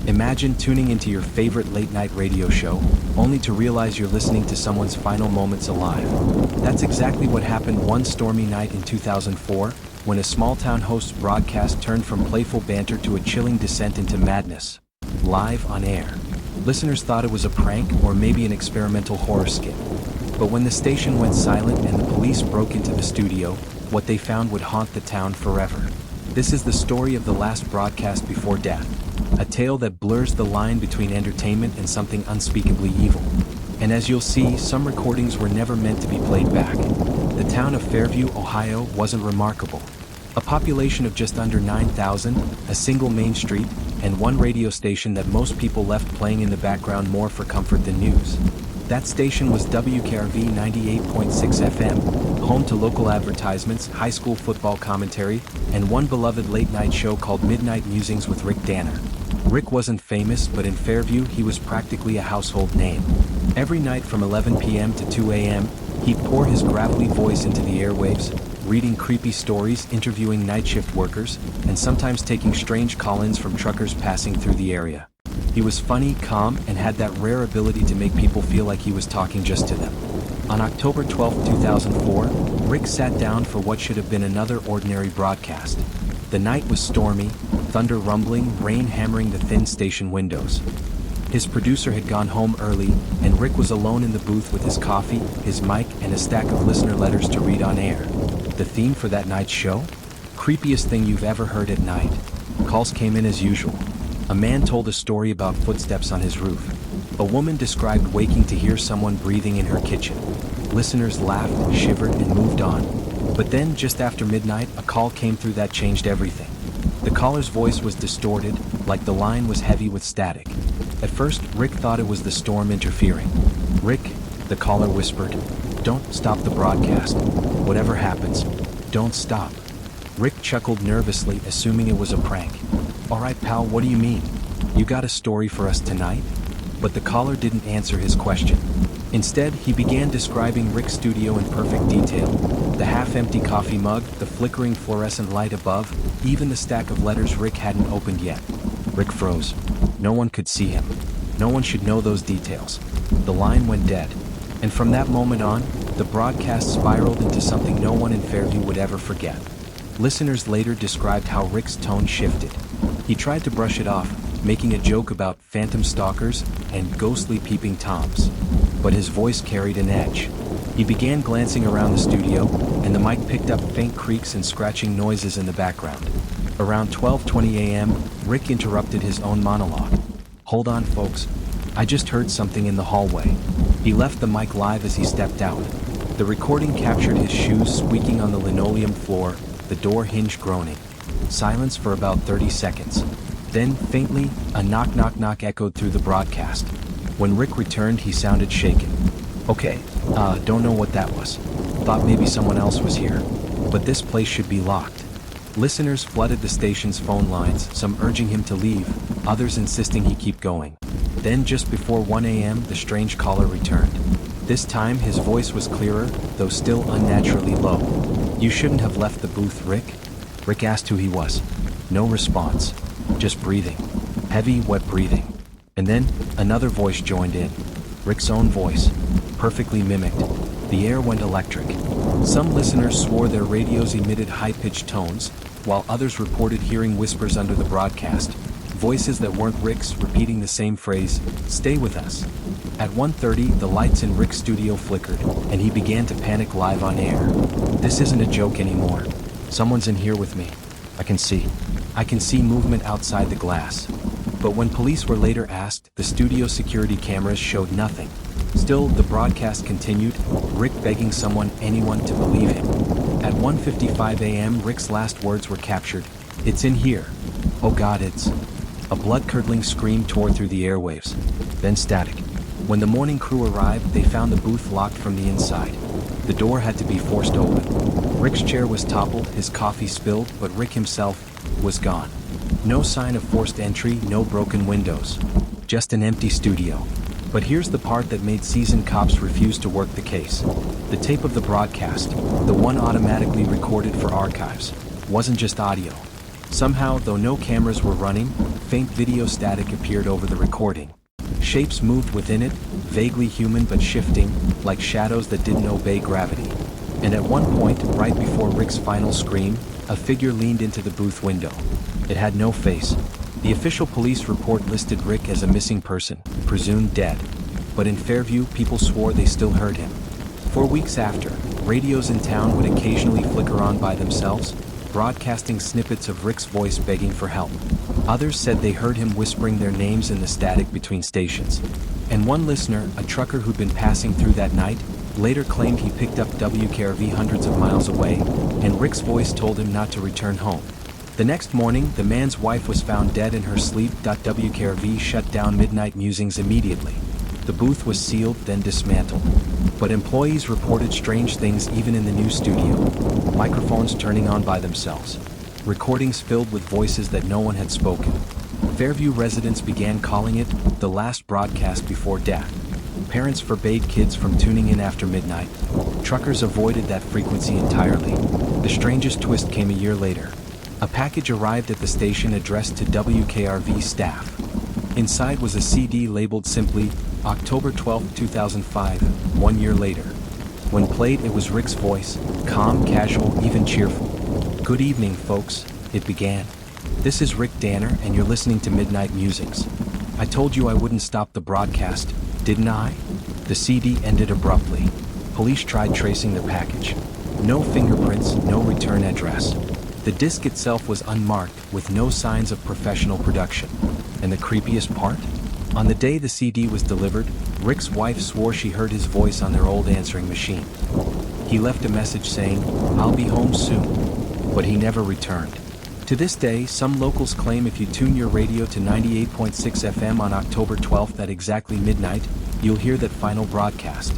Imagine tuning into your favorite late-night radio show, only to realize you're listening to someone's final moments alive. That's exactly what happened one stormy night in 2004, when a small-town host's broadcast turned from playful banter to a chilling descent into madness. Live on air. Listeners thought it was a prank or maybe an experimental horror skit. But when the station went silent and the police broke into the studio, what they found would haunt the town forever. This is the story of the last broadcast before death. A tale that blurs the line between entertainment and something unspeakably evil. And as you'll see, some recordings were never meant to be played back. The town of Fairview, Ohio wasn't remarkable. A population of just under 9,000, a single main street, and one radio station that most people left playing in the background more for comfort than news. That station was WKRV 98.6 FM, home to local advertisements, high school football commentary, and one beloved late-night show called Midnight Musings with Rick Danner. Rick wasn't famous, but in Fairview he was practically a household name. Every night from 11 p.m. to 2 a.m., he'd pour his gravelly voice into the airwaves, reading creepy stories, interviewing night shift workers, and sometimes taking strange call-ins from truckers passing through the area. He was funny, calm, and had that rare ability to make people feel like he was talking just to them. On October 12, 2004, Rick sat down for what should have been another ordinary broadcast. The night was stormy, thunder rumbling, rain hammering the thin station windows. His producer had gone home early, and Rick was alone in the booth with his coffee, his mic, and a stack of listener letters to read on air. The theme for that night's show? Creepiest thing you've ever heard at night. Calls came in as usual. A man told a story about footsteps on his roof. A woman described waking to hear someone breathing in her kitchen. Listeners laughed, shivered, and moved on. But then, just after midnight, a call came through that changed everything. The caller's voice was distorted, like the line was heavy with static. At first, Rick thought it was the storm interfering. "Rick," the caller whispered, "don't stop the broadcast. Whatever happens, don't stop." Rick chuckled nervously, assuming it was a prank. "All right, pal, what do you mean? You got a story for us tonight?" But the caller didn't answer his question. Instead, he began describing Rick's studio in perfect detail. The half-empty coffee mug, the flickering fluorescent light above, even the stack of letters Rick hadn't opened yet. Rick froze. No one could see him. No one should know those details. The line went dead. And from that moment on, the broadcast spiraled into something no one in Fairview would ever forget. Listeners later described how Rick's tone shifted. He tried to brush it off, making a joke about phantom stalkers and ghostly peeping toms. But his voice carried an edge. He began glancing around the studio, and the mic picked up faint creaks and scratching noises in the background. Around 12:20 a.m., Rick interrupted his own monologue. "Hold on, folks. I just heard something in the hallway." He left the mic live as he stepped out. The recording captured his shoes squeaking on the linoleum floor, the door hinge groaning. Silence for about 30 seconds. Then, faintly, a knock-knock-knock echoed through the broadcast. When Rick returned, he sounded shaken. "Okay, don't know what that was. Thought maybe someone else was here. But this place should be locked." Listeners flooded the station's phone lines, some urging him to leave, others insisting he keep going. Then, just before 1 a.m., the strange caller returned. This time, his voice was clearer, though still unnaturally low. "You shouldn't have left the booth, Rick?" Rick asked who he was. No response. Just breathing. Heavy, wet breathing. And then, another voice joined in. Rick's own voice. Perfectly mimicked. The air went electric. Some listeners swore their radios emitted high-pitched tones, while others reported hearing whispers under the broadcast. Voices that weren't Rick's repeating the same phrase, "Stay with us." At 1:30, the lights in Rick's studio flickered, and he began to panic live on air. "This isn't a joke anymore. Someone's in here with me. I can see movement outside the glass." But when police were later asked, the studio security cameras showed nothing. Still, the broadcast continued, Rick begging anyone to believe him. At 1:55 a.m., Rick's last words were captured. "It's in here. Oh God, it's..." A blood-curdling scream tore through the airwaves. Then static. When the morning crew arrived, they found the booth locked from the inside. The door had to be forced open. Rick's chair was toppled, his coffee spilled, but Rick himself was gone. No sign of forced entry, no broken windows. Just an empty studio. But here's the part that made seasoned cops refuse to work the case. The tape of the broadcast, the one automatically recorded for archives, wasn't just audio. Somehow, though no cameras were running, faint video static appeared over the recording. Shapes moved within it, vaguely human but shifting, like shadows that didn't obey gravity. And at one point, right before Rick's final scream, a figure leaned into the booth window. It had no face. The official police report listed Rick as a missing person, presumed dead. But in Fairview, people swore they still heard him. For weeks after, radios in town would occasionally flicker on by themselves, broadcasting snippets of Rick's voice begging for help. Others said they heard him whispering their names in the static between stations. And one listener, a trucker who'd been passing through that night, later claimed he picked up WKRV hundreds of miles away, and Rick's voice told him not to return home. The next morning, the man's wife was found dead in her sleep. WKRV shut down midnight musings immediately. The booth was sealed, then dismantled. But employees reported strange things even in the new studio. Microphones turning on by themselves. Recordings filled with voices that no one had spoken. Fairview residents began calling it the last broadcast before death. Parents forbade kids from tuning in after midnight. Truckers avoided that frequency entirely. The strangest twist came a year later. A package arrived at the station addressed to WKRV staff. Inside was a CD labeled simply, October 12, 2005, 1 year later. When played, it was Rick's voice, calm, casual, even cheerful. "Good evening, folks," it began. "This is Rick Danner, and you're listening to Midnight Musings. I told you I wouldn't stop the broadcast, didn't I?" The CD ended abruptly. Police tried tracing the package. No fingerprints, no return address. The disc itself was unmarked, with no signs of professional production. And the creepiest part? On the day the CD was delivered, Rick's wife swore she heard his voice on their old answering machine. He left a message saying, "I'll be home soon," but he never returned. To this day, some locals claim if you tune your radio to 98.6 FM on October 12th at exactly midnight, you'll hear that final broadcast.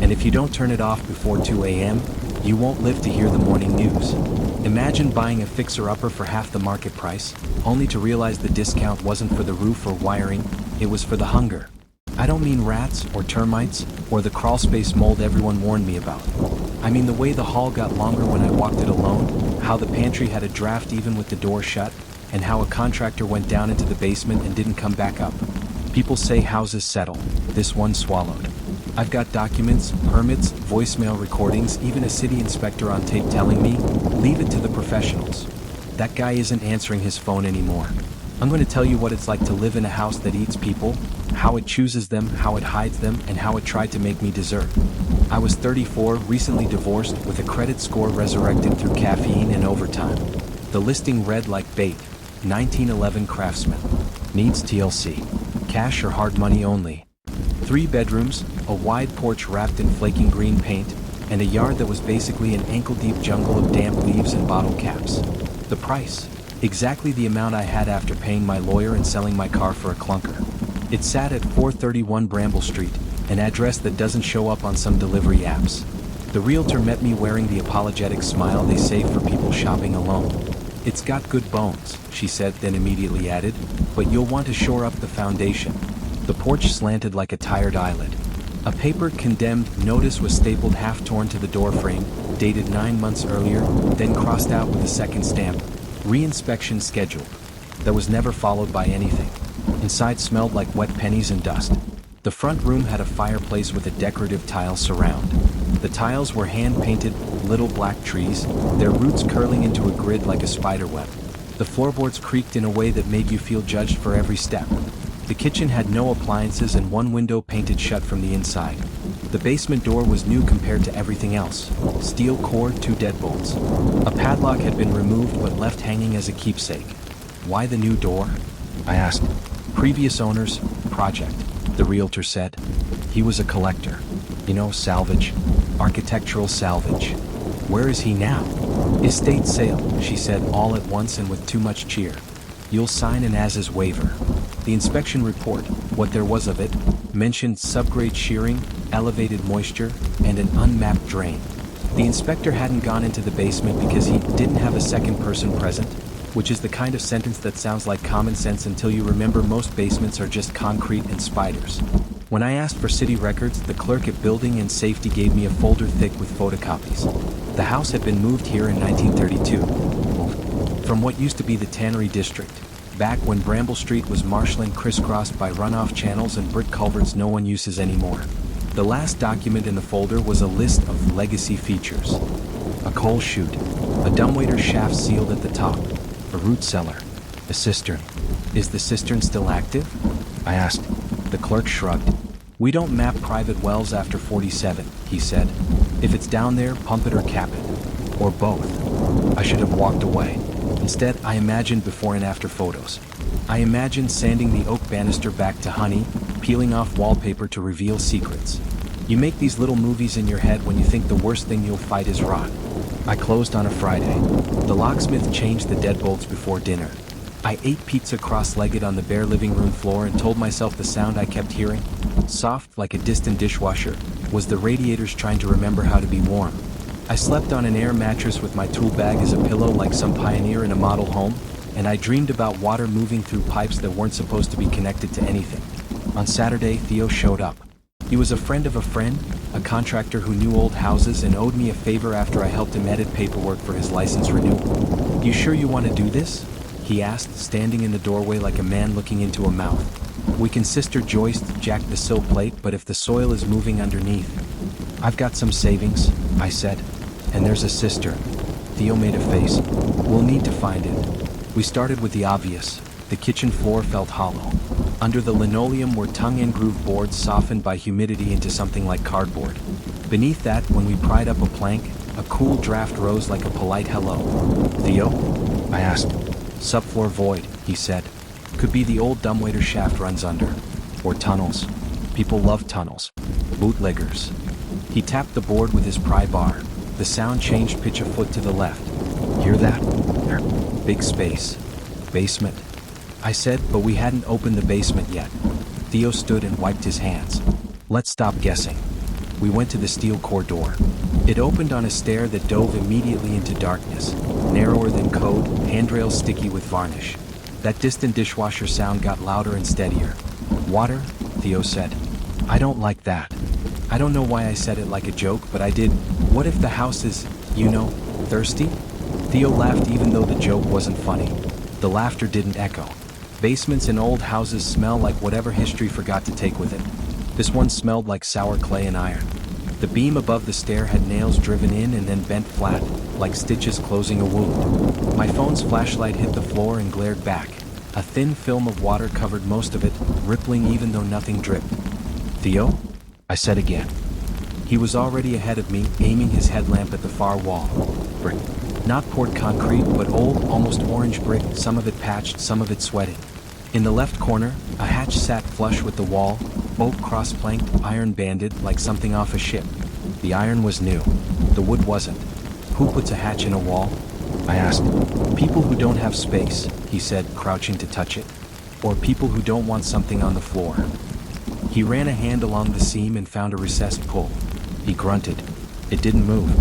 And if you don't turn it off before 2 a.m., you won't live to hear the morning news. Imagine buying a fixer-upper for half the market price, only to realize the discount wasn't for the roof or wiring, it was for the hunger. I don't mean rats or termites or the crawlspace mold everyone warned me about. I mean the way the hall got longer when I walked it alone, how the pantry had a draft even with the door shut, and how a contractor went down into the basement and didn't come back up. People say houses settle. This one swallowed. I've got documents, permits, voicemail recordings, even a city inspector on tape telling me, leave it to the professionals. That guy isn't answering his phone anymore. I'm going to tell you what it's like to live in a house that eats people, how it chooses them, how it hides them, and how it tried to make me dessert. I was 34, recently divorced, with a credit score resurrected through caffeine and overtime. The listing read like bait, 1911 Craftsman. Needs TLC. Cash or hard money only. 3 bedrooms, a wide porch wrapped in flaking green paint, and a yard that was basically an ankle-deep jungle of damp leaves and bottle caps. The price? Exactly the amount I had after paying my lawyer and selling my car for a clunker. It sat at 431 Bramble Street, an address that doesn't show up on some delivery apps. The realtor met me wearing the apologetic smile they save for people shopping alone. "It's got good bones," she said, then immediately added, "but you'll want to shore up the foundation." The porch slanted like a tired eyelid. A paper condemned notice was stapled half-torn to the doorframe, dated 9 months earlier, then crossed out with a second stamp, "Re-inspection scheduled." That was never followed by anything. Inside smelled like wet pennies and dust. The front room had a fireplace with a decorative tile surround. The tiles were hand-painted, little black trees, their roots curling into a grid like a spider web. The floorboards creaked in a way that made you feel judged for every step. The kitchen had no appliances and one window painted shut from the inside. The basement door was new compared to everything else. Steel core, 2 deadbolts. A padlock had been removed but left hanging as a keepsake. Why the new door? I asked. Previous owners, project, the realtor said. He was a collector. You know, salvage. Architectural salvage. Where is he now? Estate sale, she said all at once and with too much cheer. You'll sign an as-is waiver. The inspection report, what there was of it, mentioned subgrade shearing, elevated moisture, and an unmapped drain. The inspector hadn't gone into the basement because he didn't have a second person present, which is the kind of sentence that sounds like common sense until you remember most basements are just concrete and spiders. When I asked for city records, the clerk at Building and Safety gave me a folder thick with photocopies. The house had been moved here in 1932. from what used to be the Tannery District, back when Bramble Street was marshland crisscrossed by runoff channels and brick culverts no one uses anymore. The last document in the folder was a list of legacy features. A coal chute, a dumbwaiter shaft sealed at the top, a root cellar, a cistern. Is the cistern still active? I asked. The clerk shrugged. We don't map private wells after 47, he said. If it's down there, pump it or cap it. Or both. I should have walked away. Instead, I imagined before and after photos. I imagined sanding the oak banister back to honey, peeling off wallpaper to reveal secrets. You make these little movies in your head when you think the worst thing you'll fight is rot. I closed on a Friday. The locksmith changed the deadbolts before dinner. I ate pizza cross-legged on the bare living room floor and told myself the sound I kept hearing, soft like a distant dishwasher, was the radiators trying to remember how to be warm. I slept on an air mattress with my tool bag as a pillow like some pioneer in a model home, and I dreamed about water moving through pipes that weren't supposed to be connected to anything. On Saturday, Theo showed up. He was a friend of a friend, a contractor who knew old houses and owed me a favor after I helped him edit paperwork for his license renewal. You sure you want to do this? He asked, standing in the doorway like a man looking into a mouth. We can sister joist, jack the sill plate, but if the soil is moving underneath. I've got some savings, I said. And there's a cistern. Theo made a face. We'll need to find it. We started with the obvious. The kitchen floor felt hollow. Under the linoleum were tongue-and-groove boards softened by humidity into something like cardboard. Beneath that, when we pried up a plank, a cool draft rose like a polite hello. Theo? I asked. Subfloor void, he said. Could be the old dumbwaiter shaft runs under. Or tunnels. People love tunnels. Bootleggers. He tapped the board with his pry bar. The sound changed pitch a foot to the left. Hear that? Big space. Basement. I said, but we hadn't opened the basement yet. Theo stood and wiped his hands. Let's stop guessing. We went to the steel core door. It opened on a stair that dove immediately into darkness, narrower than code, handrails sticky with varnish. That distant dishwasher sound got louder and steadier. Water? Theo said. I don't like that. I don't know why I said it like a joke, but I did. What if the house is, thirsty? Theo laughed even though the joke wasn't funny. The laughter didn't echo. Basements in old houses smell like whatever history forgot to take with it. This one smelled like sour clay and iron. The beam above the stair had nails driven in and then bent flat, like stitches closing a wound. My phone's flashlight hit the floor and glared back. A thin film of water covered most of it, rippling even though nothing dripped. Theo? I said again. He was already ahead of me, aiming his headlamp at the far wall. Brick. Not poured concrete, but old, almost orange brick, some of it patched, some of it sweating. In the left corner, a hatch sat flush with the wall, oak cross-planked, iron-banded, like something off a ship. The iron was new. The wood wasn't. Who puts a hatch in a wall? I asked. People who don't have space, he said, crouching to touch it. Or people who don't want something on the floor. He ran a hand along the seam and found a recessed pull. He grunted. It didn't move.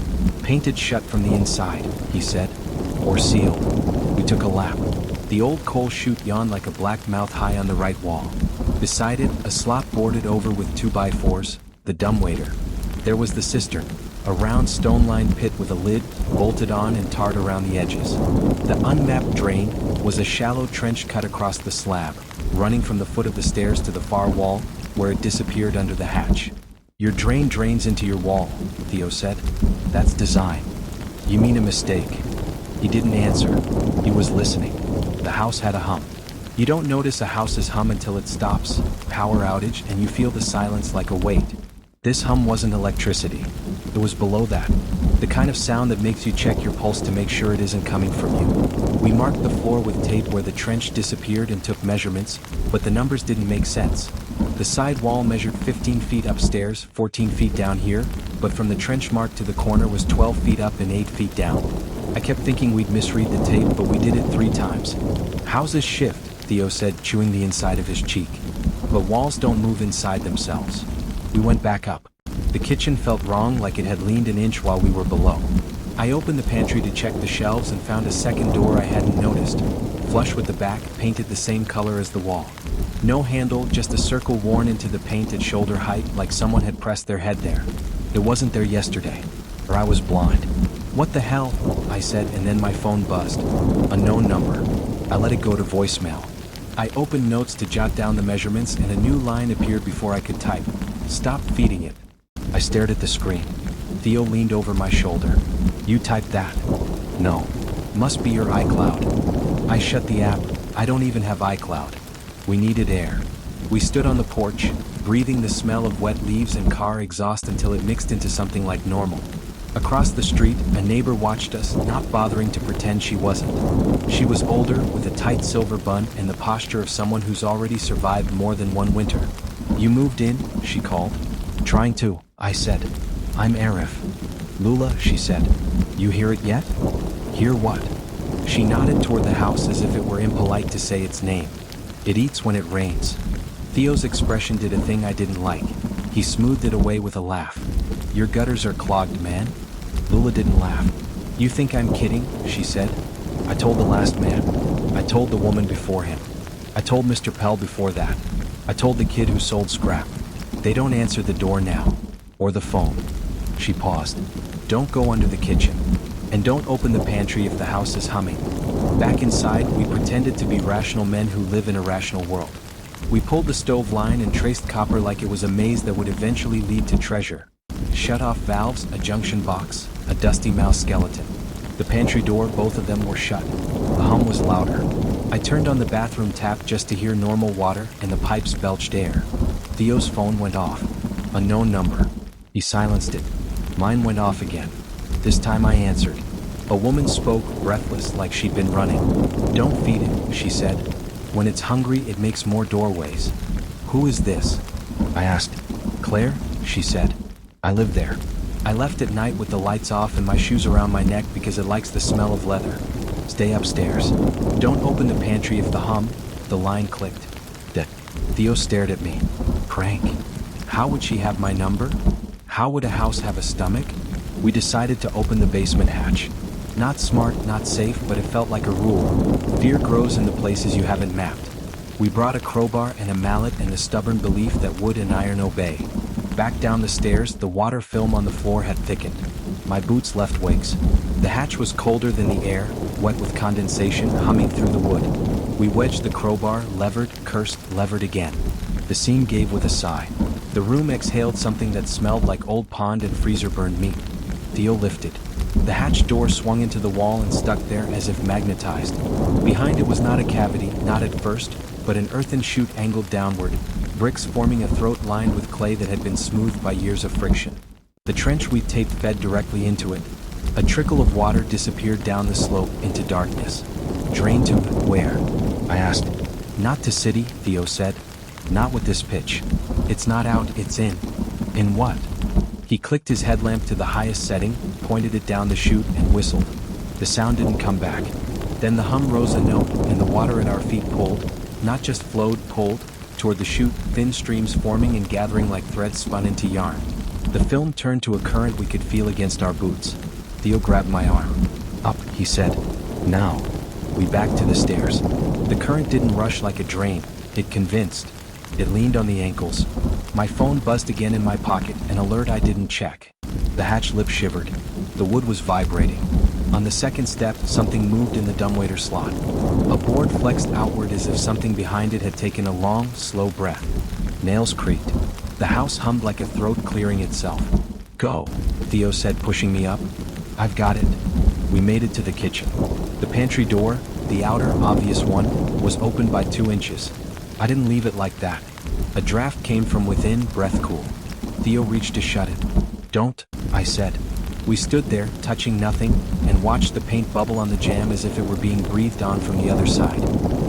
Painted shut from the inside, he said. Or sealed. We took a lap. The old coal chute yawned like a black mouth high on the right wall. Beside it, a slop boarded over with 2x4s, the dumbwaiter. There was the cistern, a round stone-lined pit with a lid, bolted on and tarred around the edges. The unmapped drain was a shallow trench cut across the slab, running from the foot of the stairs to the far wall, where it disappeared under the hatch. Your drain drains into your wall, Theo said. That's design. You mean a mistake? He didn't answer. He was listening. The house had a hum. You don't notice a house's hum until it stops, power outage, and you feel the silence like a weight. This hum wasn't electricity. It was below that. The kind of sound that makes you check your pulse to make sure it isn't coming from you. We marked the floor with tape where the trench disappeared and took measurements, but the numbers didn't make sense. The side wall measured 15 feet upstairs, 14 feet down here, but from the trench mark to the corner was 12 feet up and 8 feet down. I kept thinking we'd misread the tape, but we did it 3 times. Houses shift, Theo said, chewing the inside of his cheek. But walls don't move inside themselves. We went back up. The kitchen felt wrong, like it had leaned an inch while we were below. I opened the pantry to check the shelves and found a second door I hadn't noticed. Flush with the back, painted the same color as the wall. No handle, just a circle worn into the paint at shoulder height, like someone had pressed their head there. It wasn't there yesterday, or I was blind. What the hell? I said, and then my phone buzzed. Unknown number. I let it go to voicemail. I opened notes to jot down the measurements, and a new line appeared before I could type. Stop feeding it. I stared at the screen. Theo leaned over my shoulder. You typed that? No. Must be your iCloud. I shut the app. I don't even have iCloud. We needed air. We stood on the porch, breathing the smell of wet leaves and car exhaust until it mixed into something like normal. Across the street, a neighbor watched us, not bothering to pretend she wasn't. She was older, with a tight silver bun and the posture of someone who's already survived more than one winter. You moved in? She called. Trying to, I said. I'm Arif. Lula, she said. You hear it yet? Hear what? She nodded toward the house as if it were impolite to say its name. It eats when it rains. Theo's expression did a thing I didn't like. He smoothed it away with a laugh. Your gutters are clogged, man. Lula didn't laugh. You think I'm kidding? She said. I told the last man. I told the woman before him. I told Mr. Pell before that. I told the kid who sold scrap. They don't answer the door now. Or the phone. She paused. Don't go under the kitchen. And don't open the pantry if the house is humming. Back inside, we pretended to be rational men who live in a rational world. We pulled the stove line and traced copper like it was a maze that would eventually lead to treasure. Shut-off valves, a junction box, a dusty mouse skeleton. The pantry door, both of them were shut. The hum was louder. I turned on the bathroom tap just to hear normal water, and the pipes belched air. Theo's phone went off. Unknown number. He silenced it. Mine went off again. This time I answered. A woman spoke, breathless, like she'd been running. Don't feed it, she said. When it's hungry, it makes more doorways. Who is this? I asked. Claire, she said. I live there. I left at night with the lights off and my shoes around my neck because it likes the smell of leather. Stay upstairs. Don't open the pantry if the line clicked. Theo stared at me. Prank. How would she have my number? How would a house have a stomach? We decided to open the basement hatch. Not smart, not safe, but it felt like a rule. Fear grows in the places you haven't mapped. We brought a crowbar and a mallet and the stubborn belief that wood and iron obey. Back down the stairs, the water film on the floor had thickened. My boots left wakes. The hatch was colder than the air, wet with condensation, humming through the wood. We wedged the crowbar, levered, cursed, levered again. The seam gave with a sigh. The room exhaled something that smelled like old pond and freezer-burned meat. Theo lifted. The hatch door swung into the wall and stuck there as if magnetized. Behind it was not a cavity, not at first, but an earthen chute angled downward, bricks forming a throat lined with clay that had been smoothed by years of friction. The trench we taped fed directly into it. A trickle of water disappeared down the slope into darkness. Drain to where? I asked. Not to city, Theo said. Not with this pitch. It's not out, it's in. In what? He clicked his headlamp to the highest setting, pointed it down the chute, and whistled. The sound didn't come back. Then the hum rose a note, and the water at our feet pulled, not just flowed, pulled, toward the chute, thin streams forming and gathering like threads spun into yarn. The film turned to a current we could feel against our boots. Theo grabbed my arm. Up, he said. Now. We backed to the stairs. The current didn't rush like a drain. It convinced. It leaned on the ankles. My phone buzzed again in my pocket, an alert I didn't check. The hatch lip shivered. The wood was vibrating. On the second step, something moved in the dumbwaiter slot. A board flexed outward as if something behind it had taken a long, slow breath. Nails creaked. The house hummed like a throat clearing itself. Go, Theo said, pushing me up. I've got it. We made it to the kitchen. The pantry door, the outer, obvious one, was opened by 2 inches. I didn't leave it like that. A draft came from within, breath cool. Theo reached to shut it. Don't, I said. We stood there, touching nothing, and watched the paint bubble on the jamb as if it were being breathed on from the other side.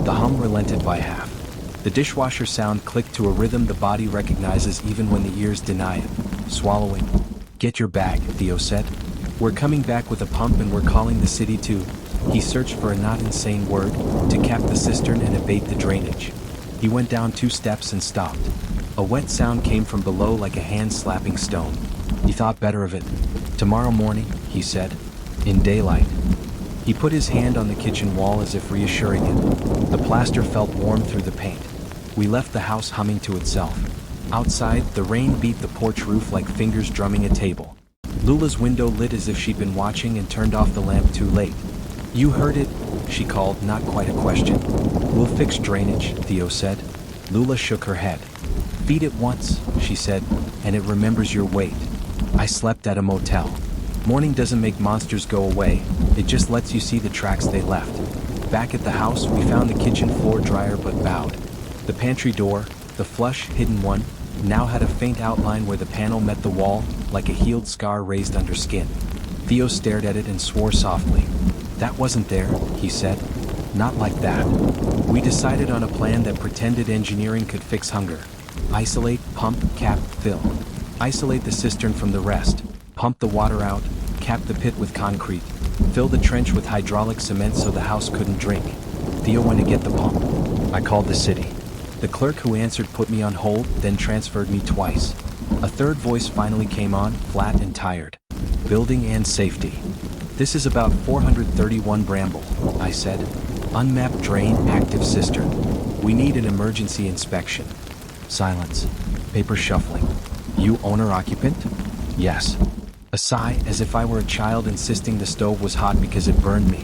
The hum relented by half. The dishwasher sound clicked to a rhythm the body recognizes even when the ears deny it. Swallowing. Get your bag, Theo said. We're coming back with a pump and we're calling the city too. He searched for a not insane word, to cap the cistern and abate the drainage. He went down 2 steps and stopped. A wet sound came from below like a hand slapping stone. He thought better of it. Tomorrow morning, he said. In daylight. He put his hand on the kitchen wall as if reassuring it. The plaster felt warm through the paint. We left the house humming to itself. Outside, the rain beat the porch roof like fingers drumming a table. Lula's window lit as if she'd been watching and turned off the lamp too late. "You heard it," she called, not quite a question. "We'll fix drainage," Theo said. Lula shook her head. "Feed it once," she said, "and it remembers your weight." I slept at a motel. Morning doesn't make monsters go away, it just lets you see the tracks they left. Back at the house, we found the kitchen floor drier but bowed. The pantry door, the flush, hidden one, now had a faint outline where the panel met the wall, like a healed scar raised under skin. Theo stared at it and swore softly. "That wasn't there," he said. "Not like that." We decided on a plan that pretended engineering could fix hunger. Isolate, pump, cap, fill. Isolate the cistern from the rest. Pump the water out, cap the pit with concrete. Fill the trench with hydraulic cement so the house couldn't drink. Theo went to get the pump. I called the city. The clerk who answered put me on hold, then transferred me twice. A third voice finally came on, flat and tired. "Building and safety. This is about 431 Bramble," I said. "Unmapped drain, active cistern. We need an emergency inspection." Silence. Paper shuffling. "You owner-occupant?" "Yes." A sigh, as if I were a child insisting the stove was hot because it burned me.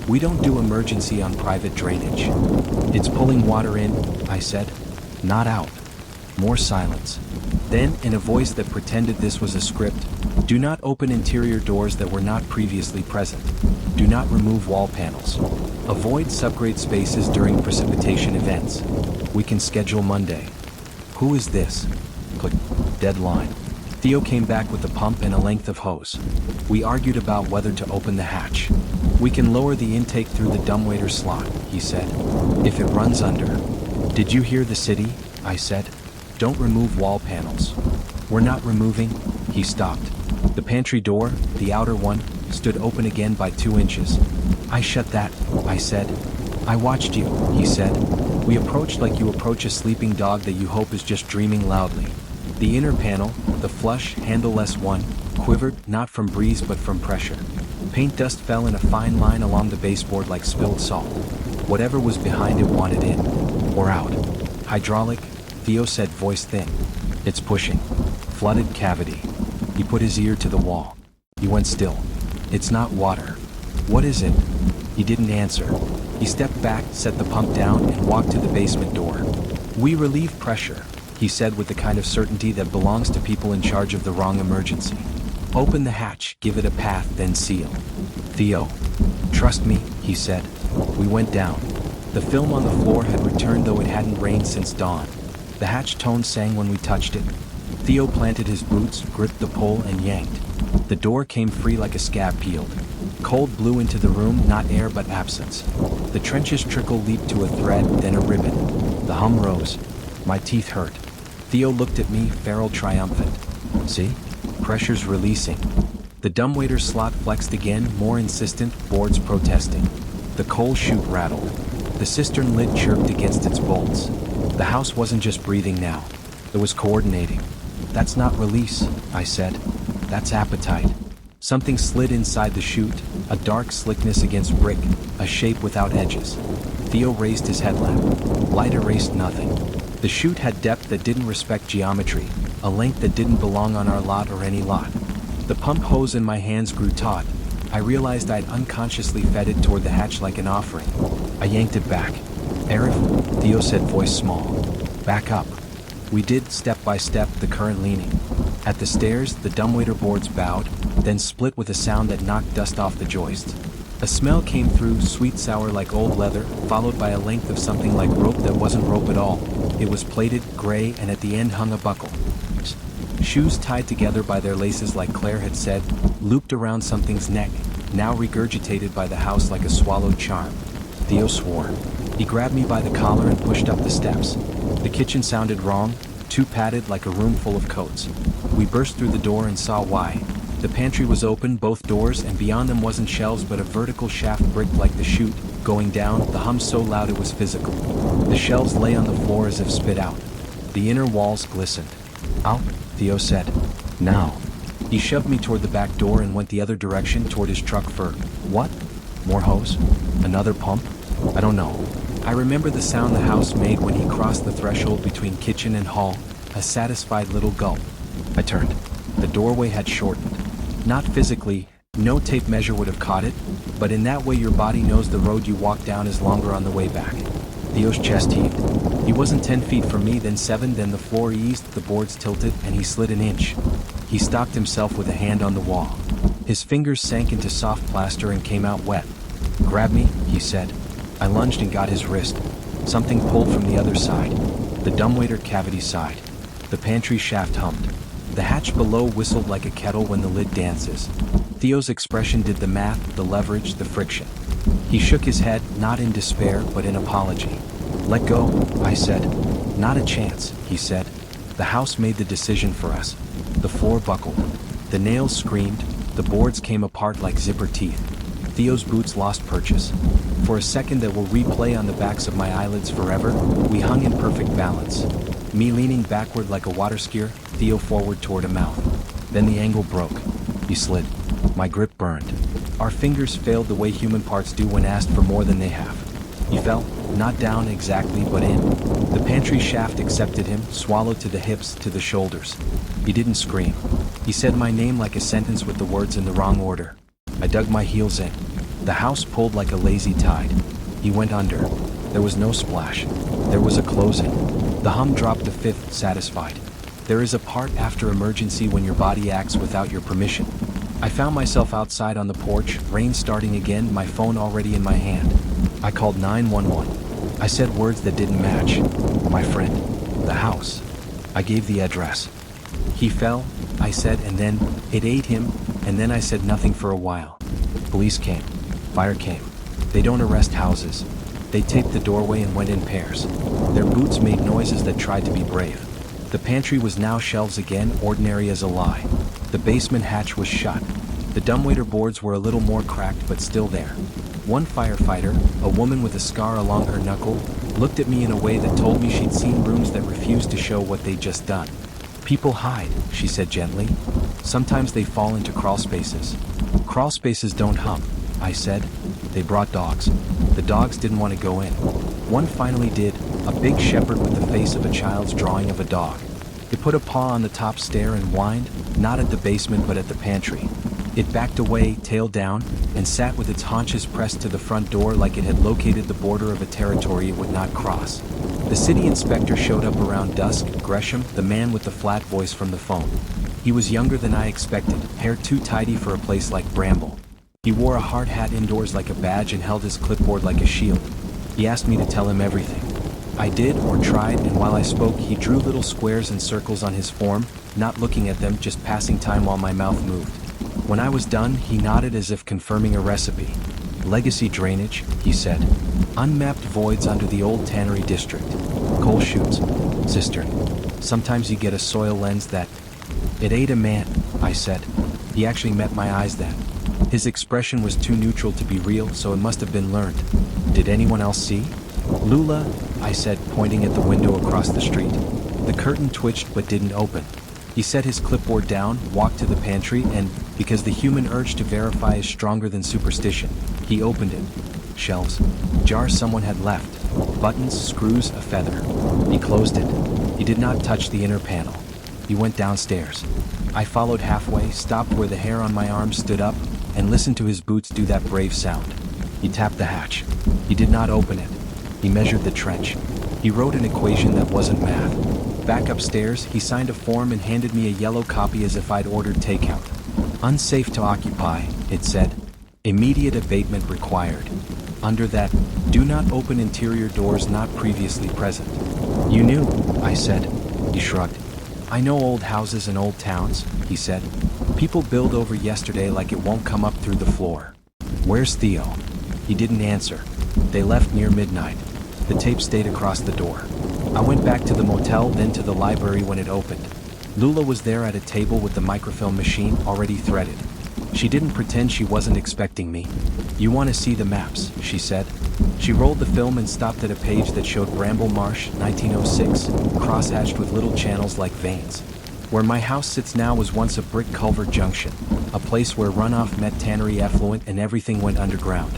"We don't do emergency on private drainage." "It's pulling water in," I said. "Not out." More silence. Then, in a voice that pretended this was a script, "Do not open interior doors that were not previously present. Do not remove wall panels. Avoid subgrade spaces during precipitation events. We can schedule Monday." "Who is this?" Click. Deadline. Theo came back with the pump and a length of hose. We argued about whether to open the hatch. "We can lower the intake through the dumbwaiter slot," he said. "If it runs under." "Did you hear the city?" I said. "Don't remove wall panels." "We're not removing." He stopped. The pantry door, the outer one, stood open again by 2 inches. "I shut that," I said. "I watched you," he said. We approached like you approach a sleeping dog that you hope is just dreaming loudly. The inner panel, the flush, handleless one, quivered not from breeze but from pressure. Paint dust fell in a fine line along the baseboard like spilled salt. Whatever was behind it wanted in. Or out. "Hydraulic," Theo said, voice thin. "It's pushing." "Flooded cavity." He put his ear to the wall. He went still. "It's not water." "What is it?" He didn't answer. He stepped back, set the pump down, and walked to the basement door. "We relieve pressure," he said with the kind of certainty that belongs to people in charge of the wrong emergency. "Open the hatch, give it a path, then seal." "Theo." "Trust me," he said. We went down. The film on the floor had returned, though it hadn't rained since dawn. The hatch tone sang when we touched it. Theo planted his boots, gripped the pole, and yanked. The door came free like a scab peeled. Cold blew into the room, not air but absence. The trench's trickle leaped to a thread, then a ribbon. The hum rose. My teeth hurt. Theo looked at me, feral triumphant. "See? Pressure's releasing." The dumbwaiter slot flexed again, more insistent, boards protesting. The coal chute rattled. The cistern lid chirped against its bolts. The house wasn't just breathing now. It was coordinating. "That's not release," I said. "That's appetite." Something slid inside the chute, a dark slickness against brick, a shape without edges. Theo raised his headlamp. Light erased nothing. The chute had depth that didn't respect geometry, a length that didn't belong on our lot or any lot. The pump hose in my hands grew taut. I realized I'd unconsciously fed it toward the hatch like an offering. I yanked it back. "Arif," Theo said, voice small. "Back up." We did, step by step, the current leaning. At the stairs, the dumbwaiter boards bowed, then split with a sound that knocked dust off the joists. A smell came through, sweet sour like old leather, followed by a length of something like rope that wasn't rope at all. It was plaited, gray, and at the end hung a buckle. Shoes tied together by their laces like Claire had said, looped around something's neck, now regurgitated by the house like a swallowed charm. Theo swore. He grabbed me by the collar and pushed up the steps. The kitchen sounded wrong, too padded like a room full of coats. We burst through the door and saw why. The pantry was open, both doors, and beyond them wasn't shelves but a vertical shaft bricked like the chute, going down, the hum so loud it was physical. The shelves lay on the floor as if spit out. The inner walls glistened. "Out," Theo said. "Now." He shoved me toward the back door and went the other direction toward his truck for, what? More hose? Another pump? I don't know. I remember the sound the house made when he crossed the threshold between kitchen and hall, a satisfied little gulp. I turned. The doorway had shortened. Not physically, no tape measure would have caught it, but in that way your body knows the road you walk down is longer on the way back. Theo's chest heaved. He wasn't 10 feet from me, then 7, then the floor eased, the boards tilted, and he slid an inch. He stopped himself with a hand on the wall. His fingers sank into soft plaster and came out wet. "Grab me," he said. I lunged and got his wrist. Something pulled from the other side. The dumbwaiter cavity side. The pantry shaft hummed. The hatch below whistled like a kettle when the lid dances. Theo's expression did the math, the leverage, the friction. He shook his head, not in despair, but in apology. "Let go," I said. "Not a chance," he said. The house made the decision for us. The floor buckled. The nails screamed. The boards came apart like zipper teeth. Theo's boots lost purchase. For a second that will replay on the backs of my eyelids forever, we hung in perfect balance. Me leaning backward like a water skier, Theo forward toward a mouth. Then the angle broke. He slid. My grip burned. Our fingers failed the way human parts do when asked for more than they have. He fell, not down exactly but in. The pantry shaft accepted him, swallowed to the hips, to the shoulders. He didn't scream. He said my name like a sentence with the words in the wrong order. I dug my heels in. The house pulled like a lazy tide. He went under. There was no splash. There was a closing. The hum dropped a fifth, satisfied. There is a part after emergency when your body acts without your permission. I found myself outside on the porch, rain starting again, my phone already in my hand. I called 911. I said words that didn't match. My friend. The house. I gave the address. He fell, I said, and then it ate him, and then I said nothing for a while. Police came. Fire came. They don't arrest houses. They taped the doorway and went in pairs. Their boots made noises that tried to be brave. The pantry was now shelves again, ordinary as a lie. The basement hatch was shut. The dumbwaiter boards were a little more cracked but still there. One firefighter, a woman with a scar along her knuckle, looked at me in a way that told me she'd seen rooms that refused to show what they'd just done. "People hide," she said gently. "Sometimes they fall into crawl spaces." "Crawl spaces don't hum," I said. They brought dogs. The dogs didn't want to go in. One finally did, a big shepherd with the face of a child's drawing of a dog. It put a paw on the top stair and whined, not at the basement but at the pantry. It backed away, tail down, and sat with its haunches pressed to the front door like it had located the border of a territory it would not cross. The city inspector showed up around dusk, Gresham, the man with the flat voice from the phone. He was younger than I expected, hair too tidy for a place like Bramble. He wore a hard hat indoors like a badge and held his clipboard like a shield. He asked me to tell him everything. I did, or tried, and while I spoke he drew little squares and circles on his form, not looking at them, just passing time while my mouth moved. When I was done, he nodded as if confirming a recipe. "Legacy drainage," he said. "Unmapped voids under the old tannery district. Coal chutes. Cistern. Sometimes you get a soil lens that..." "It ate a man," I said. He actually met my eyes then. His expression was too neutral to be real, so it must have been learned. "Did anyone else see?" "Lula," I said, pointing at the window across the street. The curtain twitched but didn't open. He set his clipboard down, walked to the pantry, and, because the human urge to verify is stronger than superstition, he opened it. Shelves. Jars someone had left. Buttons, screws, a feather. He closed it. He did not touch the inner panel. He went downstairs. I followed halfway, stopped where the hair on my arm stood up, and listened to his boots do that brave sound. He tapped the hatch. He did not open it. He measured the trench. He wrote an equation that wasn't math. Back upstairs, he signed a form and handed me a yellow copy as if I'd ordered takeout. "Unsafe to occupy," it said. "Immediate abatement required." Under that, "Do not open interior doors not previously present." "You knew," I said. He shrugged. "I know old houses and old towns," he said. "People build over yesterday like it won't come up through the floor." "Where's Theo?" He didn't answer. They left near midnight. The tape stayed across the door. I went back to the motel, then to the library when it opened. Lula was there at a table with the microfilm machine already threaded. She didn't pretend she wasn't expecting me. "You want to see the maps," she said. She rolled the film and stopped at a page that showed Bramble Marsh, 1906, crosshatched with little channels like veins. Where my house sits now was once a brick culvert junction, a place where runoff met tannery effluent and everything went underground.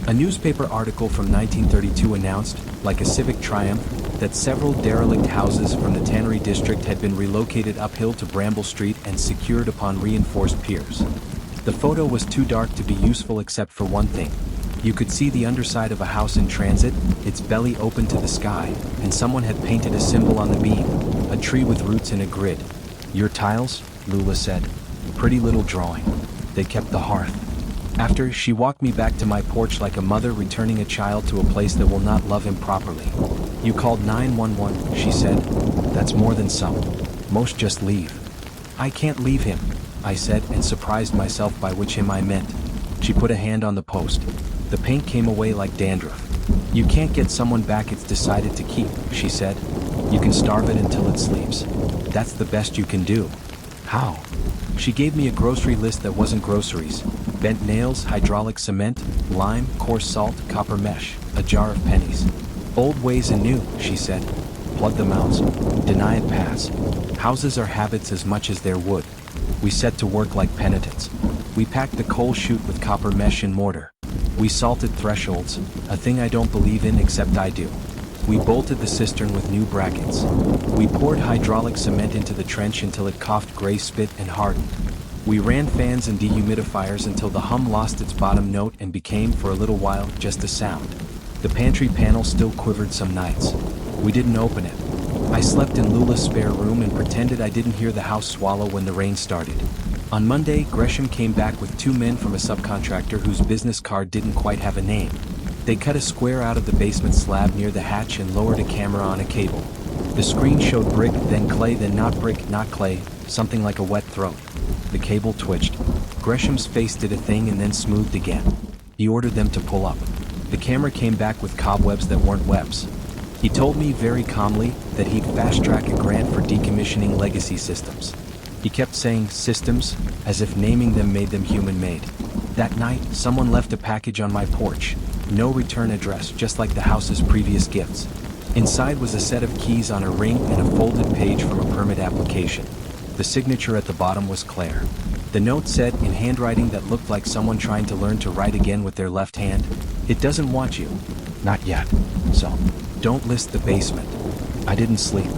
A newspaper article from 1932 announced, like a civic triumph, that several derelict houses from the Tannery District had been relocated uphill to Bramble Street and secured upon reinforced piers. The photo was too dark to be useful except for one thing. You could see the underside of a house in transit, its belly open to the sky, and someone had painted a symbol on the beam, a tree with roots in a grid. "Your tiles?" Lula said. "Pretty little drawing. They kept the hearth." After, she walked me back to my porch like a mother returning a child to a place that will not love him properly. "You called 911, she said. "That's more than some. Most just leave." "I can't leave him," I said, and surprised myself by which him I meant. She put a hand on the post. The paint came away like dandruff. "You can't get someone back it's decided to keep," she said. "You can starve it until it sleeps. That's the best you can do." "How?" She gave me a grocery list that wasn't groceries. Bent nails, hydraulic cement, lime, coarse salt, copper mesh, a jar of pennies. "Old ways and new," she said. "Plug the mouths. Deny it pass. Houses are habits as much as they're wood." We set to work like penitents. We packed the coal chute with copper mesh and mortar. We salted thresholds, a thing I don't believe in except I do. We bolted the cistern with new brackets. We poured hydraulic cement into the trench until it coughed gray spit and hardened. We ran fans and dehumidifiers until the hum lost its bottom note and became, for a little while, just a sound. The pantry panel still quivered some nights. We didn't open it. I slept in Lula's spare room and pretended I didn't hear the house swallow when the rain started. On Monday, Gresham came back with 2 men from a subcontractor whose business card didn't quite have a name. They cut a square out of the basement slab near the hatch and lowered a camera on a cable. The screen showed brick, then clay, then not brick, not clay, something like a wet throat. The cable twitched. Gresham's face did a thing and then smoothed again. He ordered them to pull up. The camera came back with cobwebs that weren't webs. He told me very calmly that he'd fast-track a grant for decommissioning legacy systems. He kept saying systems, as if naming them made them human-made. That night, someone left a package on my porch. No return address, just like the house's previous gifts. Inside was a set of keys on a ring and a folded page from a permit application. The signature at the bottom was Claire. The note said, in handwriting that looked like someone trying to learn to write again with their left hand, "It doesn't want you. Not yet. So, don't list the basement." I didn't sleep.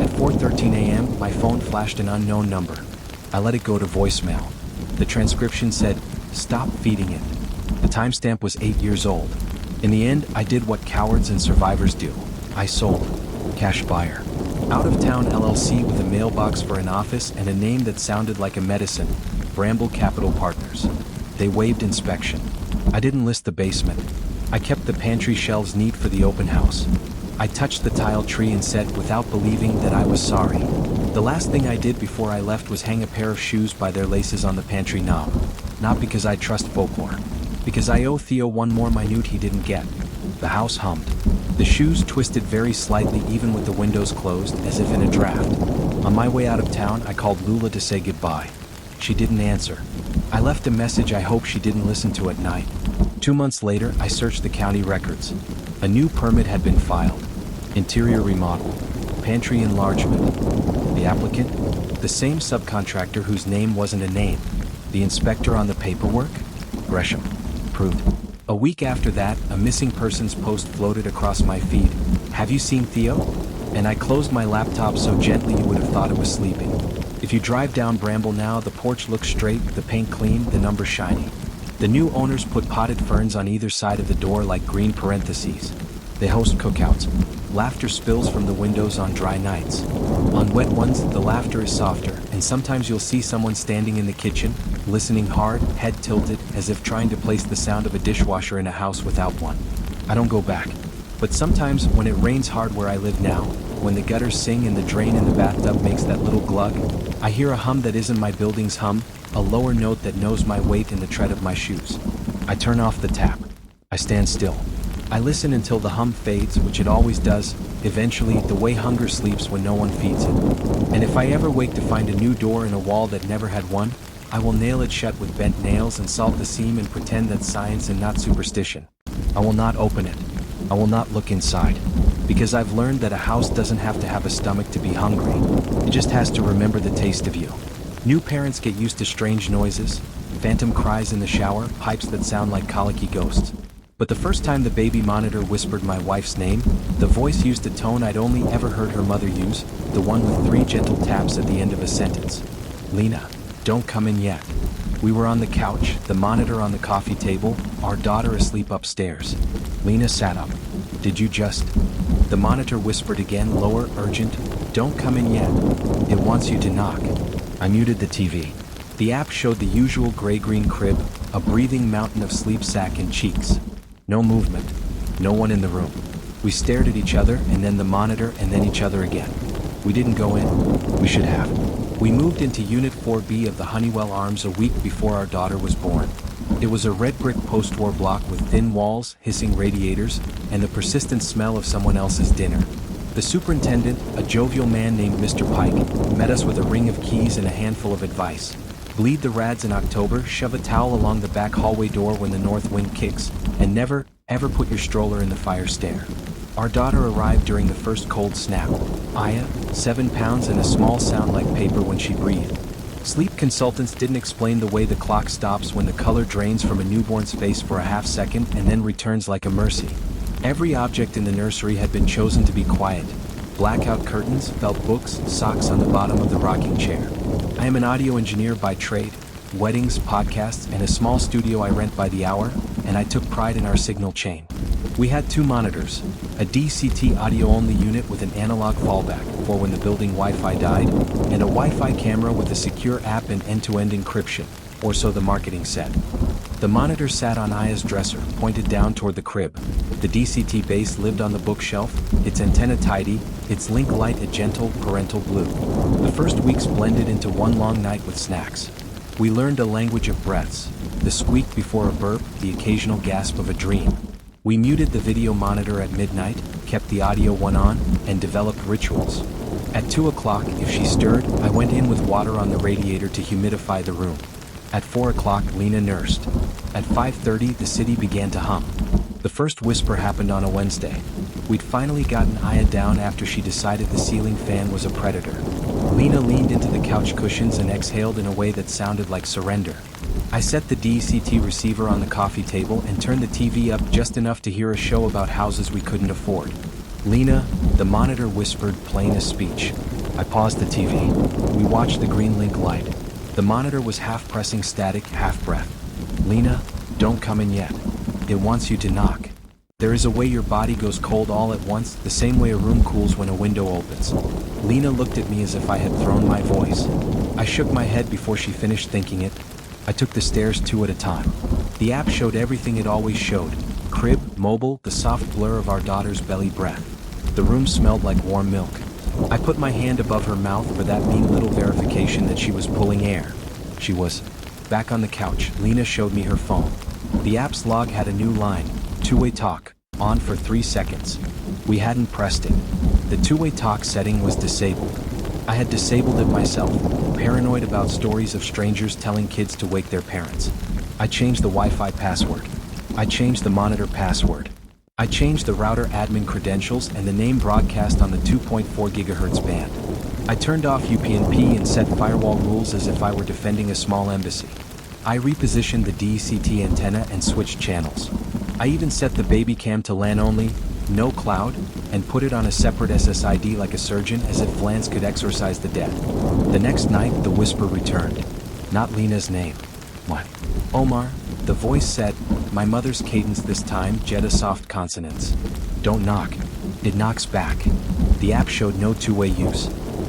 At 4:13 a.m., my phone flashed an unknown number. I let it go to voicemail. The transcription said, "Stop feeding it." The timestamp was 8 years old. In the end, I did what cowards and survivors do. I sold. Cash buyer. Out-of-town LLC with a mailbox for an office and a name that sounded like a medicine. Bramble Capital Partners. They waived inspection. I didn't list the basement. I kept the pantry shelves neat for the open house. I touched the tile tree and said, without believing, that I was sorry. The last thing I did before I left was hang a pair of shoes by their laces on the pantry knob. Not because I trust folklore. Because I owe Theo one more minute he didn't get. The house hummed. The shoes twisted very slightly even with the windows closed, as if in a draft. On my way out of town, I called Lula to say goodbye. She didn't answer. I left a message I hope she didn't listen to at night. 2 months later, I searched the county records. A new permit had been filed. Interior remodel. Pantry enlargement. The applicant? The same subcontractor whose name wasn't a name. The inspector on the paperwork? Gresham. Approved. A week after that, a missing persons post floated across my feed. "Have you seen Theo?" And I closed my laptop so gently you would have thought it was sleeping. If you drive down Bramble now, the porch looks straight, the paint clean, the numbers shiny. The new owners put potted ferns on either side of the door like green parentheses. They host cookouts. Laughter spills from the windows on dry nights. On wet ones, the laughter is softer, and sometimes you'll see someone standing in the kitchen, listening hard, head tilted, as if trying to place the sound of a dishwasher in a house without one. I don't go back. But sometimes, when it rains hard where I live now, when the gutters sing and the drain in the bathtub makes that little glug, I hear a hum that isn't my building's hum, a lower note that knows my weight in the tread of my shoes. I turn off the tap. I stand still. I listen until the hum fades, which it always does, eventually, the way hunger sleeps when no one feeds it. And if I ever wake to find a new door in a wall that never had one, I will nail it shut with bent nails and salt the seam and pretend that's science and not superstition. I will not open it. I will not look inside. Because I've learned that a house doesn't have to have a stomach to be hungry. It just has to remember the taste of you. New parents get used to strange noises, phantom cries in the shower, pipes that sound like colicky ghosts. But the first time the baby monitor whispered my wife's name, the voice used a tone I'd only ever heard her mother use, the one with 3 gentle taps at the end of a sentence. Lena, don't come in yet. We were on the couch, the monitor on the coffee table, our daughter asleep upstairs. Lena sat up. Did you just... The monitor whispered again, lower, urgent. Don't come in yet. It wants you to knock. I muted the TV. The app showed the usual gray-green crib, a breathing mountain of sleep sack and cheeks. No movement. No one in the room. We stared at each other, and then the monitor, and then each other again. We didn't go in. We should have. We moved into Unit 4B of the Honeywell Arms a week before our daughter was born. It was a red brick post-war block with thin walls, hissing radiators, and the persistent smell of someone else's dinner. The superintendent, a jovial man named Mr. Pike, met us with a ring of keys and a handful of advice. Bleed the rads in October, shove a towel along the back hallway door when the north wind kicks, and never, ever put your stroller in the fire stair. Our daughter arrived during the first cold snap. Aya, 7 pounds and a small sound like paper when she breathed. Sleep consultants didn't explain the way the clock stops when the color drains from a newborn's face for a half second and then returns like a mercy. Every object in the nursery had been chosen to be quiet. Blackout curtains, felt books, socks on the bottom of the rocking chair. I am an audio engineer by trade. Weddings, podcasts, and a small studio I rent by the hour, and I took pride in our signal chain. We had 2 monitors, a DCT audio-only unit with an analog fallback for when the building Wi-Fi died, and a Wi-Fi camera with a secure app and end-to-end encryption, or so the marketing said. The monitor sat on Aya's dresser, pointed down toward the crib. The DCT base lived on the bookshelf, its antenna tidy, its link light a gentle, parental blue. The first weeks blended into one long night with snacks. We learned a language of breaths, the squeak before a burp, the occasional gasp of a dream. We muted the video monitor at midnight, kept the audio one on, and developed rituals. At 2 o'clock, if she stirred, I went in with water on the radiator to humidify the room. At 4 o'clock, Lena nursed. At 5:30, the city began to hum. The first whisper happened on a Wednesday. We'd finally gotten Aya down after she decided the ceiling fan was a predator. Lena leaned into the couch cushions and exhaled in a way that sounded like surrender. I set the DCT receiver on the coffee table and turned the TV up just enough to hear a show about houses we couldn't afford. Lena, the monitor whispered, plain as speech. I paused the TV. We watched the green link light. The monitor was half pressing static, half breath. Lena, don't come in yet. It wants you to knock. There is a way your body goes cold all at once, the same way a room cools when a window opens. Lena looked at me as if I had thrown my voice. I shook my head before she finished thinking it. I took the stairs 2 at a time. The app showed everything it always showed. Crib, mobile, the soft blur of our daughter's belly breath. The room smelled like warm milk. I put my hand above her mouth for that mean little verification that she was pulling air. She was. Back on the couch, Lena showed me her phone. The app's log had a new line, 2-way talk, on for 3 seconds. We hadn't pressed it. The 2-way talk setting was disabled. I had disabled it myself, paranoid about stories of strangers telling kids to wake their parents. I changed the Wi-Fi password. I changed the monitor password. I changed the router admin credentials and the name broadcast on the 2.4 GHz band. I turned off UPnP and set firewall rules as if I were defending a small embassy. I repositioned the DCT antenna and switched channels. I even set the baby cam to LAN only, no cloud, and put it on a separate SSID like a surgeon as if Flans could exorcise the dead. The next night, the whisper returned. Not Lena's name. What? Omar, the voice said, my mother's cadence this time, Jetta soft consonants. Don't knock. It knocks back. The app showed no 2-way use.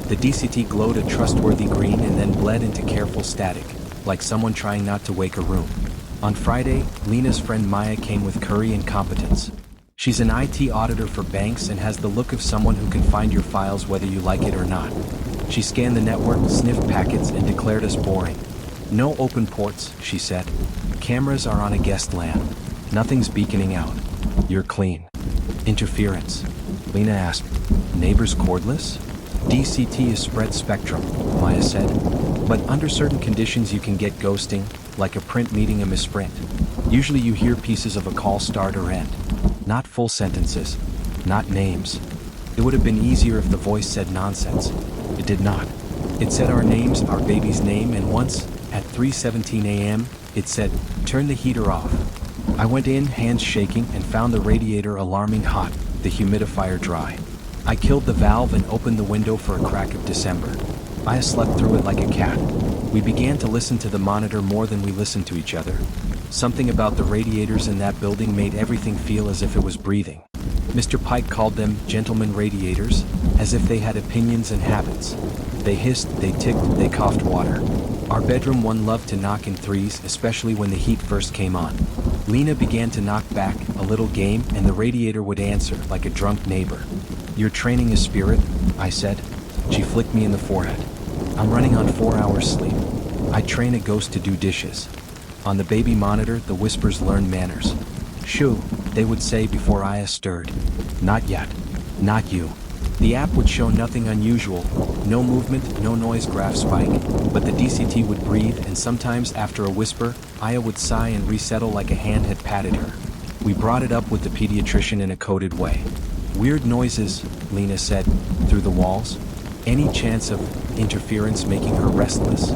The DCT glowed a trustworthy green and then bled into careful static, like someone trying not to wake a room. On Friday, Lena's friend Maya came with curry and competence. She's an IT auditor for banks and has the look of someone who can find your files whether you like it or not. She scanned the network, sniffed packets, and declared us boring. No open ports, she said. Cameras are on a guest LAN. Nothing's beaconing out. You're clean. Interference. Lena asked, neighbors cordless? DCT is spread spectrum, Maya said. But under certain conditions you can get ghosting, like a print meeting a misprint. Usually you hear pieces of a call start or end. Not full sentences. Not names. It would have been easier if the voice said nonsense. It did not. It said our names, our baby's name, and once, at 3:17 a.m., it said, turn the heater off. I went in, hands shaking, and found the radiator alarming hot, the humidifier dry. I killed the valve and opened the window for a crack of December. I slept through it like a cat. We began to listen to the monitor more than we listened to each other. Something about the radiators in that building made everything feel as if it was breathing. Mr. Pike called them gentlemen radiators, as if they had opinions and habits. They hissed, they ticked, they coughed water. Our bedroom one loved to knock in threes, especially when the heat first came on. Lena began to knock back, a little game, and the radiator would answer, like a drunk neighbor. "You're training a spirit," I said. She flicked me in the forehead. "I'm running on 4 hours sleep. I train a ghost to do dishes." On the baby monitor, the whispers learned manners. "Shoo," they would say before Aya stirred. "Not yet. Not you." The app would show nothing unusual, no movement, no noise graph spike, but the DCT would breathe, and sometimes after a whisper, Aya would sigh and resettle like a hand had patted her. We brought it up with the pediatrician in a coded way. "Weird noises," Lena said, "through the walls. Any chance of interference making her restless?"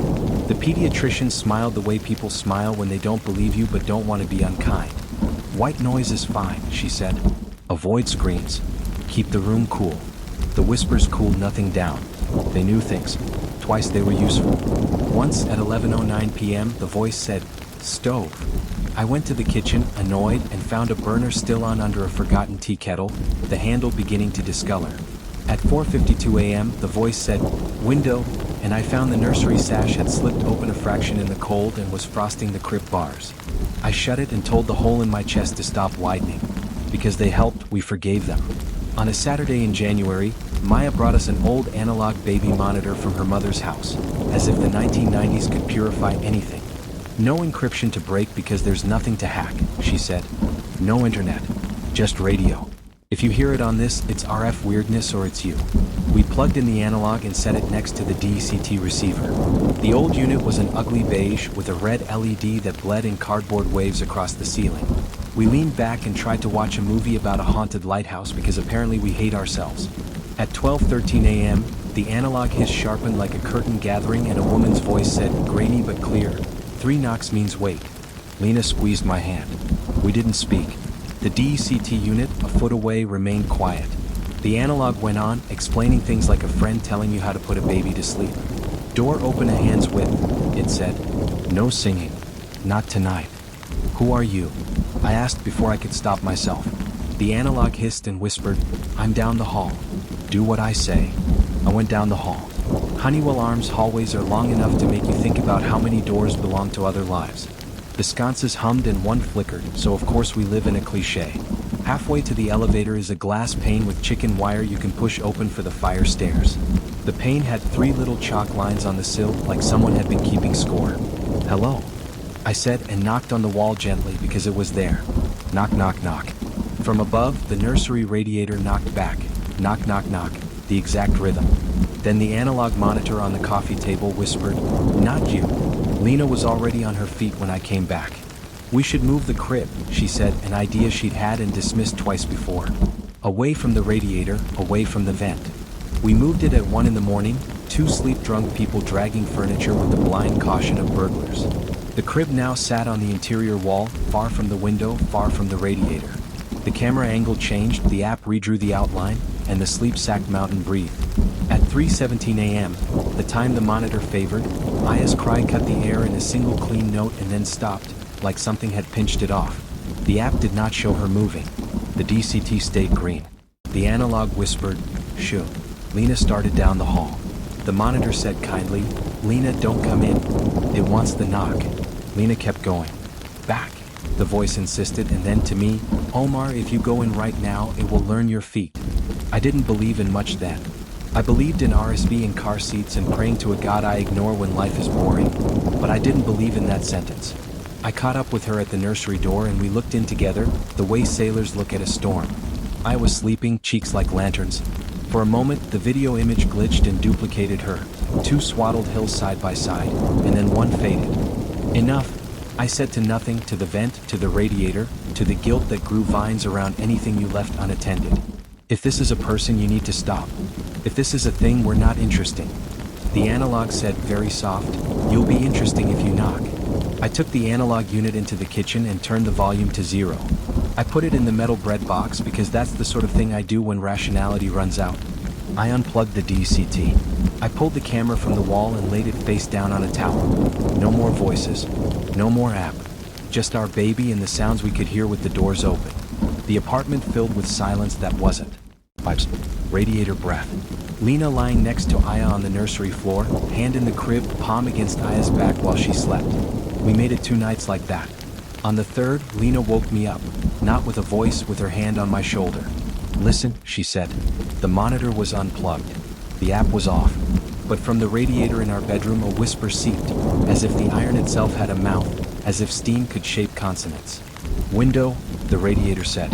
The pediatrician smiled the way people smile when they don't believe you but don't want to be unkind. "White noise is fine," she said. "Avoid screams. Keep the room cool." The whispers cooled nothing down. They knew things. Twice they were useful. Once at 11:09 p.m. the voice said, "Stove." I went to the kitchen, annoyed, and found a burner still on under a forgotten tea kettle, the handle beginning to discolor. At 4:52 a.m. the voice said, "Window," and I found the nursery sash had slipped open a fraction in the cold and was frosting the crib bars. I shut it and told the hole in my chest to stop widening. Because they helped, we forgave them. On a Saturday in January, Maya brought us an old analog baby monitor from her mother's house, as if the 1990s could purify anything. "No encryption to break because there's nothing to hack," she said. "No internet. Just radio. If you hear it on this, it's RF weirdness or it's you." We plugged in the analog and set it next to the DCT receiver. The old unit was an ugly beige with a red LED that bled in cardboard waves across the ceiling. We leaned back and tried to watch a movie about a haunted lighthouse because apparently we hate ourselves. At 12:13 a.m., the analog hiss sharpened like a curtain gathering and a woman's voice said, grainy but clear, "3 knocks means wait." Lena squeezed my hand. We didn't speak. The DCT unit, a foot away, remained quiet. The analog went on, explaining things like a friend telling you how to put a baby to sleep. "Door open a hand's width," it said. "No singing. Not tonight." "Who are you?" I asked before I could stop myself. The analog hissed and whispered, "I'm down the hall. Do what I say." I went down the hall. Honeywell Arms hallways are long enough to make you think about how many doors belong to other lives. The sconces hummed and one flickered, so of course we live in a cliché. Halfway to the elevator is a glass pane with chicken wire you can push open for the fire stairs. The pane had 3 little chalk lines on the sill, like someone had been keeping score. "Hello," I said, and knocked on the wall gently because it was there. Knock, knock, knock. From above, the nursery radiator knocked back. Knock, knock, knock. The exact rhythm. Then the analog monitor on the coffee table whispered, "Not you." Lena was already on her feet when I came back. "We should move the crib," she said, an idea she'd had and dismissed twice before. Away from the radiator, away from the vent. We moved it at 1 in the morning, 2 sleep-drunk people dragging furniture with the blind caution of burglars. The crib now sat on the interior wall, far from the window, far from the radiator. The camera angle changed, the app redrew the outline, and the sleep-sacked mountain breathed. At 3:17 a.m., the time the monitor favored, Aya's cry cut the air in a single clean note and then stopped, like something had pinched it off. The app did not show her moving. The DCT stayed green. The analog whispered, "Shoo." Lena started down the hall. The monitor said kindly, "Lena, don't come in. It wants the knock." Lena kept going. "Back," the voice insisted, and then to me, "Omar, if you go in right now, it will learn your feet." I didn't believe in much then. I believed in RSV and car seats and praying to a God I ignore when life is boring, but I didn't believe in that sentence. I caught up with her at the nursery door and we looked in together, the way sailors look at a storm. I was sleeping, cheeks like lanterns. For a moment, the video image glitched and duplicated her, 2 swaddled hills side by side, and then one faded. "Enough," I said, to nothing, to the vent, to the radiator, to the guilt that grew vines around anything you left unattended. "If this is a person, you need to stop. If this is a thing, we're not interesting." The analog said, very soft, "You'll be interesting if you knock." I took the analog unit into the kitchen and turned the volume to 0. I put it in the metal bread box because that's the sort of thing I do when rationality runs out. I unplugged the DCT. I pulled the camera from the wall and laid it face down on a towel. No more voices. No more app. Just our baby and the sounds we could hear with the doors open. The apartment filled with silence that wasn't. Pipes. Radiator breath. Lena lying next to Aya on the nursery floor, hand in the crib, palm against Aya's back while she slept. We made it 2 nights like that. On the 3rd, Lena woke me up, not with a voice, with her hand on my shoulder. Listen, she said. The monitor was unplugged. The app was off. But from the radiator in our bedroom a whisper seeped, as if the iron itself had a mouth, as if steam could shape consonants. Window, the radiator said.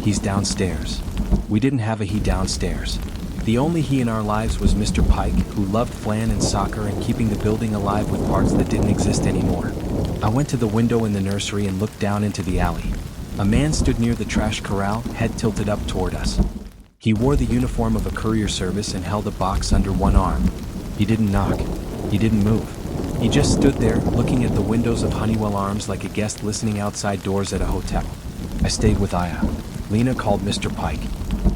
He's downstairs. We didn't have a he downstairs. The only he in our lives was Mr. Pike, who loved flan and soccer and keeping the building alive with parts that didn't exist anymore. I went to the window in the nursery and looked down into the alley. A man stood near the trash corral, head tilted up toward us. He wore the uniform of a courier service and held a box under one arm. He didn't knock. He didn't move. He just stood there, looking at the windows of Honeywell Arms like a guest listening outside doors at a hotel. I stayed with Aya. Lena called Mr. Pike.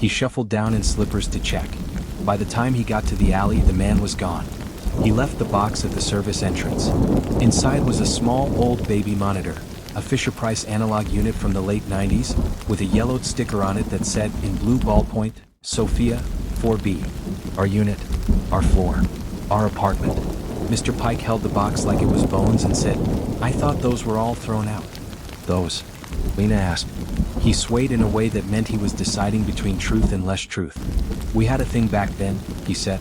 He shuffled down in slippers to check. By the time he got to the alley, the man was gone. He left the box at the service entrance. Inside was a small, old baby monitor, a Fisher-Price analog unit from the late 90s, with a yellowed sticker on it that said, in blue ballpoint, Sophia, 4B. Our unit, our floor, our apartment. Mr. Pike held the box like it was bones and said, I thought those were all thrown out. Those? Lena asked. He swayed in a way that meant he was deciding between truth and less truth. We had a thing back then, he said.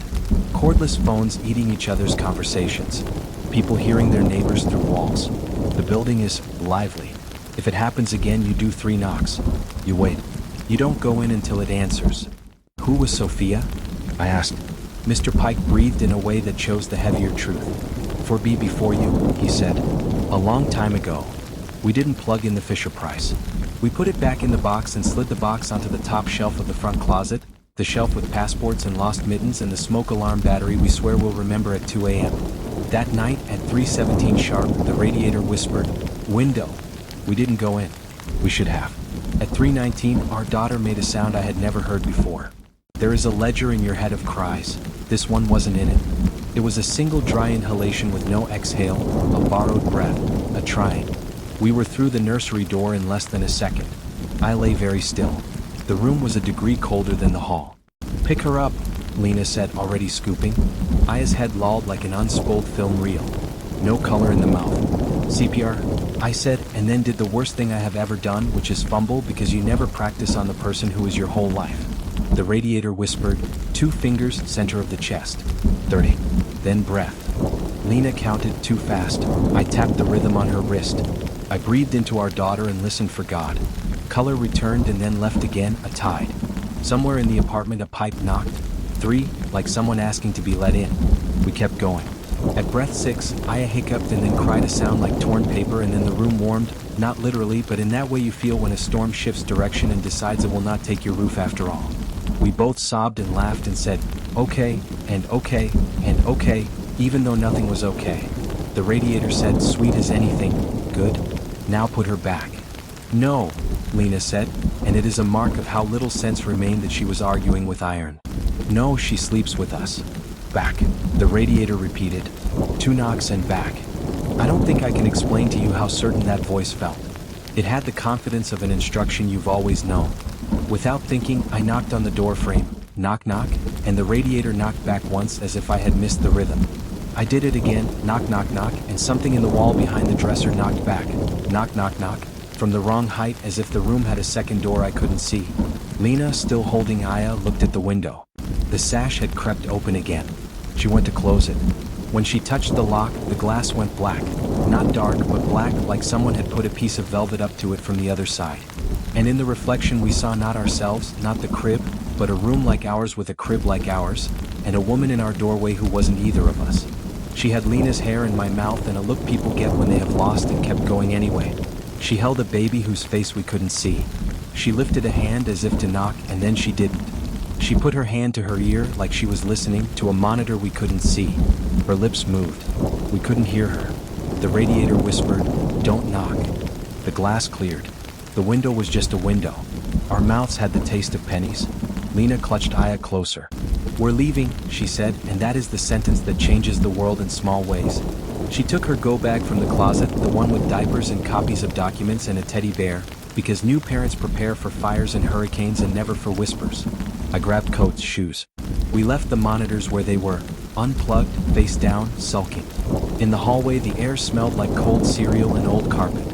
Cordless phones eating each other's conversations. People hearing their neighbors through walls. The building is lively. If it happens again, you do 3 knocks. You wait. You don't go in until it answers. Who was Sophia? I asked. Mr. Pike breathed in a way that chose the heavier truth. 4B before you, he said. A long time ago. We didn't plug in the Fisher-Price. We put it back in the box and slid the box onto the top shelf of the front closet, the shelf with passports and lost mittens and the smoke alarm battery we swear we'll remember at 2 a.m. That night, at 3:17 sharp, the radiator whispered, window. We didn't go in. We should have. At 3:19, our daughter made a sound I had never heard before. There is a ledger in your head of cries. This one wasn't in it. It was a single dry inhalation with no exhale, a borrowed breath, a trying. We were through the nursery door in less than a second. I lay very still. The room was a degree colder than the hall. Pick her up, Lena said, already scooping. Aya's head lolled like an unspooled film reel. No color in the mouth. CPR, I said, and then did the worst thing I have ever done, which is fumble because you never practice on the person who is your whole life. The radiator whispered, 2 fingers, center of the chest. 30. Then breath. Lena counted too fast. I tapped the rhythm on her wrist. I breathed into our daughter and listened for God. Color returned and then left again, a tide. Somewhere in the apartment a pipe knocked. 3, like someone asking to be let in. We kept going. At breath 6, Aya hiccuped and then cried a sound like torn paper, and then the room warmed, not literally, but in that way you feel when a storm shifts direction and decides it will not take your roof after all. We both sobbed and laughed and said, okay, and okay, and okay, even though nothing was okay. The radiator said, sweet as anything, good. Now put her back. No, Lena said, and it is a mark of how little sense remained that she was arguing with iron. No, she sleeps with us. Back, the radiator repeated. 2 knocks and back. I don't think I can explain to you how certain that voice felt. It had the confidence of an instruction you've always known. Without thinking, I knocked on the door frame, knock knock, and the radiator knocked back once as if I had missed the rhythm. I did it again, knock knock knock, and something in the wall behind the dresser knocked back, knock knock knock, from the wrong height as if the room had a second door I couldn't see. Lena, still holding Aya, looked at the window. The sash had crept open again. She went to close it. When she touched the lock, the glass went black. Not dark, but black, like someone had put a piece of velvet up to it from the other side. And in the reflection we saw not ourselves, not the crib, but a room like ours with a crib like ours, and a woman in our doorway who wasn't either of us. She had Lena's hair in my mouth and a look people get when they have lost and kept going anyway. She held a baby whose face we couldn't see. She lifted a hand as if to knock, and then she didn't. She put her hand to her ear like she was listening to a monitor we couldn't see. Her lips moved. We couldn't hear her. The radiator whispered, "Don't knock." The glass cleared. The window was just a window. Our mouths had the taste of pennies. Lena clutched Aya closer. "We're leaving," she said, and that is the sentence that changes the world in small ways. She took her go bag from the closet, the one with diapers and copies of documents and a teddy bear, because new parents prepare for fires and hurricanes and never for whispers. I grabbed coats, shoes. We left the monitors where they were, unplugged, face down, sulking. In the hallway, the air smelled like cold cereal and old carpet.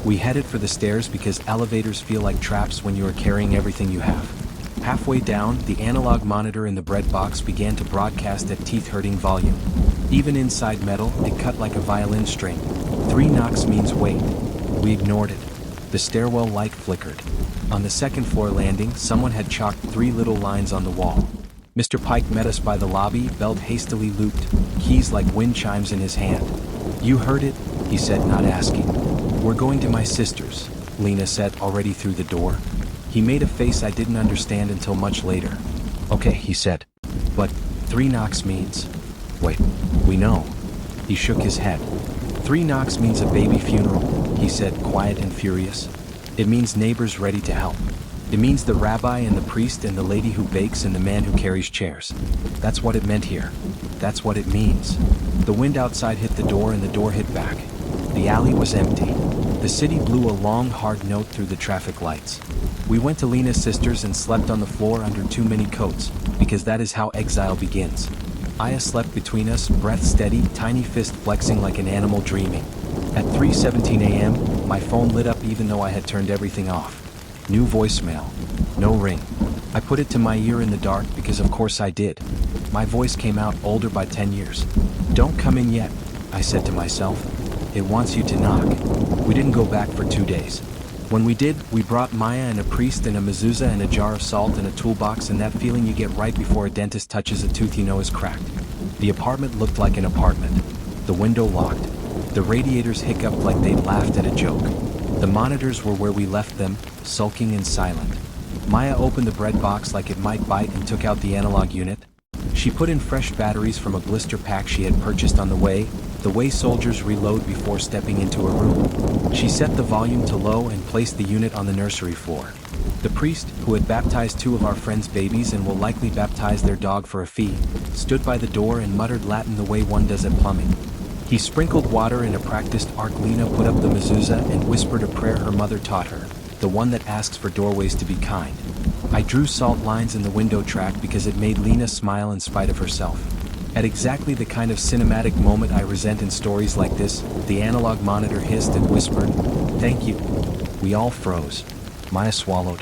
We headed for the stairs because elevators feel like traps when you are carrying everything you have. Halfway down, the analog monitor in the bread box began to broadcast at teeth-hurting volume. Even inside metal, it cut like a violin string. 3 knocks means wait. We ignored it. The stairwell light flickered. On the second-floor landing, someone had chalked 3 little lines on the wall. Mr. Pike met us by the lobby, belt hastily looped, keys like wind chimes in his hand. "You heard it?" he said, not asking. "We're going to my sister's," Lena said, already through the door. He made a face I didn't understand until much later. "Okay," he said. "But 3 knocks means..." "Wait, we know." He shook his head. 3 knocks means a baby funeral," he said, quiet and furious. "It means neighbors ready to help. It means the rabbi and the priest and the lady who bakes and the man who carries chairs. That's what it meant here. That's what it means." The wind outside hit the door and the door hit back. The alley was empty. The city blew a long, hard note through the traffic lights. We went to Lena's sister's and slept on the floor under too many coats, because that is how exile begins. Aya slept between us, breath steady, tiny fist flexing like an animal dreaming. At 3:17 a.m., my phone lit up even though I had turned everything off. New voicemail. No ring. I put it to my ear in the dark because of course I did. My voice came out older by 10 years. "Don't come in yet," I said to myself. "It wants you to knock." We didn't go back for 2 days. When we did, we brought Maya and a priest and a mezuzah and a jar of salt and a toolbox, and that feeling you get right before a dentist touches a tooth you know is cracked. The apartment looked like an apartment. The window locked. The radiators hiccuped like they'd laughed at a joke. The monitors were where we left them, sulking and silent. Maya opened the bread box like it might bite and took out the analog unit. She put in fresh batteries from a blister pack she had purchased on the way soldiers reload before stepping into a room. She set the volume to low and placed the unit on the nursery floor. The priest, who had baptized 2 of our friends' babies and will likely baptize their dog for a fee, stood by the door and muttered Latin the way one does at plumbing. He sprinkled water in a practiced arc. Lena put up the mezuzah and whispered a prayer her mother taught her, the one that asks for doorways to be kind. I drew salt lines in the window track because it made Lena smile in spite of herself. At exactly the kind of cinematic moment I resent in stories like this, the analog monitor hissed and whispered, "Thank you." We all froze. Maya swallowed.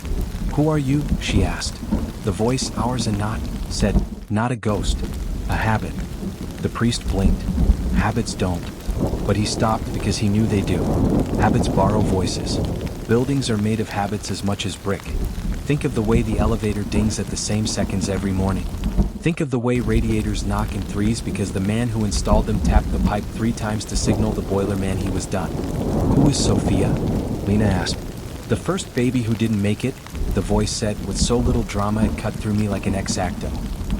"Who are you?" she asked. The voice, ours and not, said, "Not a ghost. A habit." The priest blinked. "Habits don't." But he stopped because he knew they do. Habits borrow voices. Buildings are made of habits as much as brick. Think of the way the elevator dings at the same seconds every morning. Think of the way radiators knock in 3s because the man who installed them tapped the pipe 3 times to signal the boiler man he was done. "Who is Sophia?" Lena asked. "The first baby who didn't make it," the voice said, with so little drama it cut through me like an X-Acto.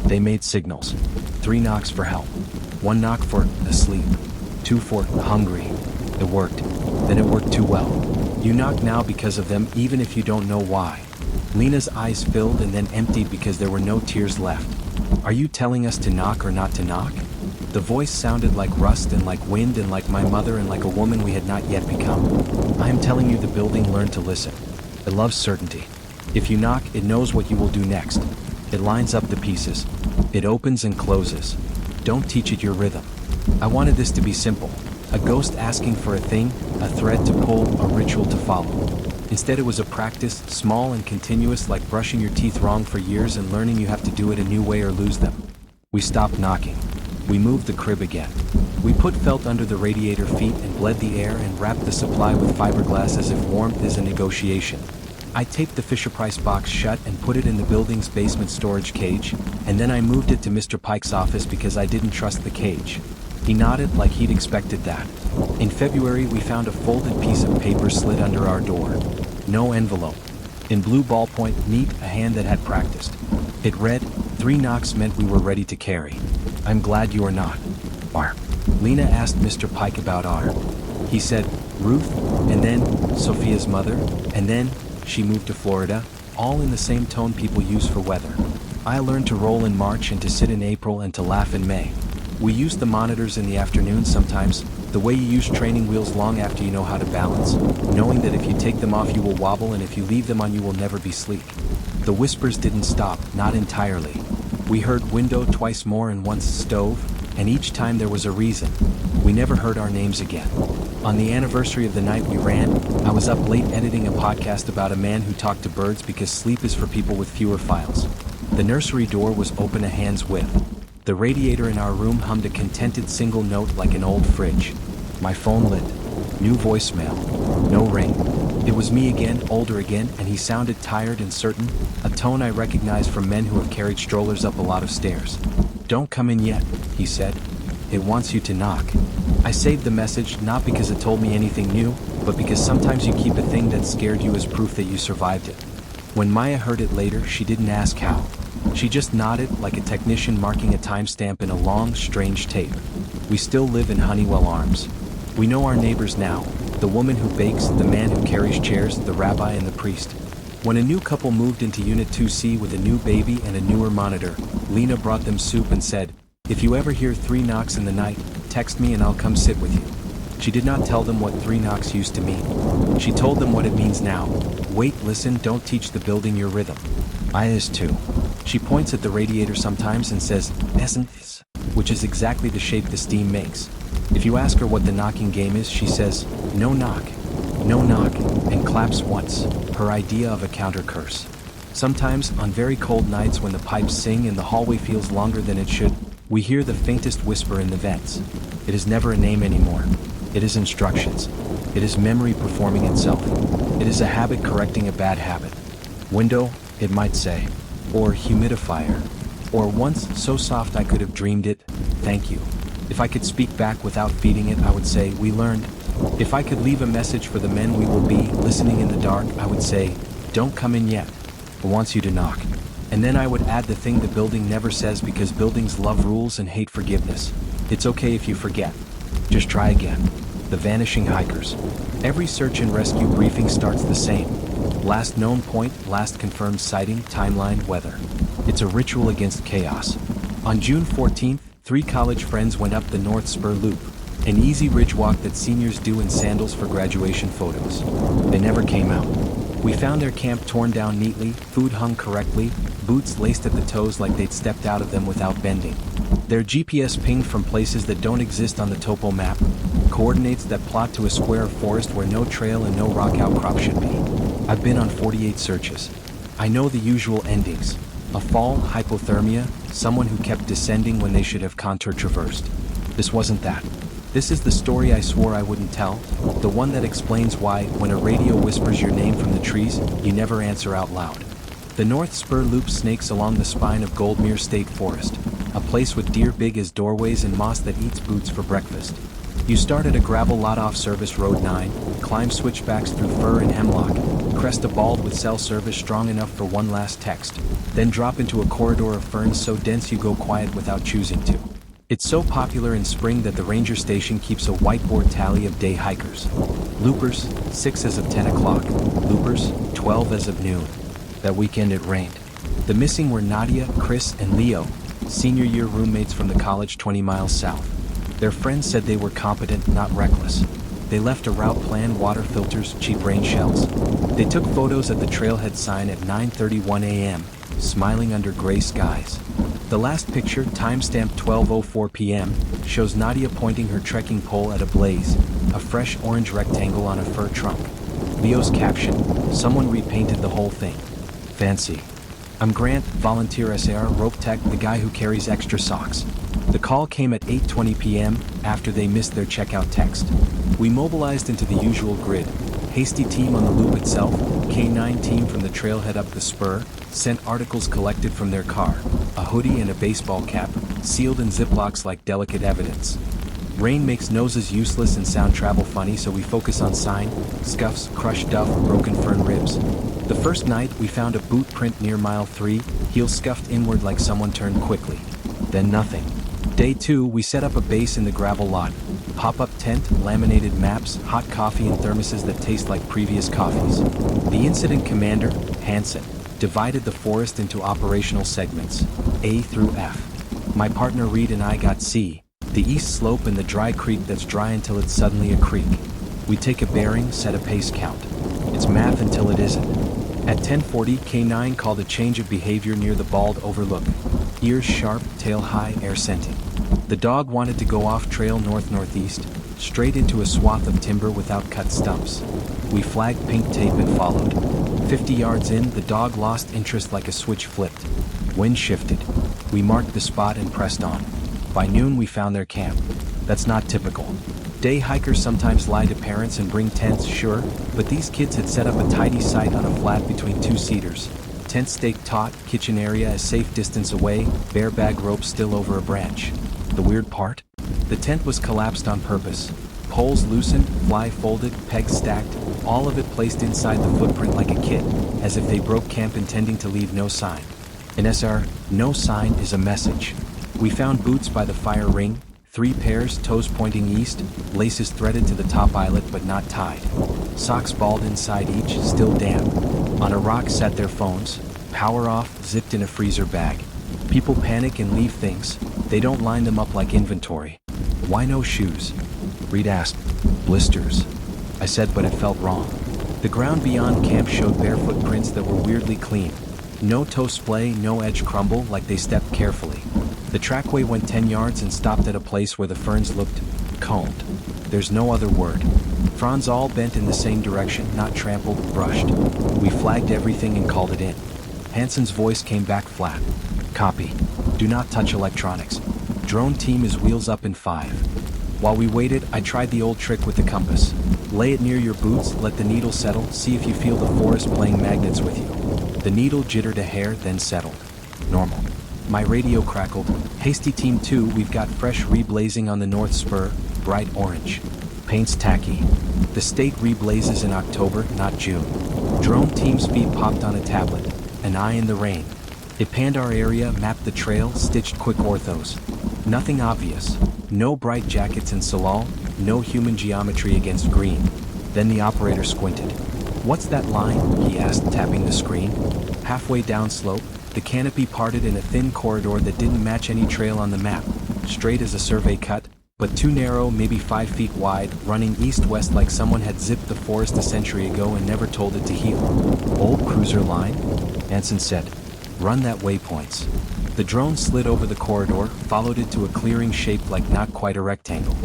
They made signals. 3 knocks for help. 1 knock for asleep. 2 for hungry. It worked. Then it worked too well. You knock now because of them, even if you don't know why. Lena's eyes filled and then emptied because there were no tears left. "Are you telling us to knock or not to knock?" The voice sounded like rust and like wind and like my mother and like a woman we had not yet become. "I am telling you the building learned to listen. It loves certainty. If you knock, it knows what you will do next. It lines up the pieces. It opens and closes. Don't teach it your rhythm." I wanted this to be simple. A ghost asking for a thing, a thread to pull, a ritual to follow. Instead it was a practice, small and continuous, like brushing your teeth wrong for years and learning you have to do it a new way or lose them. We stopped knocking. We moved the crib again. We put felt under the radiator feet and bled the air and wrapped the supply with fiberglass as if warmth is a negotiation. I taped the Fisher-Price box shut and put it in the building's basement storage cage, and then I moved it to Mr. Pike's office because I didn't trust the cage. He nodded like he'd expected that. In February, we found a folded piece of paper slid under our door. No envelope. In blue ballpoint, neat, a hand that had practiced. It read, 3 knocks meant we were ready to carry. I'm glad you are not. Are. Lena asked Mr. Pike about our. He said, Ruth, and then, Sophia's mother, and then, she moved to Florida, all in the same tone people use for weather. I learned to roll in March and to sit in April and to laugh in May. We used the monitors in the afternoon sometimes, the way you use training wheels long after you know how to balance, knowing that if you take them off you will wobble and if you leave them on you will never be sleek. The whispers didn't stop, not entirely. We heard window twice more and once stove, and each time there was a reason. We never heard our names again. On the anniversary of the night we ran, I was up late editing a podcast about a man who talked to birds because sleep is for people with fewer files. The nursery door was open a hand's width. The radiator in our room hummed a contented single note like an old fridge. My phone lit. New voicemail. No ring. It was me again, older again, and he sounded tired and certain, a tone I recognized from men who have carried strollers up a lot of stairs. Don't come in yet, he said. It wants you to knock. I saved the message not because it told me anything new, but because sometimes you keep a thing that scared you as proof that you survived it. When Maya heard it later, she didn't ask how. She just nodded like a technician marking a timestamp in a long, strange tape. We still live in Honeywell Arms. We know our neighbors now, the woman who bakes, the man who carries chairs, the rabbi and the priest. When a new couple moved into Unit 2C with a new baby and a newer monitor, Lena brought them soup and said, if you ever hear 3 knocks in the night, text me and I'll come sit with you. She did not tell them what 3 knocks used to mean. She told them what it means now. Wait, listen, don't teach the building your rhythm. I is too. She points at the radiator sometimes and says, essence, which is exactly the shape the steam makes. If you ask her what the knocking game is, she says, no knock, and claps once, her idea of a counter curse. Sometimes, on very cold nights when the pipes sing and the hallway feels longer than it should, we hear the faintest whisper in the vents. It is never a name anymore. It is instructions. It is memory performing itself. It is a habit correcting a bad habit. Window, it might say. Or humidifier. Or once so soft I could have dreamed it, thank you. If I could speak back without feeding it, I would say, we learned. If I could leave a message for the men we will be, listening in the dark, I would say, don't come in yet. It wants you to knock. And then I would add the thing the building never says because buildings love rules and hate forgiveness. It's okay if you forget. Just try again. The vanishing hikers. Every search and rescue briefing starts the same. Last known point, last confirmed sighting, timeline, weather. It's a ritual against chaos. On June 14th, 3 college friends went up the North Spur Loop, an easy ridge walk that seniors do in sandals for graduation photos. They never came out. We found their camp torn down neatly, food hung correctly, boots laced at the toes like they'd stepped out of them without bending. Their GPS pinged from places that don't exist on the topo map, coordinates that plot to a square of forest where no trail and no rock outcrop should be. I've been on 48 searches. I know the usual endings. A fall, hypothermia, someone who kept descending when they should have contour traversed. This wasn't that. This is the story I swore I wouldn't tell, the one that explains why, when a radio whispers your name from the trees, you never answer out loud. The North Spur Loop snakes along the spine of Goldmere State Forest, a place with deer big as doorways and moss that eats boots for breakfast. You start at a gravel lot off Service Road 9, climb switchbacks through fir and hemlock, crest a bald with cell service strong enough for one last text, then drop into a corridor of ferns so dense you go quiet without choosing to. It's so popular in spring that the ranger station keeps a whiteboard tally of day hikers. Loopers, 6 as of 10 o'clock. Loopers, 12 as of noon. That weekend it rained. The missing were Nadia, Chris, and Leo, senior year roommates from the college 20 miles south. Their friends said they were competent, not reckless. They left a route plan, water filters, cheap rain shells. They took photos at the trailhead sign at 9:31 a.m., smiling under gray skies. The last picture, timestamped 12:04 p.m., shows Nadia pointing her trekking pole at a blaze, a fresh orange rectangle on a fir trunk. Leo's caption, someone repainted the whole thing. Fancy. I'm Grant, volunteer SAR rope tech, the guy who carries extra socks. The call came at 8:20 p.m. after they missed their checkout text. We mobilized into the usual grid. Hasty team on the loop itself, K9 team from the trailhead up the spur, sent articles collected from their car, a hoodie and a baseball cap, sealed in Ziplocs like delicate evidence. Rain makes noses useless and sound travel funny, so we focus on sign, scuffs, crushed duff, broken fern ribs. The first night, we found a boot print near mile 3, heel scuffed inward like someone turned quickly. Then nothing. Day 2, we set up a base in the gravel lot. Pop-up tent, laminated maps, hot coffee and thermoses that taste like previous coffees. The incident commander, Hansen, divided the forest into operational segments, A through F. My partner Reed and I got C, the east slope and the dry creek that's dry until it's suddenly a creek. We take a bearing, set a pace count. It's math until it isn't. At 10:40, K9 called a change of behavior near the bald overlook. Ears sharp, tail high, air scenting. The dog wanted to go off trail north-northeast, straight into a swath of timber without cut stumps. We flagged pink tape and followed. 50 yards in, the dog lost interest like a switch flipped. Wind shifted. We marked the spot and pressed on. By noon, we found their camp. That's not typical. Day hikers sometimes lie to parents and bring tents, sure, but these kids had set up a tidy site on a flat between two cedars. Tent stake taut, kitchen area a safe distance away, bare bag rope still over a branch. The weird part? The tent was collapsed on purpose. Poles loosened, fly folded, pegs stacked, all of it placed inside the footprint like a kit, as if they broke camp intending to leave no sign. In SR, no sign is a message. We found boots by the fire ring, 3 pairs, toes pointing east, laces threaded to the top eyelet but not tied. Socks balled inside each, still damp. On a rock sat their phones, power off, zipped in a freezer bag. People panic and leave things. They don't line them up like inventory. Why no shoes? Reed asked. Blisters. I said, but it felt wrong. The ground beyond camp showed bare footprints that were weirdly clean. No toe splay, no edge crumble, like they stepped carefully. The trackway went 10 yards and stopped at a place where the ferns looked combed. There's no other word. Fronds all bent in the same direction, not trampled, brushed. We flagged everything and called it in. Hansen's voice came back flat. Copy. Do not touch electronics. Drone team is wheels up in 5. While we waited, I tried the old trick with the compass. Lay it near your boots, let the needle settle, see if you feel the forest playing magnets with you. The needle jittered a hair, then settled. Normal. My radio crackled. Hasty Team 2, we've got fresh reblazing on the north spur, bright orange. Paint's tacky. The state reblazes in October, not June. Drone team speed popped on a tablet. An eye in the rain. It panned our area, mapped the trail, stitched quick orthos. Nothing obvious. No bright jackets in Salal, no human geometry against green. Then the operator squinted. What's that line? He asked, tapping the screen. Halfway down slope, the canopy parted in a thin corridor that didn't match any trail on the map. Straight as a survey cut, but too narrow, maybe 5 feet wide, running east-west like someone had zipped the forest a century ago and never told it to heal. Old cruiser line? Hansen said. Run that waypoints. The drone slid over the corridor, followed it to a clearing shaped like not quite a rectangle.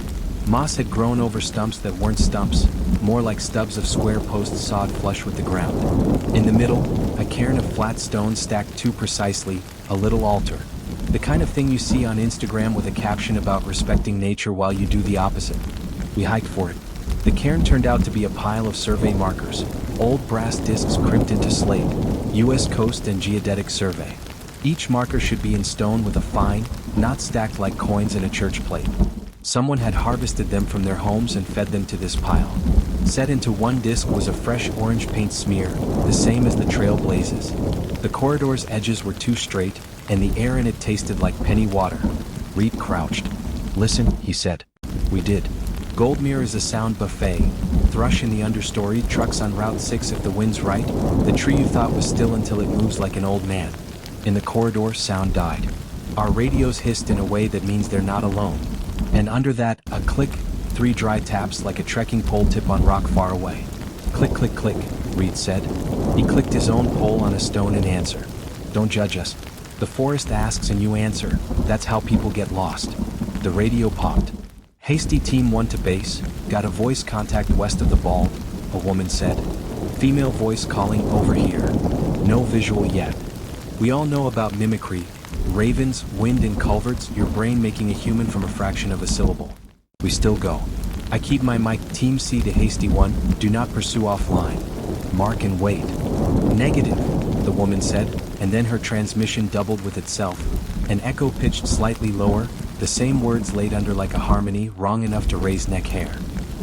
Moss had grown over stumps that weren't stumps, more like stubs of square posts sawed flush with the ground. In the middle, a cairn of flat stones stacked too precisely, a little altar. The kind of thing you see on Instagram with a caption about respecting nature while you do the opposite. We hiked for it. The cairn turned out to be a pile of survey markers, old brass discs crimped into slate, U.S. Coast and Geodetic Survey. Each marker should be in stone with a fine, not stacked like coins in a church plate. Someone had harvested them from their homes and fed them to this pile. Set into one disc was a fresh orange paint smear, the same as the trail blazes. The corridor's edges were too straight, and the air in it tasted like penny water. Reed crouched. Listen, he said. We did. Goldmere is a sound buffet. Thrush in the understory, trucks on Route 6 if the wind's right. The tree you thought was still until it moves like an old man. In the corridor, sound died. Our radios hissed in a way that means they're not alone. And under that, a click, 3 dry taps like a trekking pole tip on rock far away. Click, click, click, Reed said. He clicked his own pole on a stone in answer. Don't judge us. The forest asks and you answer. That's how people get lost. The radio popped. Hasty Team 1 to base, got a voice contact west of the bald, a woman said. Female voice calling over here. No visual yet. We all know about mimicry. Ravens, wind and culverts, your brain making a human from a fraction of a syllable. We still go. I keep my mic. Team C to Hasty 1, do not pursue offline. Mark and wait. Negative, the woman said, and then her transmission doubled with itself. An echo pitched slightly lower, the same words laid under like a harmony, wrong enough to raise neck hair.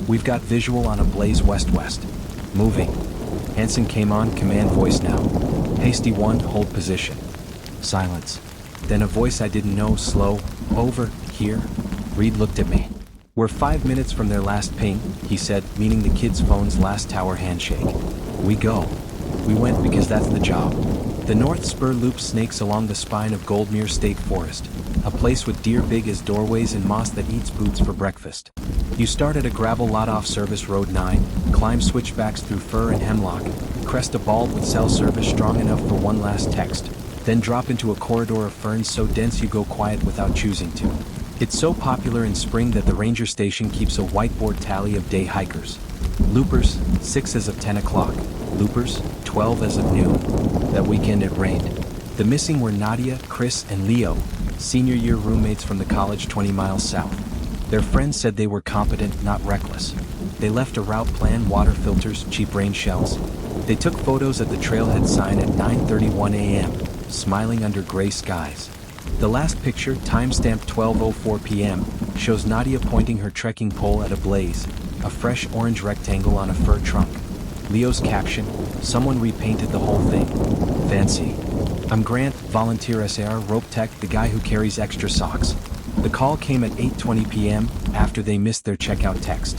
We've got visual on a blaze west-west. Moving. Hansen came on, command voice now. Hasty 1, hold position. Silence. Then a voice I didn't know, slow, over, here?" Reed looked at me. "We're 5 minutes from their last ping," he said, meaning the kids' phone's last tower handshake. "We go." We went because that's the job. The North Spur loop snakes along the spine of Goldmere State Forest, a place with deer big as doorways and moss that eats boots for breakfast. You start at a gravel lot off Service Road 9, climb switchbacks through fir and hemlock, crest a bald with cell service strong enough for one last text, then drop into a corridor of ferns so dense you go quiet without choosing to. It's so popular in spring that the ranger station keeps a whiteboard tally of day hikers. Loopers, 6 as of 10 o'clock. Loopers, 12 as of noon. That weekend it rained. The missing were Nadia, Chris, and Leo, senior year roommates from the college 20 miles south. Their friends said they were competent, not reckless. They left a route plan, water filters, cheap rain shells. They took photos at the trailhead sign at 9:31 a.m., smiling under gray skies. The last picture, timestamped 12:04 p.m., shows Nadia pointing her trekking pole at a blaze, a fresh orange rectangle on a fir trunk. Leo's caption, "Someone repainted the whole thing. Fancy." "I'm Grant, volunteer SAR rope tech, the guy who carries extra socks." The call came at 8:20 p.m., after they missed their checkout text.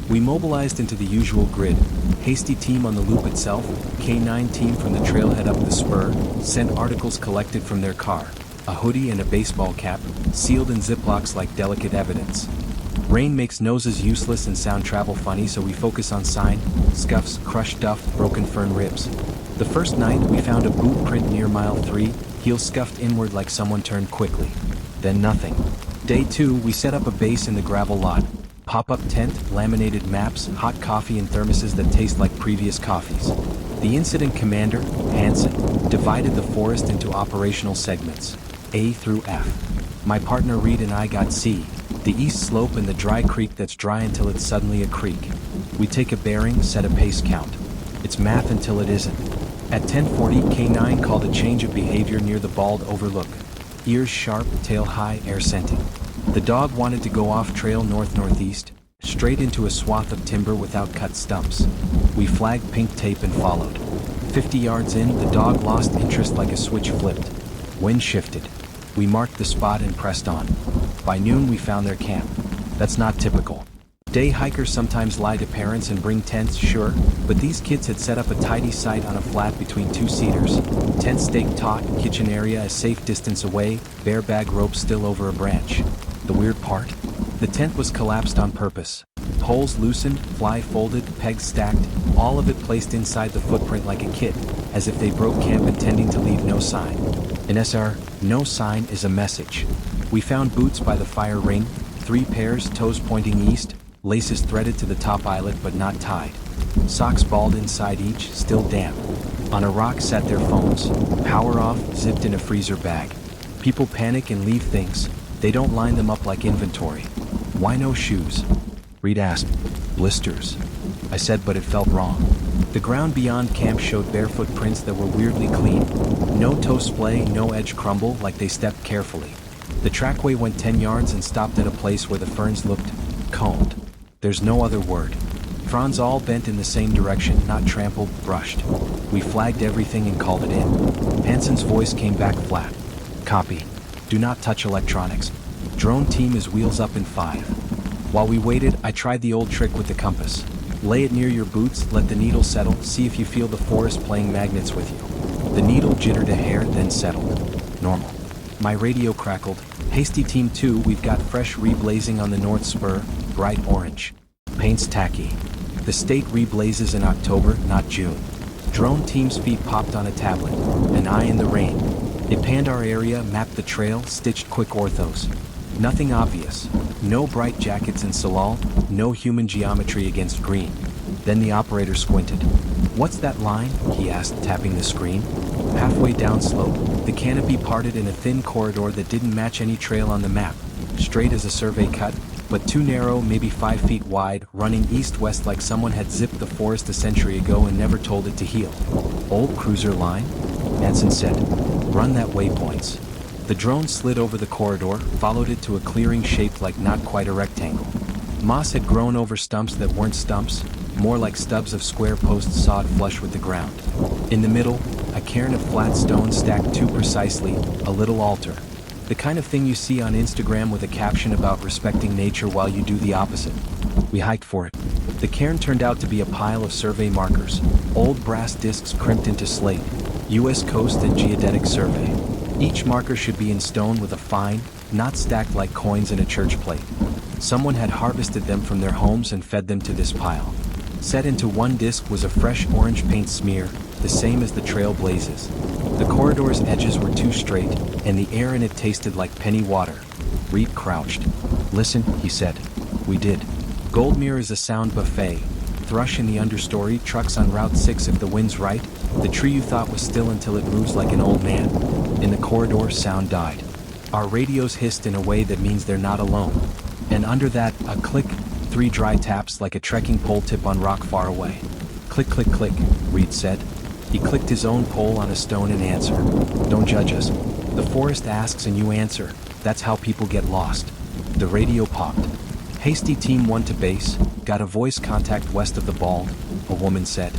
We mobilized into the usual grid. Hasty team on the loop itself, K9 team from the trailhead up the spur, sent articles collected from their car, a hoodie and a baseball cap, sealed in Ziplocs like delicate evidence. Rain makes noses useless and sound travel funny, so we focus on sign, scuffs, crushed duff, broken fern ribs. The first night, we found a boot print near mile 3, heel scuffed inward like someone turned quickly. Then nothing. Day 2, we set up a base in the gravel lot. Pop-up tent, laminated maps, hot coffee and thermoses that taste like previous coffees. The incident commander, Hansen, divided the forest into operational segments, A through F. My partner Reed and I got C, the east slope and the dry creek that's dry until it's suddenly a creek. We take a bearing, set a pace count. It's math until it isn't. At 10:40, K9 called a change of behavior near the bald overlook. Ears sharp, tail high, air scenting. The dog wanted to go off trail north-northeast, straight into a swath of timber without cut stumps. We flagged pink tape and followed. 50 yards in, the dog lost interest like a switch flipped. Wind shifted. We marked the spot and pressed on. By noon, we found their camp. That's not typical. Day hikers sometimes lie to parents and bring tents, sure, but these kids had set up a tidy site on a flat between two cedars. Tent staked taut, kitchen area a safe distance away, bare bag rope still over a branch. The weird part? The tent was collapsed on purpose. Poles loosened, fly folded, pegs stacked, all of it placed inside the footprint like a kit, as if they broke camp intending to leave no sign. In SR, no sign is a message. We found boots by the fire ring, 3 pairs, toes pointing east, laces threaded to the top eyelet but not tied. Socks balled inside each, still damp. On a rock sat their phones, power off, zipped in a freezer bag. People panic and leave things. They don't line them up like inventory. Why no shoes? Reed asked. Blisters. I said, but it felt wrong. The ground beyond camp showed barefoot prints that were weirdly clean. No toe splay, no edge crumble, like they stepped carefully. The trackway went 10 yards and stopped at a place where the ferns looked combed. There's no other word. Fronds all bent in the same direction, not trampled, brushed. We flagged everything and called it in. Hansen's voice came back flat. Copy. Do not touch electronics. Drone team is wheels up in 5. While we waited, I tried the old trick with the compass. Lay it near your boots, let the needle settle, see if you feel the forest playing magnets with you. The needle jittered a hair, then settled. Normal. My radio crackled. Hasty Team 2, we've got fresh reblazing on the North Spur, bright orange. Paint's tacky. The state reblazes in October, not June. Drone team's feet popped on a tablet, an eye in the rain. It panned our area, mapped the trail, stitched quick orthos. Nothing obvious. No bright jackets in Salal, no human geometry against green. Then the operator squinted. What's that line? He asked, tapping the screen. Halfway downslope, the canopy parted in a thin corridor that didn't match any trail on the map. Straight as a survey cut, but too narrow, maybe 5 feet wide, running east-west like someone had zipped the forest a century ago and never told it to heal. Old cruiser line? Hansen said. Run that waypoints. The drone slid over the corridor, followed it to a clearing shaped like not quite a rectangle. Moss had grown over stumps that weren't stumps, more like stubs of square posts sawed flush with the ground. In the middle, a cairn of flat stones stacked too precisely, a little altar. The kind of thing you see on Instagram with a caption about respecting nature while you do the opposite. We hiked for it. The cairn turned out to be a pile of survey markers, old brass discs crimped into slate, U.S. Coast and Geodetic Survey. Each marker should be in stone with a fine, not stacked like coins in a church plate. Someone had harvested them from their homes and fed them to this pile. Set into one disc was a fresh orange paint smear, the same as the trail blazes. The corridor's edges were too straight, and the air in it tasted like penny water. Reed crouched. "Listen," he said. We did. Goldmere is a sound buffet. Thrush in the understory, trucks on Route 6 if the wind's right. The tree you thought was still until it moves like an old man. In the corridor, sound died. Our radios hissed in a way that means they're not alone. And under that, a click, 3 dry taps like a trekking pole tip on rock far away. "Click, click, click," Reed said. He clicked his own pole on a stone in answer. "Don't judge us. The forest asks and you answer. That's how people get lost." The radio popped. "Hasty Team 1 to base, got a voice contact west of the bald," a woman said.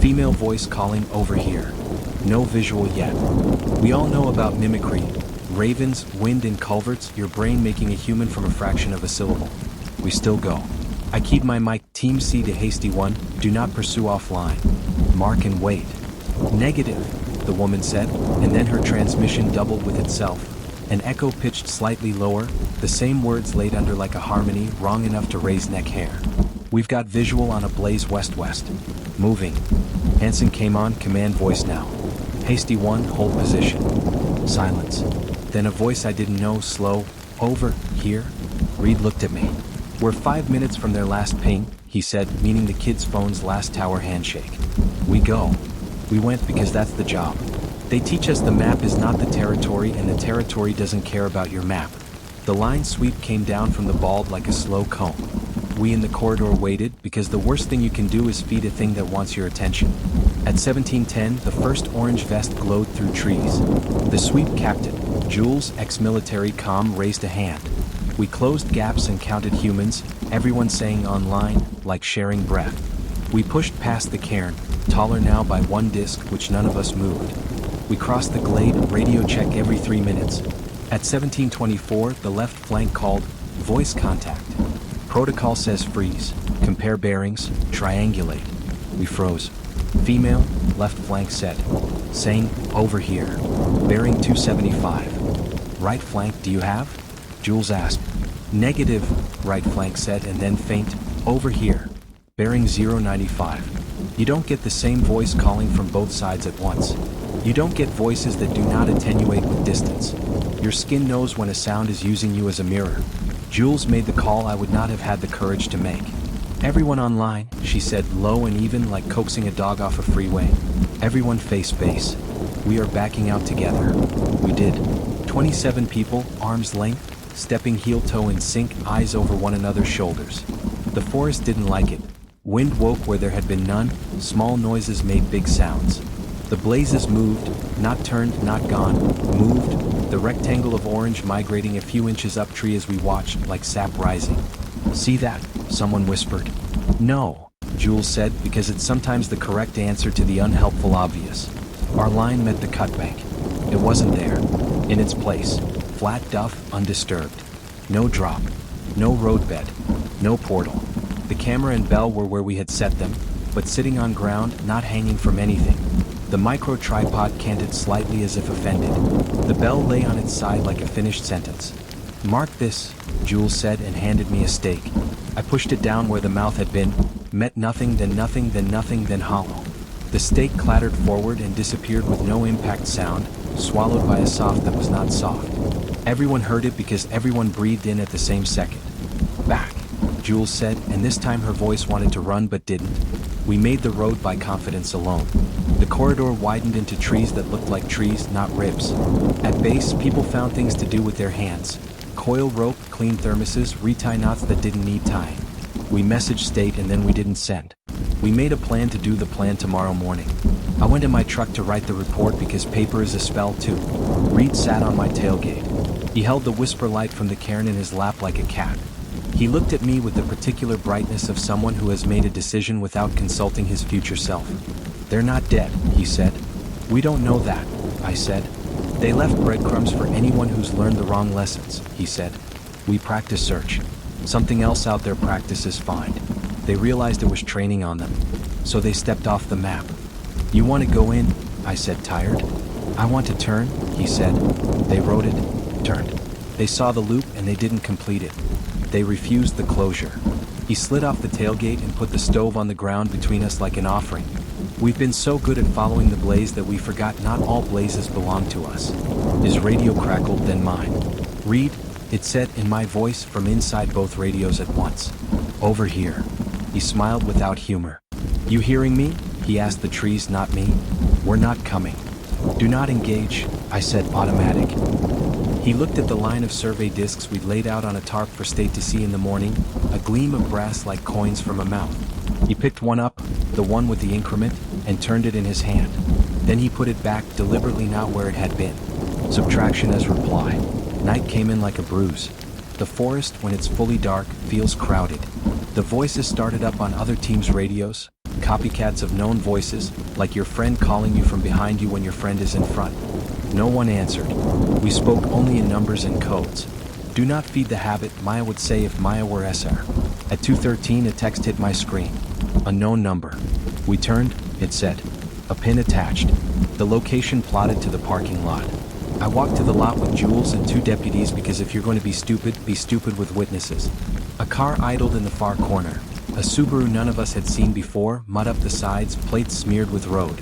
Female voice calling over here. No visual yet. We all know about mimicry. Ravens, wind and culverts, your brain making a human from a fraction of a syllable. We still go. I keep my mic. Team C to Hasty 1, do not pursue offline. Mark and wait. "Negative," the woman said, and then her transmission doubled with itself. An echo pitched slightly lower, the same words laid under like a harmony, wrong enough to raise neck hair. "We've got visual on a blaze west-west. Moving." Hansen came on, command voice now. "Hasty 1, hold position." Silence. Then a voice I didn't know, slow, "Over, here?" Reed looked at me. "We're 5 minutes from their last ping," he said, meaning the kid's phone's last tower handshake. "We go." We went because that's the job. They teach us the map is not the territory and the territory doesn't care about your map. The line sweep came down from the bald like a slow comb. We in the corridor waited because the worst thing you can do is feed a thing that wants your attention. At 17:10, the first orange vest glowed through trees. The sweep captain, Jules, ex-military comm, raised a hand. We closed gaps and counted humans, everyone saying online, like sharing breath. We pushed past the cairn, taller now by one disc, which none of us moved. We crossed the glade, radio check every 3 minutes. At 17:24, the left flank called, "Voice contact." Protocol says freeze, compare bearings, triangulate. We froze. Female, left flank said, saying, "Over here. Bearing 275. Right flank, do you have?" Jules asked. "Negative," right flank said, and then faint, "Over here. Bearing 095. You don't get the same voice calling from both sides at once. You don't get voices that do not attenuate with distance. Your skin knows when a sound is using you as a mirror. Jules made the call I would not have had the courage to make. "Everyone online," she said, low and even, like coaxing a dog off a freeway. "Everyone face base. We are backing out together." We did. 27 people, arm's length, stepping heel-toe in sync, eyes over one another's shoulders. The forest didn't like it. Wind woke where there had been none, small noises made big sounds. The blazes moved, not turned, not gone, moved, the rectangle of orange migrating a few inches up tree as we watched, like sap rising. "See that?" someone whispered. "No," Jules said, because it's sometimes the correct answer to the unhelpful obvious. Our line met the cutbank. It wasn't there. In its place, flat duff, undisturbed. No drop. No roadbed. No portal. The camera and bell were where we had set them, but sitting on ground, not hanging from anything. The micro tripod canted slightly as if offended. The bell lay on its side like a finished sentence. "Mark this," Jules said and handed me a stake. I pushed it down where the mouth had been, met nothing, then nothing, then nothing, then hollow. The stake clattered forward and disappeared with no impact sound, swallowed by a soft that was not soft. Everyone heard it because everyone breathed in at the same second. "Back," Jules said, and this time her voice wanted to run but didn't. We made the road by confidence alone. The corridor widened into trees that looked like trees, not ribs. At base, people found things to do with their hands. Coil rope, clean thermoses, retie knots that didn't need tying. We messaged state and then we didn't send. We made a plan to do the plan tomorrow morning. I went in my truck to write the report because paper is a spell too. Reed sat on my tailgate. He held the whisper light from the cairn in his lap like a cat. He looked at me with the particular brightness of someone who has made a decision without consulting his future self. "They're not dead," he said. "We don't know that," I said. They left breadcrumbs for anyone who's learned the wrong lessons, he said. We practice search. Something else out there practices find. They realized it was training on them, so they stepped off the map. You want to go in? I said, tired. I want to turn, he said. They wrote it, turned. They saw the loop and they didn't complete it. They refused the closure. He slid off the tailgate and put the stove on the ground between us like an offering. We've been so good at following the blaze that we forgot not all blazes belong to us. His radio crackled, then mine. Read, it said in my voice from inside both radios at once. Over here. He smiled without humor. You hearing me? He asked the trees, not me. We're not coming. Do not engage, I said, automatic. He looked at the line of survey discs we'd laid out on a tarp for State to see in the morning, a gleam of brass like coins from a mouth. He picked one up, the one with the increment, and turned it in his hand. Then he put it back, deliberately not where it had been. Subtraction as reply. Night came in like a bruise. The forest, when it's fully dark, feels crowded. The voices started up on other teams' radios, copycats of known voices, like your friend calling you from behind you when your friend is in front. No one answered. We spoke only in numbers and codes. Do not feed the habit, Maya would say if Maya were SR. At 2:13 a text hit my screen. Unknown number. We turned, it said. A pin attached. The location plotted to the parking lot. I walked to the lot with Jules and two deputies because if you're going to be stupid with witnesses. A car idled in the far corner. A Subaru none of us had seen before, mud up the sides, plates smeared with road.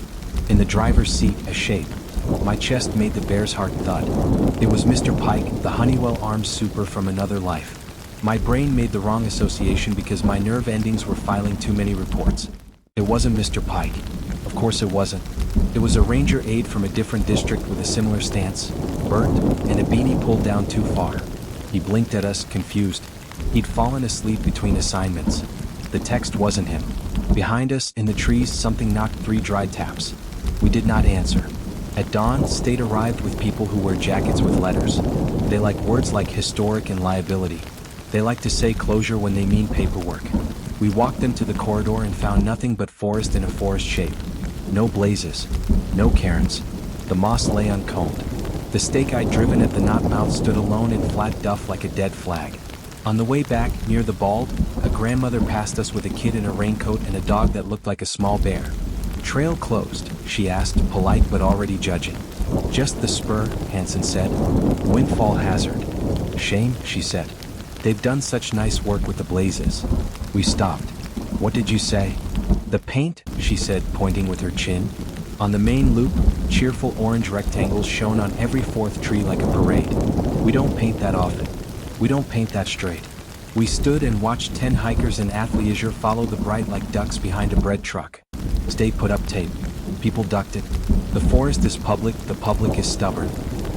In the driver's seat, a shape. My chest made the bear's heart thud. It was Mr. Pike, the Honeywell Arms super from another life. My brain made the wrong association because my nerve endings were filing too many reports. It wasn't Mr. Pike. Of course it wasn't. It was a ranger aide from a different district with a similar stance, burnt, and a beanie pulled down too far. He blinked at us, confused. He'd fallen asleep between assignments. The text wasn't him. Behind us, in the trees, something knocked 3 dry taps. We did not answer. At dawn, State arrived with people who wear jackets with letters. They like words like historic and liability. They like to say closure when they mean paperwork. We walked them to the corridor and found nothing but forest in a forest shape. No blazes. No cairns. The moss lay uncombed. The stake I'd driven at the knot mouth stood alone in flat duff like a dead flag. On the way back, near the bald, a grandmother passed us with a kid in a raincoat and a dog that looked like a small bear. Trail closed, she asked, polite but already judging. Just the spur, Hansen said. Windfall hazard. Shame, she said. They've done such nice work with the blazes. We stopped. What did you say? The paint, she said, pointing with her chin. On the main loop, cheerful orange rectangles shone on every fourth tree like a parade. We don't paint that often. We don't paint that straight. We stood and watched 10 hikers in athleisure follow the bright like ducks behind a bread truck. State put up tape. People ducked it. The forest is public, the public is stubborn.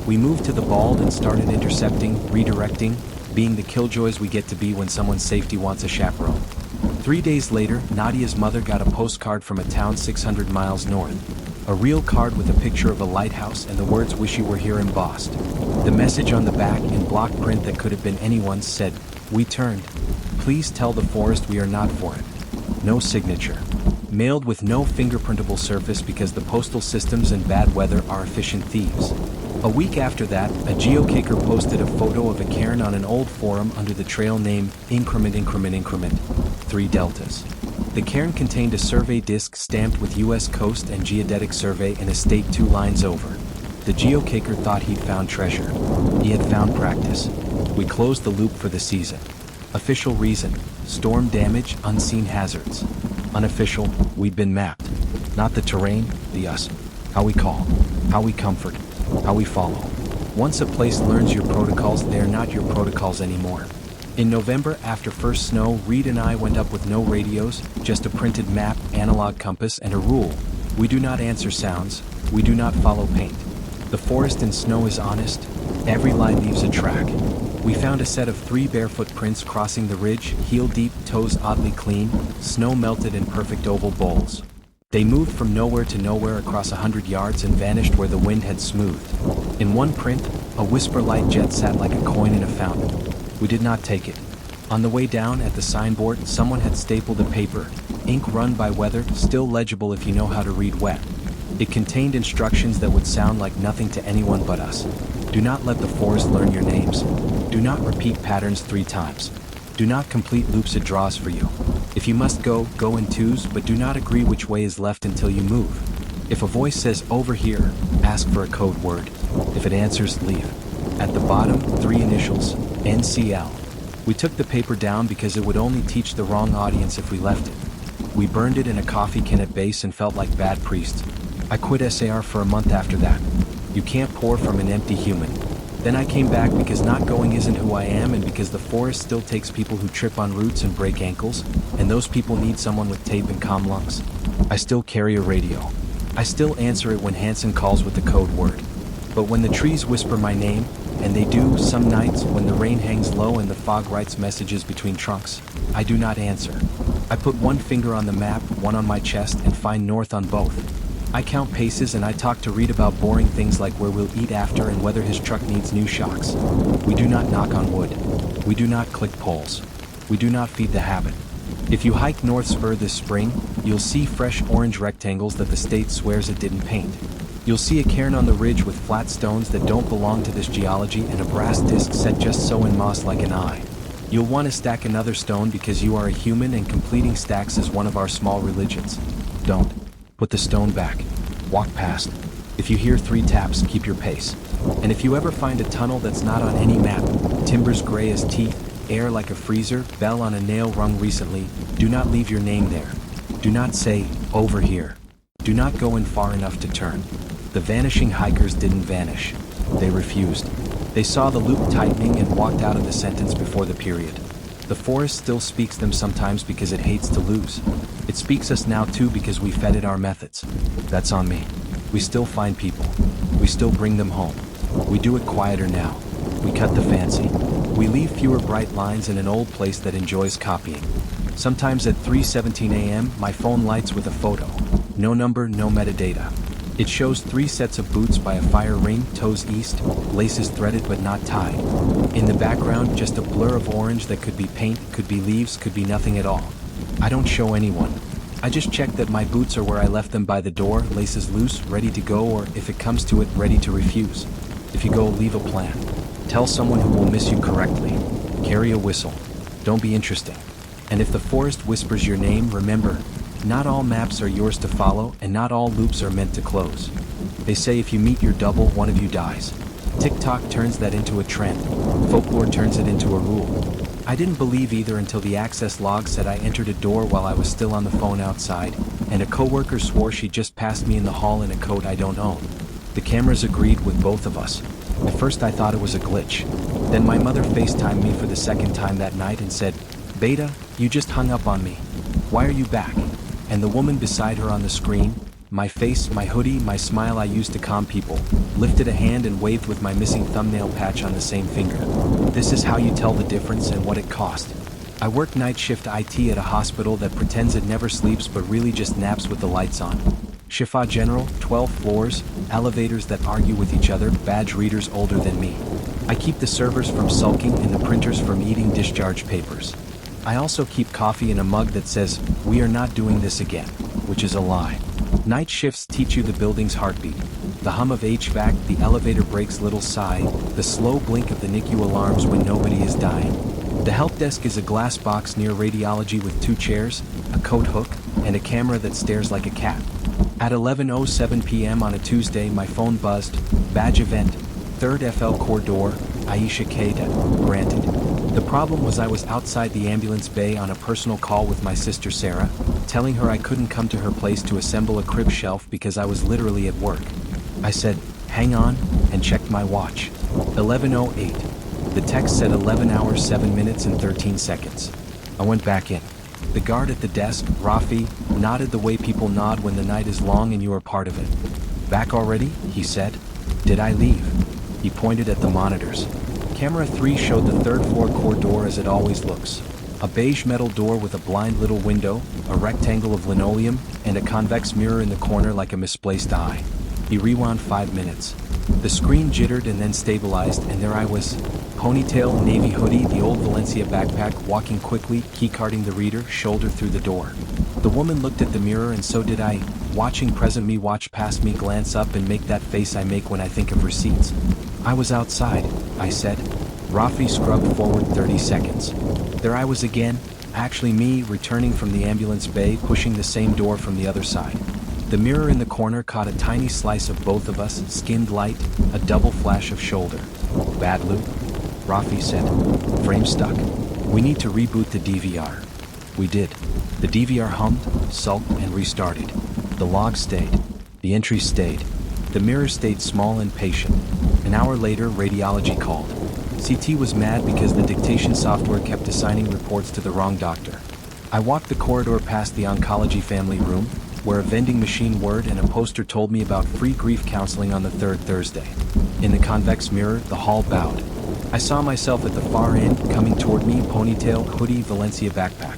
We moved to the bald and started intercepting, redirecting, being the killjoys we get to be when someone's safety wants a chaperone. 3 days later, Nadia's mother got a postcard from a town 600 miles north. A real card with a picture of a lighthouse and the words "Wish you were here" embossed. The message on the back, in block print that could have been anyone's, said, "We turned. Please tell the forest we are not for it." No signature. Mailed with no fingerprintable surface because the postal systems and bad weather are efficient thieves. A week after that, a geocacher posted a photo of a cairn on an old forum under the trail name Increment 3 deltas. The cairn contained a survey disc stamped with U.S. Coast and Geodetic Survey and a state 2 lines over. The geocacher thought he'd found treasure. He had found practice. We closed the loop for the season. Official reason: storm damage, unseen hazards. Unofficial: we'd been mapped. Not the terrain, the us. How we call, how we comfort, how we follow. Once a place learns your protocols, they are not your protocols anymore. In November, after first snow, Reed and I went up with no radios, just a printed map, analog compass, and a rule. We do not answer sounds. We do not follow paint. The forest in snow is honest. Every lie leaves a track. We found a set of 3 barefoot prints crossing the ridge, heel deep, toes oddly clean, snow melted in perfect oval bowls. They moved from nowhere to nowhere across 100 yards and vanished where the wind had smoothed. In one print, a whisper light jet sat like a coin in a fountain. We did not take it. On the way down, at the signboard, someone had stapled a paper, ink run by weather, still legible if you know how to read wet. It contained instructions that would sound like nothing to anyone but us. Do not let the forest learn your names. Do not repeat patterns 3 times. Do not complete loops it draws for you. If you must go, go in twos, but do not agree which way is left until you move. If a voice says over here, ask for a code word. If it answers, leave. At the bottom, 3 initials, NCL. We took the paper down because it would only teach the wrong audience if we left it. We burned it in a coffee can at base and felt like bad priests. I quit SAR for a month after that. You can't pour from an empty human. Then I came back because not going isn't who I am, and because the forest still takes people who trip on roots and break ankles, and those people need someone with tape and calm lungs. I still carry a radio. I still answer it when Hanson calls with the code word. But when the trees whisper my name, and they do some nights when the rain hangs low and the fog writes messages between trunks, I do not answer. I put one finger on the map, one on my chest, and find north on both. I count paces and I talk to Reed about boring things like where we'll eat after and whether his truck needs new shocks. We do not knock on wood. We do not click poles. We do not feed the habit. If you hike North Spur this spring, you'll see fresh orange rectangles that the state swears it didn't paint. You'll see a cairn on the ridge with flat stones that don't belong to this geology and a brass disc set just so in moss like an eye. You'll want to stack another stone because you are a human and completing stacks is one of our small religions. Don't. Put the stone back. Walk past. If you hear 3 taps, keep your pace. And if you ever find a tunnel that's not on any map, timbers gray as teeth, air like a freezer, bell on a nail rung recently, do not leave your name there. Do not say, over here. Do not go in far enough to turn. The vanishing hikers didn't vanish. They refused. They saw the loop tightening and walked out of the sentence before the period. The forest still speaks them sometimes because it hates to lose. It speaks us now too because we fed it our methods. That's on me. We still find people. We still bring them home. We do it quieter now. We cut the fancy. We leave fewer bright lines in an old place that enjoys copying. Sometimes at 3:17 a.m. my phone lights with a photo. No number, no metadata. It shows 3 sets of boots by a fire ring, toes east, laces threaded but not tied. In the background, just a blur of orange that could be paint, could be leaves, could be nothing at all. I don't show anyone. I just check that my boots are where I left them by the door, laces loose, ready to go, or if it comes to it, ready to refuse. If you go, leave a plan. Tell someone who will miss you correctly. Carry a whistle. Don't be interesting. And if the forest whispers your name, remember, not all maps are yours to follow, and not all loops are meant to close. They say if you meet your double, one of you dies. TikTok turns that into a trend. Folklore turns it into a rule. I didn't believe either until the access log said I entered a door while I was still on the phone outside, and a coworker swore she just passed me in the hall in a coat I don't own. The cameras agreed with both of us. At first I thought it was a glitch. Then my mother FaceTimed me for the 2nd time that night and said, "Beta, you just hung up on me. Why are you back?" And the woman beside her on the screen, my face, my hoodie, my smile I used to calm people, lifted a hand and waved with my missing thumbnail patch on the same finger. This is how you tell the difference and what it cost. I work night shift IT at a hospital that pretends it never sleeps but really just naps with the lights on. Shifa General, 12 floors, elevators that argue with each other, badge readers older than me. I keep the servers from sulking and the printers from eating discharge papers. I also keep coffee in a mug that says, "We are not doing this again," which is a lie. Night shifts teach you the building's heartbeat. The hum of HVAC, the elevator brake's little sigh, the slow blink of the NICU alarms when nobody is dying. The help desk is a glass box near radiology with 2 chairs, a coat hook, and a camera that stares like a cat. At 11:07 p.m. on a Tuesday, my phone buzzed, badge event, 3rd FL corridor, Aisha Keita, granted. The problem was I was outside the ambulance bay on a personal call with my sister Sarah, telling her I couldn't come to her place to assemble a crib shelf because I was literally at work. I said, "Hang on," and checked my watch. 11:08. The text said 11 hours 7 minutes and 13 seconds. I went back in. The guard at the desk, Rafi, nodded the way people nod when the night is long and you are part of it. "Back already?" he said. "Did I leave?" He pointed at the monitors. Camera 3 showed the 3rd floor corridor as it always looks. A beige metal door with a blind little window, a rectangle of linoleum, and a convex mirror in the corner like a misplaced eye. He rewound 5 minutes. The screen jittered and then stabilized, and there I was. Ponytail, navy hoodie, the old Valencia backpack, walking quickly, keycarding the reader, shoulder through the door. The woman looked at the mirror and so did I, watching present me watch past me, glance up and make that face I make when I think of receipts. I was outside, I said. Rafi scrubbed forward 30 seconds. There I was again, actually me, returning from the ambulance bay, pushing the same door from the other side. The mirror in the corner caught a tiny slice of both of us, skinned light, a double flash of shoulder. Bad loop? Rafi said. Frame stuck. We need to reboot the DVR. We did. The DVR hummed, sulked, and restarted. The log stayed. The entry stayed. The mirror stayed small and patient. An hour later, radiology called. CT was mad because the dictation software kept assigning reports to the wrong doctor. I walked the corridor past the oncology family room, where a vending machine word and a poster told me about free grief counseling on the third Thursday. In the convex mirror, the hall bowed. I saw myself at the far end, coming toward me, ponytail, hoodie, Valencia backpack.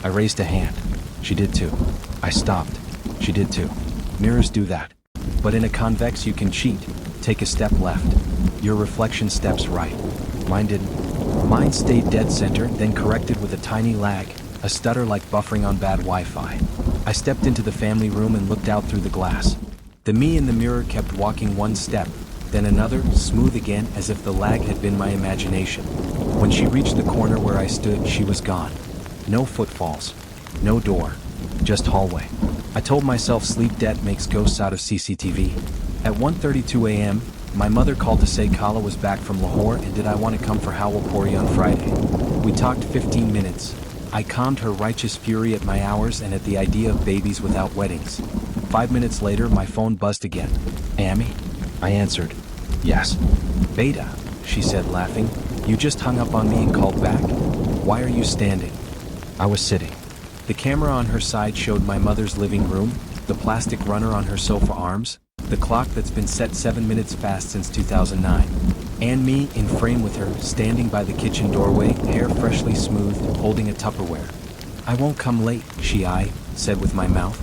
I raised a hand. She did too. I stopped. She did too. Mirrors do that. But in a convex you can cheat. Take a step left. Your reflection steps right. Mine didn't. Mine stayed dead center, then corrected with a tiny lag, a stutter like buffering on bad Wi-Fi. I stepped into the family room and looked out through the glass. The me in the mirror kept walking one step, then another, smooth again, as if the lag had been my imagination. When she reached the corner where I stood, she was gone. No footfalls. No door. Just hallway. I told myself sleep debt makes ghosts out of CCTV. At 1:32 a.m., my mother called to say Kala was back from Lahore and did I want to come for Hawalpuri on Friday. We talked 15 minutes. I calmed her righteous fury at my hours and at the idea of babies without weddings. 5 minutes later, my phone buzzed again. Amy? I answered. Yes. Beta, she said, laughing. You just hung up on me and called back? Why are you standing? I was sitting. The camera on her side showed my mother's living room, the plastic runner on her sofa arms, the clock that's been set 7 minutes fast since 2009. And me, in frame with her, standing by the kitchen doorway, hair freshly smoothed, holding a Tupperware. I won't come late, I said with my mouth.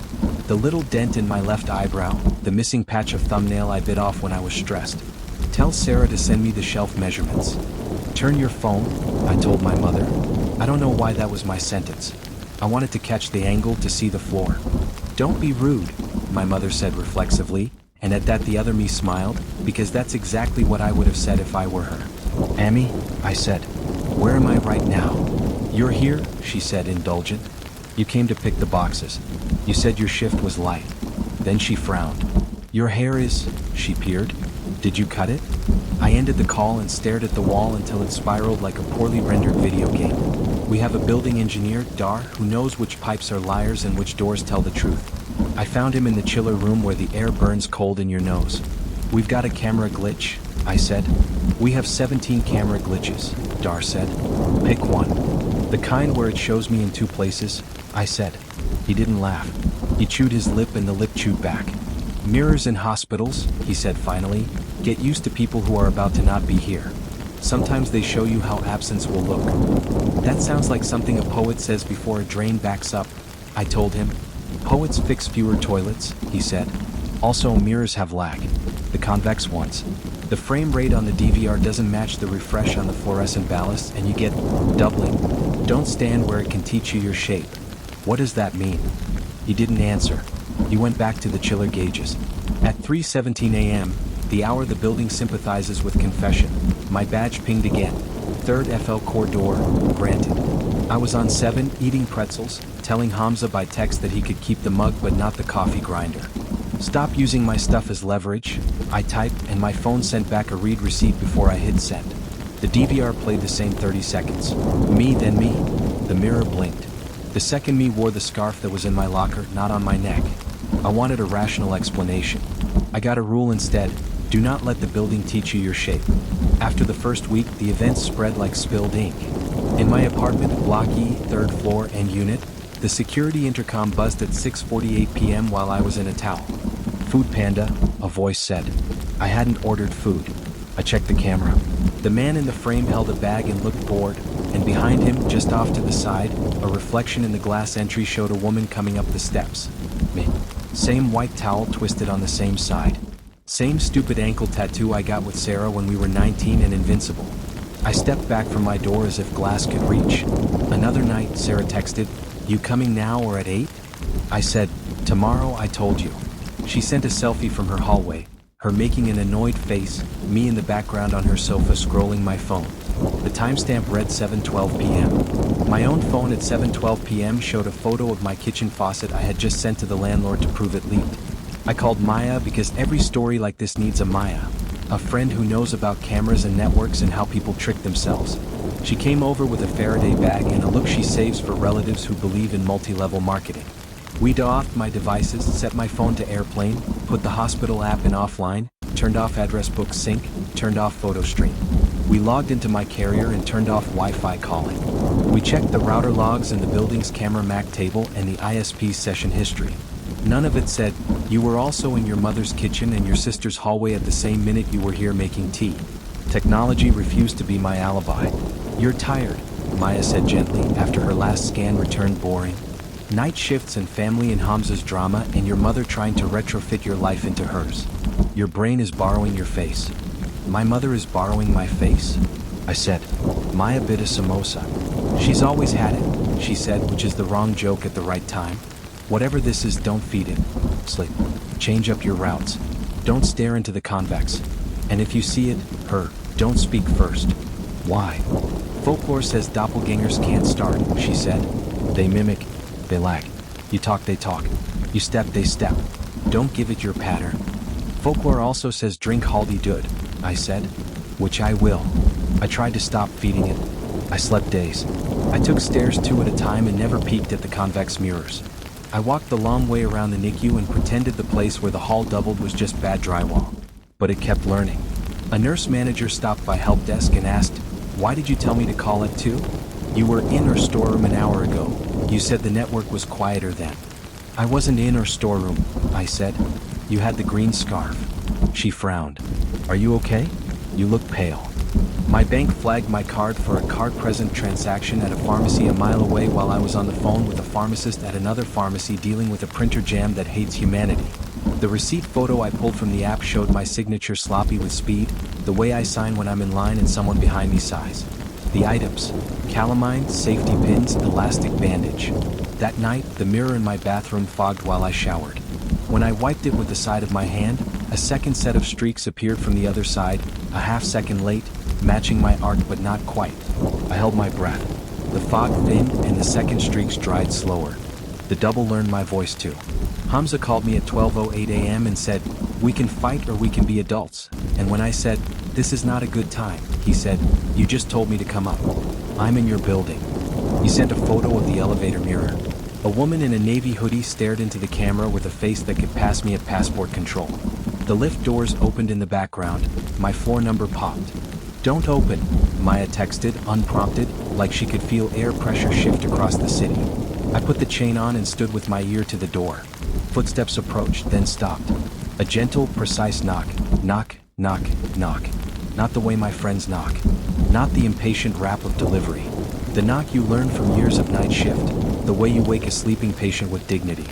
The little dent in my left eyebrow, the missing patch of thumbnail I bit off when I was stressed. Tell Sarah to send me the shelf measurements. Turn your phone, I told my mother. I don't know why that was my sentence. I wanted to catch the angle to see the floor. Don't be rude, my mother said reflexively, and at that the other me smiled, because that's exactly what I would have said if I were her. Amy, I said, where am I right now? You're here, she said, indulgent. You came to pick the boxes. You said your shift was light. Then she frowned. Your hair is, she peered. Did you cut it? I ended the call and stared at the wall until it spiraled like a poorly rendered video game. We have a building engineer, Dar, who knows which pipes are liars and which doors tell the truth. I found him in the chiller room where the air burns cold in your nose. We've got a camera glitch, I said. We have 17 camera glitches, Dar said. Pick one. The kind where it shows me in two places, I said. He didn't laugh. He chewed his lip and the lip chewed back. Mirrors in hospitals, he said finally. Get used to people who are about to not be here. Sometimes they show you how absence will look. That sounds like something a poet says before a drain backs up, I told him. Poets fix fewer toilets, he said. Also, mirrors have lag. The convex ones. The frame rate on the DVR doesn't match the refresh on the fluorescent ballast and you get doubling. Don't stand where it can teach you your shape. What does that mean? He didn't answer. He went back to the chiller gauges. At 3:17 a.m., the hour the building sympathizes with confession, my badge pinged again. Third FL corridor, granted. I was on 7, eating pretzels, telling Hamza by text that he could keep the mug but not the coffee grinder. Stop using my stuff as leverage, I typed, and my phone sent back a read receipt before I hit send. The DVR played the same 30 seconds. Me, then me. The mirror blinked. The second me wore the scarf that was in my locker, not on my neck. I wanted a rational explanation. I got a rule instead. Do not let the building teach you your shape. After the first week, the events spread like spilled ink. In my apartment, Block E, 3rd floor, and unit, the security intercom buzzed at 6:48 p.m. while I was in a towel. Food Panda, a voice said. I hadn't ordered food. I checked the camera. The man in the frame held a bag and looked bored, and behind him, just off to the side, a reflection in the glass entry showed a woman coming up the steps. Me. Same white towel twisted on the same side. Same stupid ankle tattoo I got with Sarah when we were 19 and invincible. I stepped back from my door as if glass could reach. Another night, Sarah texted, "You coming now or at 8?" I said, "Tomorrow, I told you." She sent a selfie from her hallway, her making an annoyed face, me in the background on her sofa scrolling my phone. The timestamp read 7:12 p.m. My own phone at 7:12 p.m. showed a photo of my kitchen faucet I had just sent to the landlord to prove it leaked. I called Maya because every story like this needs a Maya, a friend who knows about cameras and networks and how people trick themselves. She came over with a Faraday bag and a look she saves for relatives who believe in multi-level marketing. We offed my devices, set my phone to airplane, put the hospital app in offline, turned off address book sync, turned off photo stream. We logged into my carrier and turned off Wi-Fi calling. We checked the router logs and the building's camera MAC table and the ISP's session history. None of it said, "You were also in your mother's kitchen and your sister's hallway at the same minute you were here making tea." Technology refused to be my alibi. "You're tired," Maya said gently after her last scan returned boring. "Night shifts and family and Hamza's drama and your mother trying to retrofit your life into hers. Your brain is borrowing your face." "My mother is borrowing my face?" I said. Maya bit a samosa. "She's always had it," she said, which is the wrong joke at the right time. "Whatever this is, don't feed it. Sleep. Change up your routes. Don't stare into the convex. And if you see it, her, don't speak first." "Why?" "Folklore says doppelgangers can't start," she said. "They mimic, they lag. You talk, they talk. You step, they step. Don't give it your patter." "Folklore also says drink haldi dud," I said. "Which I will." I tried to stop feeding it. I slept days. I took stairs 2 at a time and never peeked at the convex mirrors. I walked the long way around the NICU and pretended the place where the hall doubled was just bad drywall. But it kept learning. A nurse manager stopped by help desk and asked, "Why did you tell me to call at 2? You were in our storeroom an hour ago. You said the network was quieter then." "I wasn't in our storeroom," I said. "You had the green scarf." She frowned. "Are you okay? You look pale." My bank flagged my card for a card-present transaction at a pharmacy a mile away while I was on the phone with a pharmacist at another pharmacy dealing with a printer jam that hates humanity. The receipt photo I pulled from the app showed my signature sloppy with speed, the way I sign when I'm in line and someone behind me sighs. The items: calamine, safety pins, elastic bandage. That night, the mirror in my bathroom fogged while I showered. When I wiped it with the side of my hand, a second set of streaks appeared from the other side, a half-second late, matching my arc but not quite. I held my breath. The fog thinned and the second streaks dried slower. The double learned my voice too. Hamza called me at 12:08 a.m. and said, "We can fight or we can be adults." And when I said, "This is not a good time," he said, "You just told me to come up. I'm in your building." He sent a photo of the elevator mirror. A woman in a navy hoodie stared into the camera with a face that could pass me at passport control. The lift doors opened in the background. My floor number popped. "Don't open," Maya texted, unprompted, like she could feel air pressure shift across the city. I put the chain on and stood with my ear to the door. Footsteps approached, then stopped. A gentle, precise knock. Knock, knock, knock. Not the way my friends knock. Not the impatient rap of delivery. The knock you learn from years of night shift. The way you wake a sleeping patient with dignity.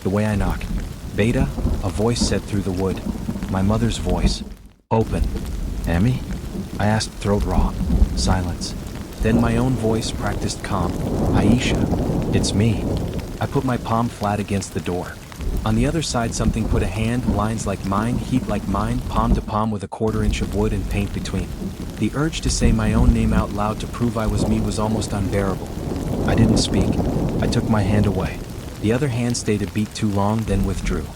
The way I knock. "Beta," a voice said through the wood. My mother's voice. "Open." "Emmy?" I asked, throat raw. Silence. Then my own voice, practiced calm. "Aisha." "It's me." I put my palm flat against the door. On the other side something put a hand, lines like mine, heat like mine, palm to palm with a 1/4 inch of wood and paint between. The urge to say my own name out loud to prove I was me was almost unbearable. I didn't speak. I took my hand away. The other hand stayed a beat too long, then withdrew.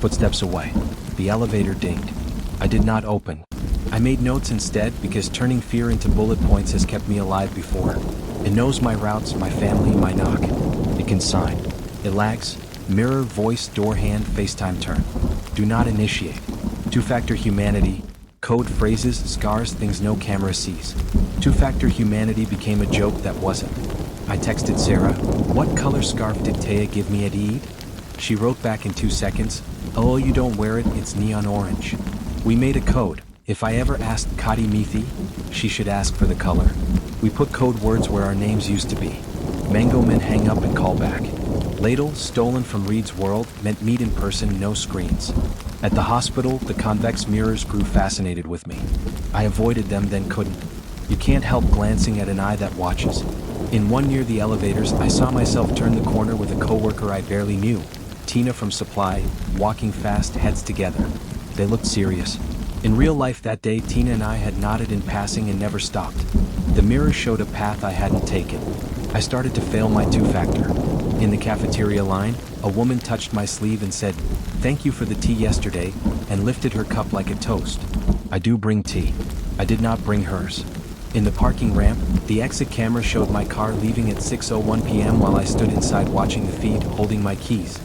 Footsteps away. The elevator dinged. I did not open. I made notes instead because turning fear into bullet points has kept me alive before. It knows my routes, my family, my knock. It can sign. It lags. Mirror, voice, door hand, FaceTime turn. Do not initiate. Two-factor humanity. Code phrases, scars, things no camera sees. Two-factor humanity became a joke that wasn't. I texted Sarah, "What color scarf did Taya give me at Eid?" She wrote back in 2 seconds, "Oh, you don't wear it, it's neon orange." We made a code. If I ever asked Kadi Mithi, she should ask for the color. We put code words where our names used to be. Mango meant hang up and call back. Ladle, stolen from Reed's world, meant meet in person, no screens. At the hospital, the convex mirrors grew fascinated with me. I avoided them, then couldn't. You can't help glancing at an eye that watches. In one near the elevators, I saw myself turn the corner with a coworker I barely knew, Tina from Supply, walking fast, heads together. They looked serious. In real life that day, Tina and I had nodded in passing and never stopped. The mirror showed a path I hadn't taken. I started to fail my two-factor. In the cafeteria line, a woman touched my sleeve and said, "Thank you for the tea yesterday," and lifted her cup like a toast. I do bring tea. I did not bring hers. In the parking ramp, the exit camera showed my car leaving at 6:01 p.m. while I stood inside watching the feed, holding my keys.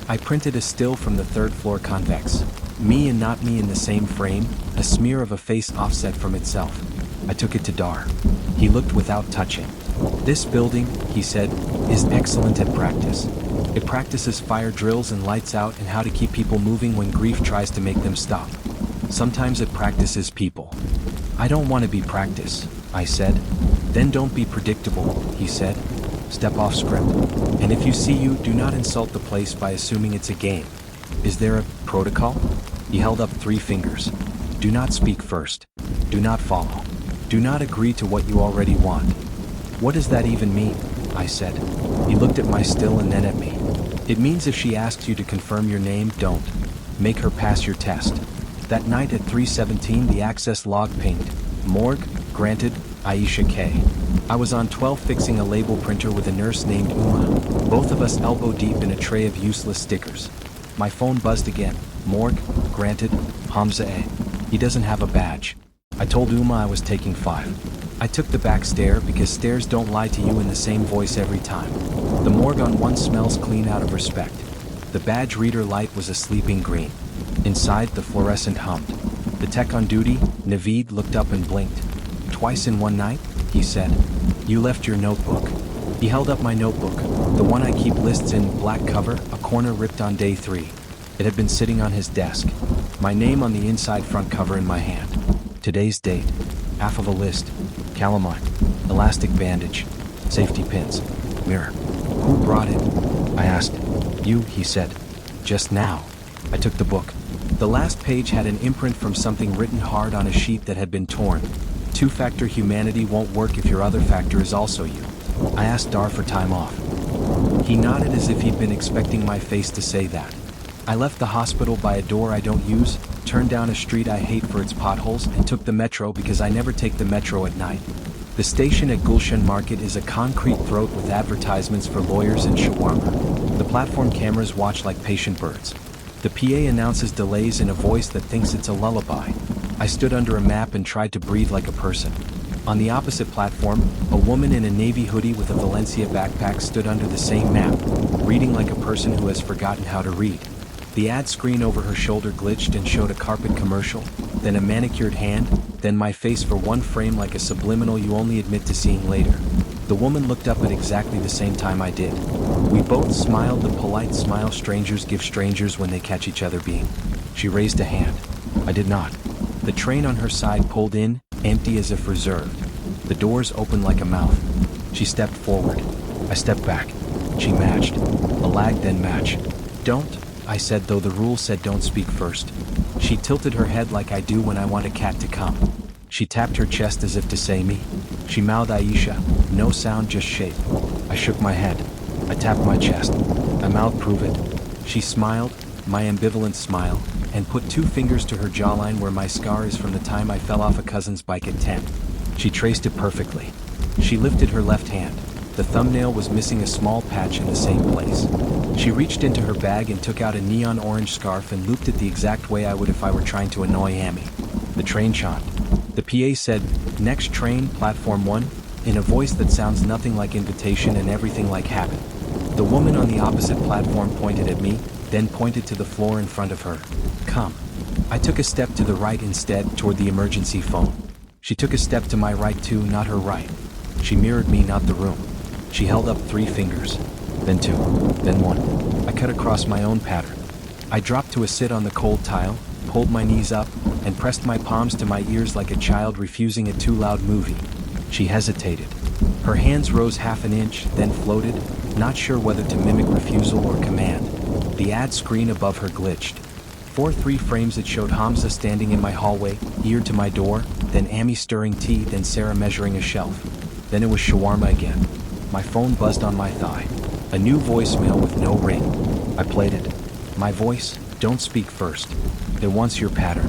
I printed a still from the third-floor convex. Me and not me in the same frame, a smear of a face offset from itself. I took it to Dar. He looked without touching. "This building," he said, "is excellent at practice. It practices fire drills and lights out and how to keep people moving when grief tries to make them stop. Sometimes it practices people." "I don't want to be practice," I said. "Then don't be predictable," he said. "Step off script. And if you see you, do not insult the place by assuming it's a game. Is there a protocol?" He held up 3 fingers. "Do not speak first. Do not follow. Do not agree to what you already want." "What does that even mean?" I said. He looked at my still and then at me. "It means if she asks you to confirm your name, don't. Make her pass your test." That night at 3:17 the access log pinged. "Morgue, granted, Aisha K." I was on 12 fixing a label printer with a nurse named Uma, both of us elbow deep in a tray of useless stickers. My phone buzzed again. "Morgue, granted, Hamza A. He doesn't have a badge." I told Uma I was taking 5. I took the back stair because stairs don't lie to you in the same voice every time. The morgue on one smells clean out of respect. The badge reader light was a sleeping green. Inside, the fluorescent hummed. The tech on duty, Naveed, looked up and blinked. "Twice in one night?" he said. "You left your notebook." He held up my notebook, the one I keep lists in, black cover, a corner ripped on day 3. It had been sitting on his desk. My name on the inside front cover in my hand. Today's date. Half of a list. Calamine. Elastic bandage. Safety pins. Mirror. "Who brought it?" I asked. "You," he said. "Just now." I took the book. The last page had an imprint from something written hard on a sheet that had been torn. "Two-factor humanity won't work if your other factor is also you." I asked Dar for time off. He nodded as if he'd been expecting my face to say that. I left the hospital by a door I don't use, turned down a street I hate for its potholes, and took the metro because I never take the metro at night. The station at Gulshan Market is a concrete throat with advertisements for lawyers and shawarma. The platform cameras watch like patient birds. The PA announces delays in a voice that thinks it's a lullaby. I stood under a map and tried to breathe like a person. On the opposite platform, a woman in a navy hoodie with a Valencia backpack stood under the same map, reading like a person who has forgotten how to read. The ad screen over her shoulder glitched and showed a carpet commercial, then a manicured hand, then my face for one frame like a subliminal you only admit to seeing later. The woman looked up at exactly the same time I did. We both smiled, the polite smile strangers give strangers when they catch each other being. She raised a hand. I did not. The train on her side pulled in, empty as if reserved. The doors opened like a mouth. She stepped forward. I stepped back. She matched. A lag, then match. "Don't," I said, though the rule said don't speak first. She tilted her head like I do when I want a cat to come. She tapped her chest as if to say me. She mouthed Aisha. No sound, just shape. I shook my head. I tapped my chest. I mouthed prove it. She smiled, my ambivalent smile, and put 2 fingers to her jawline where my scar is from the time I fell off a cousin's bike at 10. She traced it perfectly. She lifted her left hand. The thumbnail was missing a small patch in the same place. She reached into her bag and took out a neon orange scarf and looped it the exact way I would if I were trying to annoy Amy. The train chimed. The PA said, "Next train, platform 1, in a voice that sounds nothing like invitation and everything like habit. The woman on the opposite platform pointed at me, then pointed to the floor in front of her. "Come." I took a step to the right instead, toward the emergency phone. She took a step to my right too, not her right. She mirrored me, not the room. She held up 3 fingers. Then 2. Then 1. I cut across my own pattern. I dropped to a sit on the cold tile, pulled my knees up, and pressed my palms to my ears like a child refusing a too loud movie. She hesitated. Her hands rose half an inch, then floated, not sure whether to mimic refusal or command. The ad screen above her glitched. 3 frames it showed Hamza standing in my hallway, ear to my door, then Amy stirring tea, then Sarah measuring a shelf. Then it was shawarma again. My phone buzzed on my thigh. A new voicemail with no ring. I played it. My voice, don't speak first. It wants your pattern.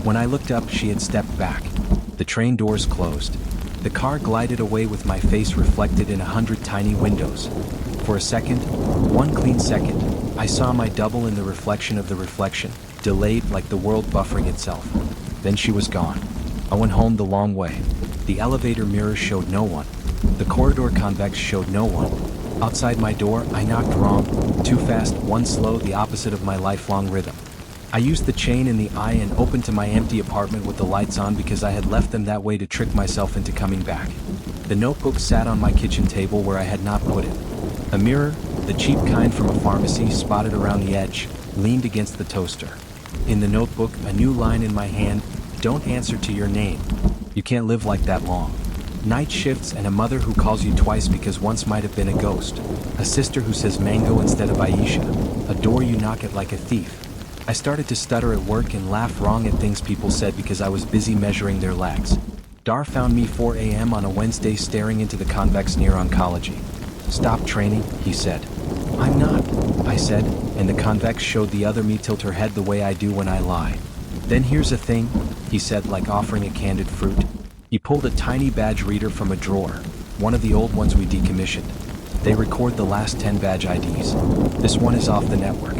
When I looked up, she had stepped back. The train doors closed. The car glided away with my face reflected in 100 tiny windows. For a second, one clean second, I saw my double in the reflection of the reflection, delayed like the world buffering itself. Then she was gone. I went home the long way. The elevator mirror showed no one. The corridor convex showed no one. Outside my door, I knocked wrong, too fast, one slow, the opposite of my lifelong rhythm. I used the chain in the eye and opened to my empty apartment with the lights on because I had left them that way to trick myself into coming back. The notebook sat on my kitchen table where I had not put it. A mirror, the cheap kind from a pharmacy, spotted around the edge, leaned against the toaster. In the notebook, a new line in my hand, don't answer to your name. You can't live like that long. Night shifts and a mother who calls you twice because once might have been a ghost. A sister who says mango instead of Aisha. A door you knock at like a thief. I started to stutter at work and laugh wrong at things people said because I was busy measuring their lags. Dar found me 4 a.m. on a Wednesday staring into the convex near oncology. Stop training, he said. I'm not, I said, and the convex showed the other me tilt her head the way I do when I lie. Then here's a thing, he said, like offering a candied fruit. He pulled a tiny badge reader from a drawer, one of the old ones we decommissioned. They record the last 10 badge IDs. This one is off the network.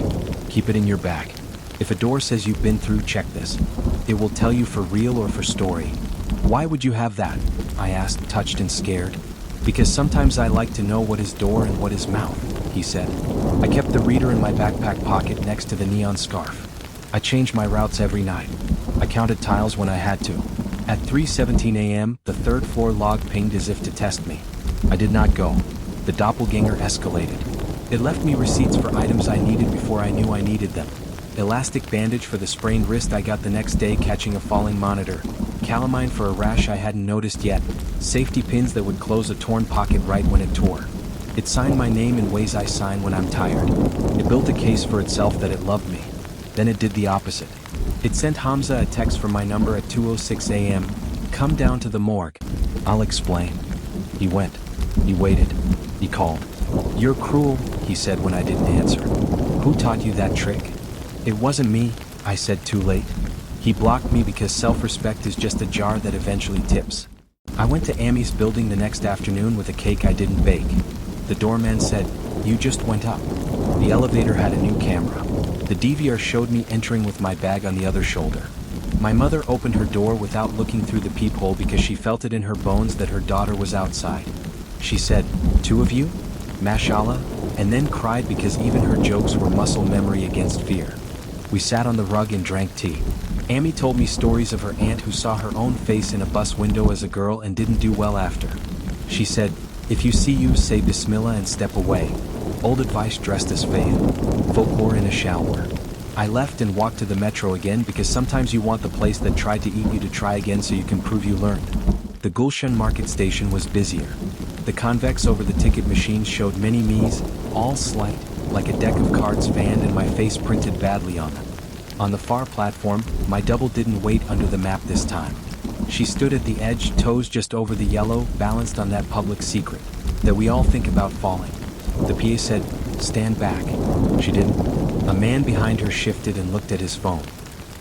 Keep it in your bag. If a door says you've been through, check this. It will tell you for real or for story. Why would you have that? I asked, touched and scared. Because sometimes I like to know what is door and what is mouth, he said. I kept the reader in my backpack pocket next to the neon scarf. I changed my routes every night. I counted tiles when I had to. At 3:17 a.m., the third floor log pinged as if to test me. I did not go. The doppelganger escalated. It left me receipts for items I needed before I knew I needed them. Elastic bandage for the sprained wrist I got the next day catching a falling monitor. Calamine for a rash I hadn't noticed yet. Safety pins that would close a torn pocket right when it tore. It signed my name in ways I sign when I'm tired. It built a case for itself that it loved me. Then it did the opposite. It sent Hamza a text from my number at 2:06 a.m. Come down to the morgue. I'll explain. He went. He waited. He called. You're cruel, he said when I didn't answer. Who taught you that trick? It wasn't me, I said too late. He blocked me because self-respect is just a jar that eventually tips. I went to Amy's building the next afternoon with a cake I didn't bake. The doorman said, you just went up. The elevator had a new camera. The DVR showed me entering with my bag on the other shoulder. My mother opened her door without looking through the peephole because she felt it in her bones that her daughter was outside. She said, 2 of you? Mashallah, and then cried because even her jokes were muscle memory against fear. We sat on the rug and drank tea. Amy told me stories of her aunt who saw her own face in a bus window as a girl and didn't do well after. She said, if you see you, say Bismillah and step away. Old advice dressed as faith. Folklore in a shower. I left and walked to the metro again because sometimes you want the place that tried to eat you to try again so you can prove you learned. The Gulshan market station was busier. The convex over the ticket machine showed many me's, all slight, like a deck of cards fanned and my face printed badly on them. On the far platform, my double didn't wait under the map this time. She stood at the edge, toes just over the yellow, balanced on that public secret, that we all think about falling. The PA said, stand back. She didn't. A man behind her shifted and looked at his phone.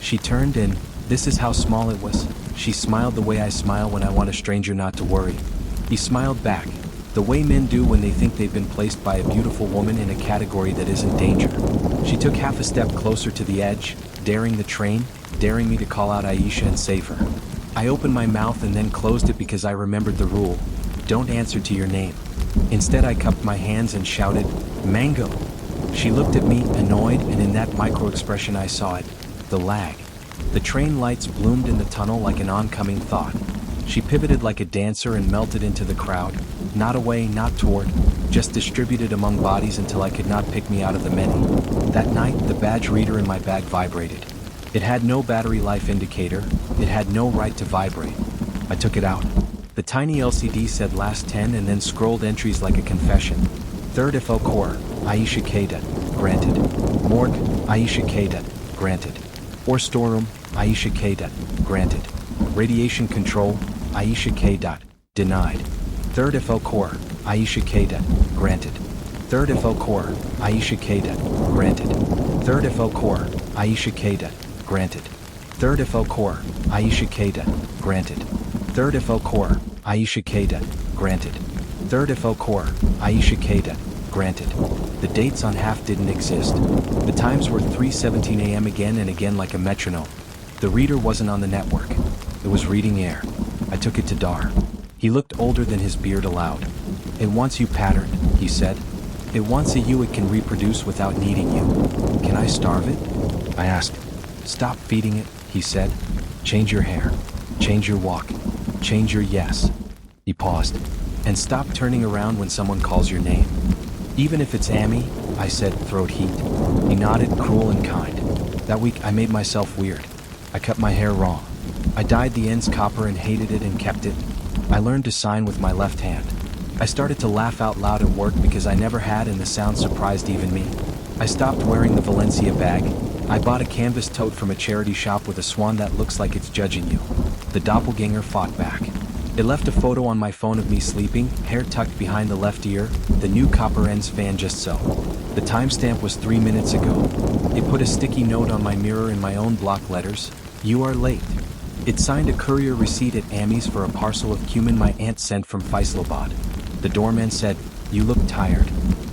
She turned and, this is how small it was. She smiled the way I smile when I want a stranger not to worry. He smiled back, the way men do when they think they've been placed by a beautiful woman in a category that isn't danger. She took half a step closer to the edge, daring the train, daring me to call out Aisha and save her. I opened my mouth and then closed it because I remembered the rule. Don't answer to your name. Instead I cupped my hands and shouted, Mango! She looked at me, annoyed, and in that micro-expression I saw it, the lag. The train lights bloomed in the tunnel like an oncoming thought. She pivoted like a dancer and melted into the crowd, not away, not toward, just distributed among bodies until I could not pick me out of the many. That night, the badge reader in my bag vibrated. It had no battery life indicator, it had no right to vibrate. I took it out. The tiny LCD said last 10 and then scrolled entries like a confession. Third FO core, Aisha Keda, granted. Morgue, Aisha Keda, granted. Or storeroom, Aisha K. Granted. Radiation control, Aisha K. Denied. Third FL core, Aisha K. Granted. Third FL core, Aisha K. Granted. Third FL core, Aisha K. Granted. Third FL core, Aisha K. Granted. Third FL core, Aisha K. Granted. Third FL core, Aisha K. Granted. The dates on half didn't exist. The times were 3:17 a.m. again and again like a metronome. The reader wasn't on the network. It was reading air. I took it to Dar. He looked older than his beard allowed. It wants you patterned, he said. It wants a you it can reproduce without needing you. Can I starve it? I asked. Stop feeding it, he said. Change your hair. Change your walk. Change your yes. He paused. And stop turning around when someone calls your name. Even if it's Amy, I said, throat heat. He nodded, cruel and kind. That week I made myself weird. I cut my hair wrong. I dyed the ends copper and hated it and kept it. I learned to sign with my left hand. I started to laugh out loud at work because I never had and the sound surprised even me. I stopped wearing the Valencia bag. I bought a canvas tote from a charity shop with a swan that looks like it's judging you. The doppelganger fought back. It left a photo on my phone of me sleeping, hair tucked behind the left ear, the new copper ends fan just so. The timestamp was 3 minutes ago. It put a sticky note on my mirror in my own block letters. You are late. It signed a courier receipt at Amy's for a parcel of cumin my aunt sent from Faisalabad. The doorman said, you look tired.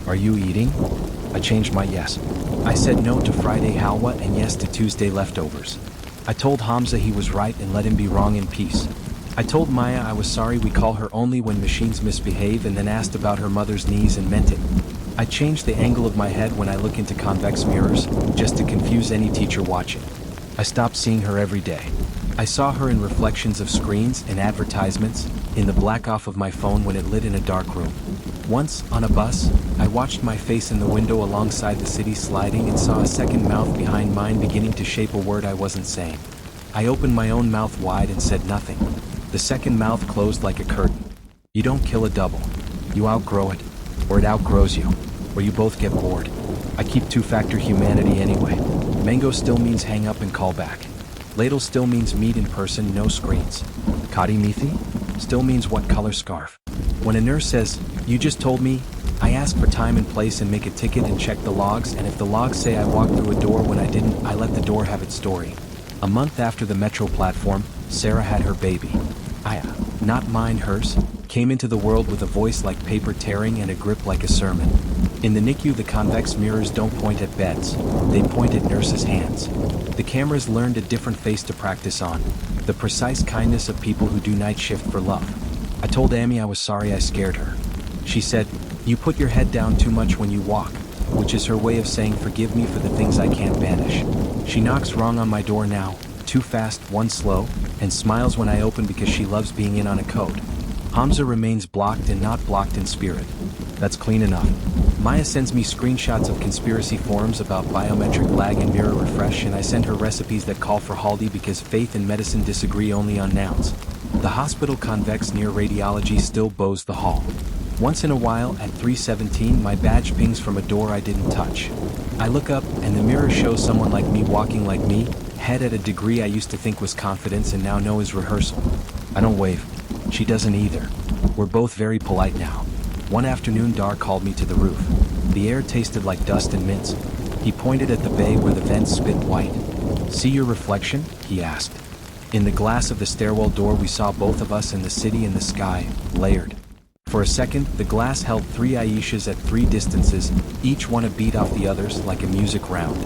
Are you eating? I changed my yes. I said no to Friday halwa and yes to Tuesday leftovers. I told Hamza he was right and let him be wrong in peace. I told Maya I was sorry we call her only when machines misbehave and then asked about her mother's knees and meant it. I changed the angle of my head when I look into convex mirrors, just to confuse any teacher watching. I stopped seeing her every day. I saw her in reflections of screens and advertisements, in the black off of my phone when it lit in a dark room. Once, on a bus, I watched my face in the window alongside the city sliding and saw a second mouth behind mine beginning to shape a word I wasn't saying. I opened my own mouth wide and said nothing. The second mouth closed like a curtain. You don't kill a double. You outgrow it, or it outgrows you, or you both get bored. I keep two-factor humanity anyway. Mango still means hang up and call back. Ladle still means meet in person, no screens. Kadi Mithi still means what color scarf. When a nurse says, you just told me, I ask for time and place and make a ticket and check the logs, and if the logs say I walked through a door when I didn't, I let the door have its story. A month after the metro platform, Sarah had her baby. Aya, not mine, hers, came into the world with a voice like paper tearing and a grip like a sermon. In the NICU, the convex mirrors don't point at beds, they point at nurses' hands. The cameras learned a different face to practice on, the precise kindness of people who do night shift for love. I told Amy I was sorry I scared her. She said, you put your head down too much when you walk, which is her way of saying forgive me for the things I can't banish. She knocks wrong on my door now, two fast, one slow, and smiles when I open because she loves being in on a code. Hamza remains blocked and not blocked in spirit. That's clean enough. Maya sends me screenshots of conspiracy forums about biometric lag and mirror refresh, and I send her recipes that call for haldi because faith and medicine disagree only on nouns. The hospital convex near radiology still bows the hall. Once in a while at 3:17 my badge pings from a door I didn't touch. I look up and the mirror shows someone like me walking like me, head at a degree I used to think was confidence and now know is rehearsal. I don't wave. She doesn't either. We're both very polite now. One afternoon Dar called me to the roof. The air tasted like dust and mints. He pointed at the bay where the vents spit white. See your reflection? He asked. In the glass of the stairwell door we saw both of us in the city and the sky, layered. For a second, the glass held three Aishas at three distances, each one a beat off the others like a music round.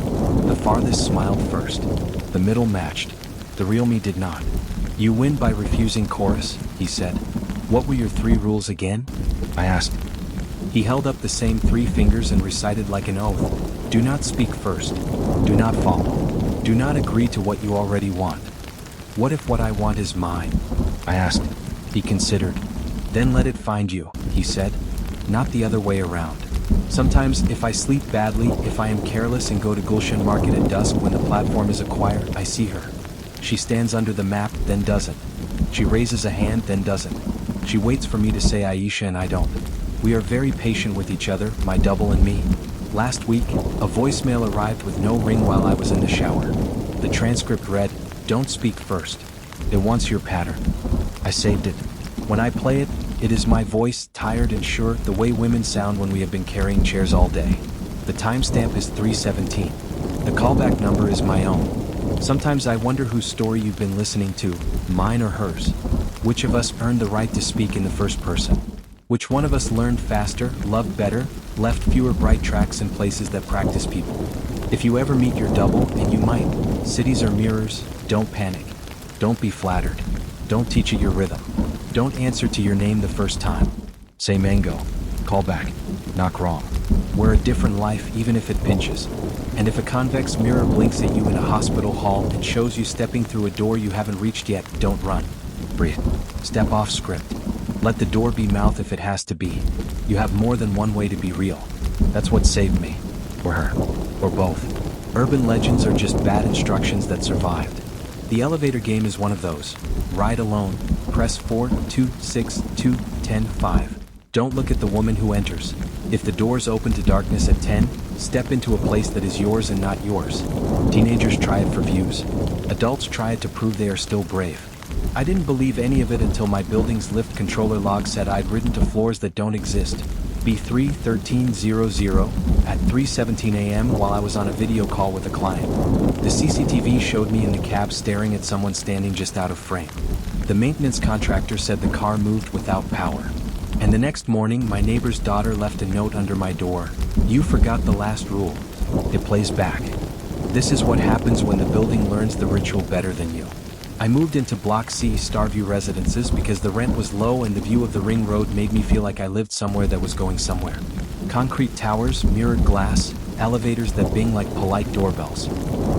The farthest smiled first. The middle matched. The real me did not. You win by refusing chorus, he said. What were your 3 rules again? I asked. He held up the same 3 fingers and recited like an oath. Do not speak first. Do not follow. Do not agree to what you already want. What if what I want is mine? I asked. He considered. Then let it find you, he said. Not the other way around. Sometimes, if I sleep badly, if I am careless and go to Gulshan Market at dusk when the platform is acquired, I see her. She stands under the map, then doesn't. She raises a hand, then doesn't. She waits for me to say Aisha and I don't. We are very patient with each other, my double and me. Last week, a voicemail arrived with no ring while I was in the shower. The transcript read, "Don't speak first. It wants your pattern." I saved it. When I play it, it is my voice, tired and sure, the way women sound when we have been carrying chairs all day. The timestamp is 3:17. The callback number is my own. Sometimes I wonder whose story you've been listening to, mine or hers. Which of us earned the right to speak in the first person? Which one of us learned faster, loved better, left fewer bright tracks in places that practice people? If you ever meet your double, and you might, cities are mirrors, don't panic. Don't be flattered. Don't teach it your rhythm. Don't answer to your name the first time. Say mango. Call back. Not wrong. We're a different life even if it pinches. And if a convex mirror blinks at you in a hospital hall and shows you stepping through a door you haven't reached yet, don't run. Breathe. Step off script. Let the door be mouth if it has to be. You have more than one way to be real. That's what saved me. Or her. Or both. Urban legends are just bad instructions that survived. The elevator game is one of those. Ride alone. Press 4, 2, 6, 2, 10, 5. Don't look at the woman who enters. If the doors open to darkness at 10, step into a place that is yours and not yours. Teenagers try it for views. Adults try it to prove they are still brave. I didn't believe any of it until my building's lift controller log said I'd ridden to floors that don't exist. B3-1300 at 3:17 a.m. while I was on a video call with a client. The CCTV showed me in the cab staring at someone standing just out of frame. The maintenance contractor said the car moved without power. And the next morning, my neighbor's daughter left a note under my door. "You forgot the last rule." It plays back. This is what happens when the building learns the ritual better than you. I moved into Block C Starview residences because the rent was low and the view of the ring road made me feel like I lived somewhere that was going somewhere. Concrete towers, mirrored glass, elevators that bing like polite doorbells.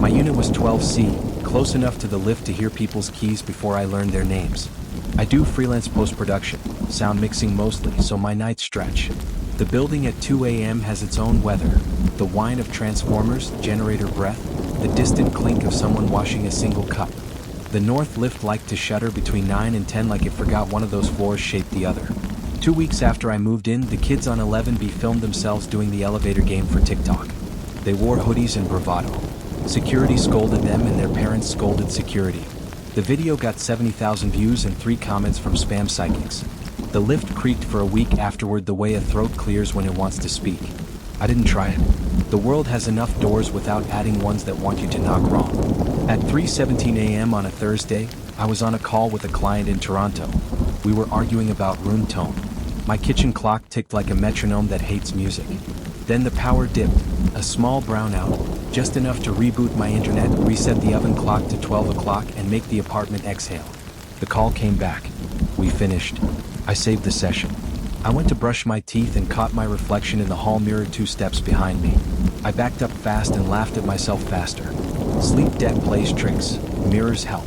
My unit was 12C, close enough to the lift to hear people's keys before I learned their names. I do freelance post-production, sound mixing mostly, so my nights stretch. The building at 2 a.m. has its own weather. The whine of transformers, generator breath, the distant clink of someone washing a single cup. The north lift liked to shudder between 9 and 10 like it forgot one of those floors shaped the other. 2 weeks after I moved in, the kids on 11B filmed themselves doing the elevator game for TikTok. They wore hoodies and bravado. Security scolded them and their parents scolded security. The video got 70,000 views and 3 comments from spam psychics. The lift creaked for a week afterward the way a throat clears when it wants to speak. I didn't try it. The world has enough doors without adding ones that want you to knock wrong. At 3:17 a.m. on a Thursday, I was on a call with a client in Toronto. We were arguing about room tone. My kitchen clock ticked like a metronome that hates music. Then the power dipped, a small brownout, just enough to reboot my internet, reset the oven clock to 12 o'clock and make the apartment exhale. The call came back. We finished. I saved the session. I went to brush my teeth and caught my reflection in the hall mirror 2 steps behind me. I backed up fast and laughed at myself faster. Sleep debt plays tricks. Mirrors help.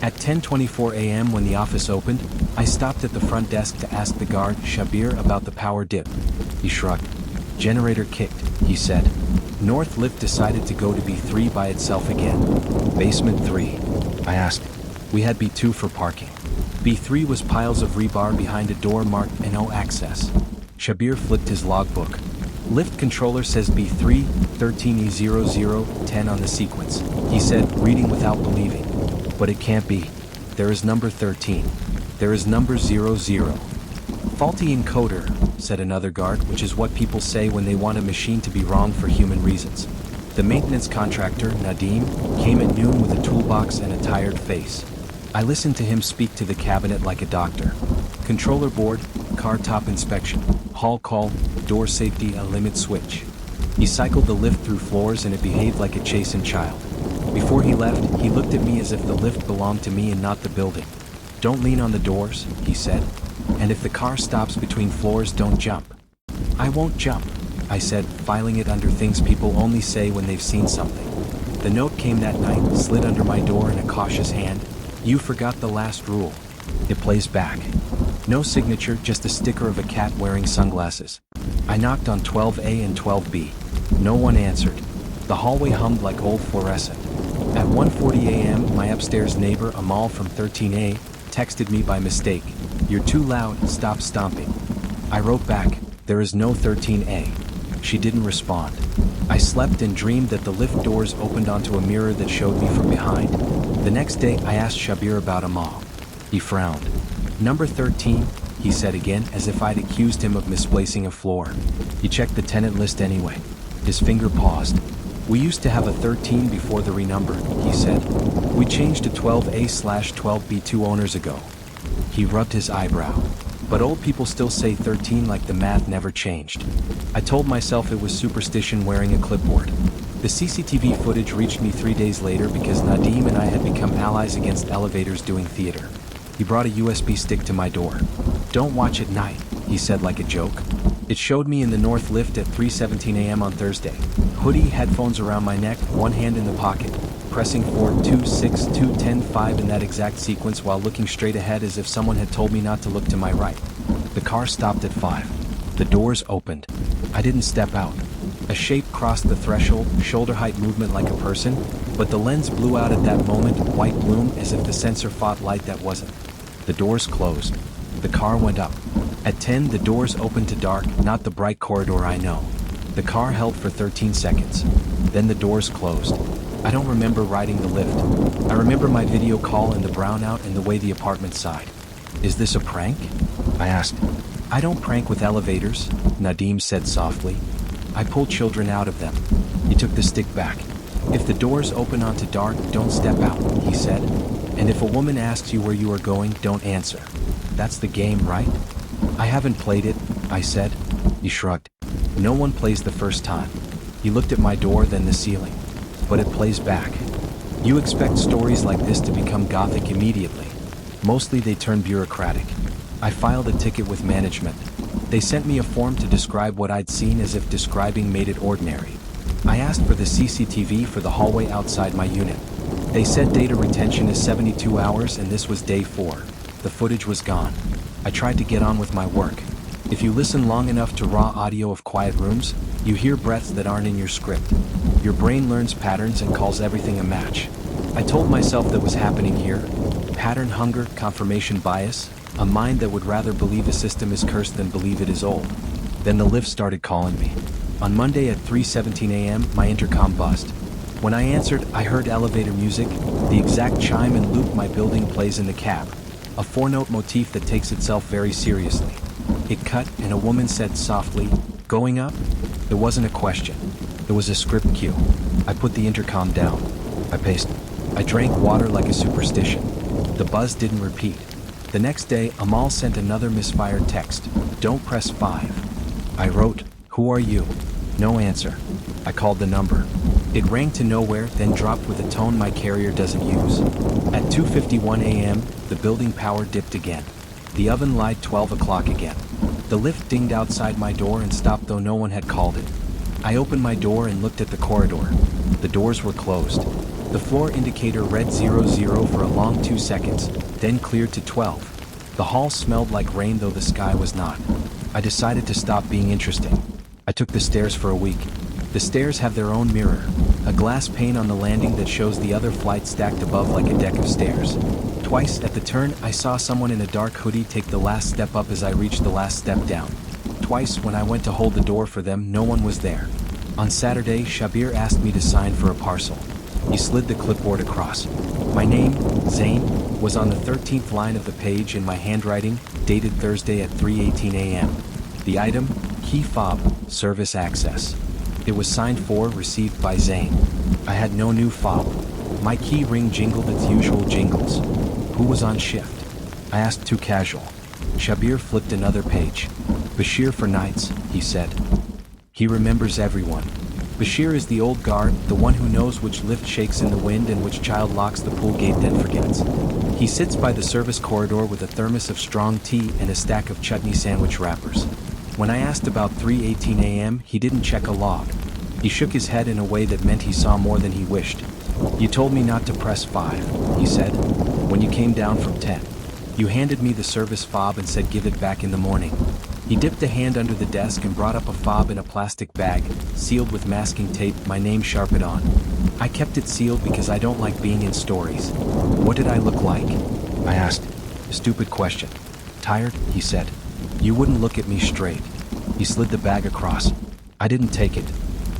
At 10:24 a.m. when the office opened, I stopped at the front desk to ask the guard, Shabir, about the power dip. He shrugged. Generator kicked, he said. North lift decided to go to B3 by itself again. Basement 3. I asked. We had B2 for parking. B3 was piles of rebar behind a door marked No Access. Shabir flipped his logbook. Lift controller says B3, 13E0010 on the sequence. He said, reading without believing. But it can't be. There is number 13. There is number 00. Faulty encoder, said another guard, which is what people say when they want a machine to be wrong for human reasons. The maintenance contractor, Nadim, came at noon with a toolbox and a tired face. I listened to him speak to the cabinet like a doctor. Controller board, car top inspection, hall call, door safety, a limit switch. He cycled the lift through floors and it behaved like a chastened child. Before he left, he looked at me as if the lift belonged to me and not the building. Don't lean on the doors, he said. And if the car stops between floors, don't jump. I won't jump, I said, filing it under things people only say when they've seen something. The note came that night, slid under my door in a cautious hand. You forgot the last rule. It plays back. No signature, just a sticker of a cat wearing sunglasses. I knocked on 12A and 12B. No one answered. The hallway hummed like old fluorescent. At 1:40 a.m., my upstairs neighbor, Amal from 13A, texted me by mistake. You're too loud, stop stomping. I wrote back, there is no 13A. She didn't respond. I slept and dreamed that the lift doors opened onto a mirror that showed me from behind. The next day, I asked Shabir about Amal. He frowned. Number 13, he said again, as if I'd accused him of misplacing a floor. He checked the tenant list anyway. His finger paused. We used to have a 13 before the renumber, he said. We changed to 12A/12B 2 owners ago. He rubbed his eyebrow. But old people still say 13 like the math never changed. I told myself it was superstition wearing a clipboard. The CCTV footage reached me 3 days later because Nadim and I had become allies against elevators doing theater. He brought a USB stick to my door. Don't watch at night, he said like a joke. It showed me in the north lift at 3:17 a.m. on Thursday. Hoodie, headphones around my neck, one hand in the pocket, pressing 4, 2, 6, 2, 10, 5 in that exact sequence while looking straight ahead as if someone had told me not to look to my right. The car stopped at 5. The doors opened. I didn't step out. A shape crossed the threshold, shoulder height movement like a person, but the lens blew out at that moment, white bloom as if the sensor fought light that wasn't. The doors closed. The car went up. At 10, the doors opened to dark, not the bright corridor I know. The car held for 13 seconds. Then the doors closed. I don't remember riding the lift. I remember my video call and the brownout and the way the apartment sighed. Is this a prank? I asked. I don't prank with elevators, Nadim said softly. I pull children out of them. He took the stick back. If the doors open onto dark, don't step out, he said. And if a woman asks you where you are going, don't answer. That's the game, right? I haven't played it, I said. He shrugged. No one plays the first time. He looked at my door, then the ceiling. But it plays back. You expect stories like this to become gothic immediately. Mostly they turn bureaucratic. I filed a ticket with management. They sent me a form to describe what I'd seen as if describing made it ordinary. I asked for the CCTV for the hallway outside my unit. They said data retention is 72 hours and this was day 4. The footage was gone. I tried to get on with my work. If you listen long enough to raw audio of quiet rooms, you hear breaths that aren't in your script. Your brain learns patterns and calls everything a match. I told myself that was happening here. Pattern hunger, confirmation bias, a mind that would rather believe a system is cursed than believe it is old. Then the lift started calling me. On Monday at 3:17 a.m., my intercom buzzed. When I answered, I heard elevator music, the exact chime and loop my building plays in the cab. A 4-note motif that takes itself very seriously. It cut and a woman said softly, "Going up?" There wasn't a question. There was a script cue. I put the intercom down. I paced. I drank water like a superstition. The buzz didn't repeat. The next day, Amal sent another misfired text. "Don't press 5. I wrote, "Who are you?" No answer. I called the number. It rang to nowhere, then dropped with a tone my carrier doesn't use. At 2:51 a.m., the building power dipped again. The oven lied 12 o'clock again. The lift dinged outside my door and stopped though no one had called it. I opened my door and looked at the corridor. The doors were closed. The floor indicator read 00 for a long 2 seconds, then cleared to 12. The hall smelled like rain though the sky was not. I decided to stop being interesting. I took the stairs for a week. The stairs have their own mirror, a glass pane on the landing that shows the other flight stacked above like a deck of stairs. Twice at the turn, I saw someone in a dark hoodie take the last step up as I reached the last step down. Twice, when I went to hold the door for them, no one was there. On Saturday, Shabir asked me to sign for a parcel. He slid the clipboard across. My name, Zain, was on the 13th line of the page in my handwriting, dated Thursday at 3:18 a.m. The item, key fob, service access. It was signed for, received by Zain. I had no new fob. My key ring jingled its usual jingles. Who was on shift? I asked too casual. Shabir flipped another page. Bashir for nights, he said. He remembers everyone. Bashir is the old guard, the one who knows which lift shakes in the wind and which child locks the pool gate then forgets. He sits by the service corridor with a thermos of strong tea and a stack of chutney sandwich wrappers. When I asked about 3:18 a.m., he didn't check a log. He shook his head in a way that meant he saw more than he wished. You told me not to press 5, he said, when you came down from 10. You handed me the service fob and said give it back in the morning. He dipped a hand under the desk and brought up a fob in a plastic bag, sealed with masking tape, my name sharpened on. I kept it sealed because I don't like being in stories. What did I look like? I asked. A stupid question. Tired, he said. You wouldn't look at me straight. He slid the bag across. I didn't take it.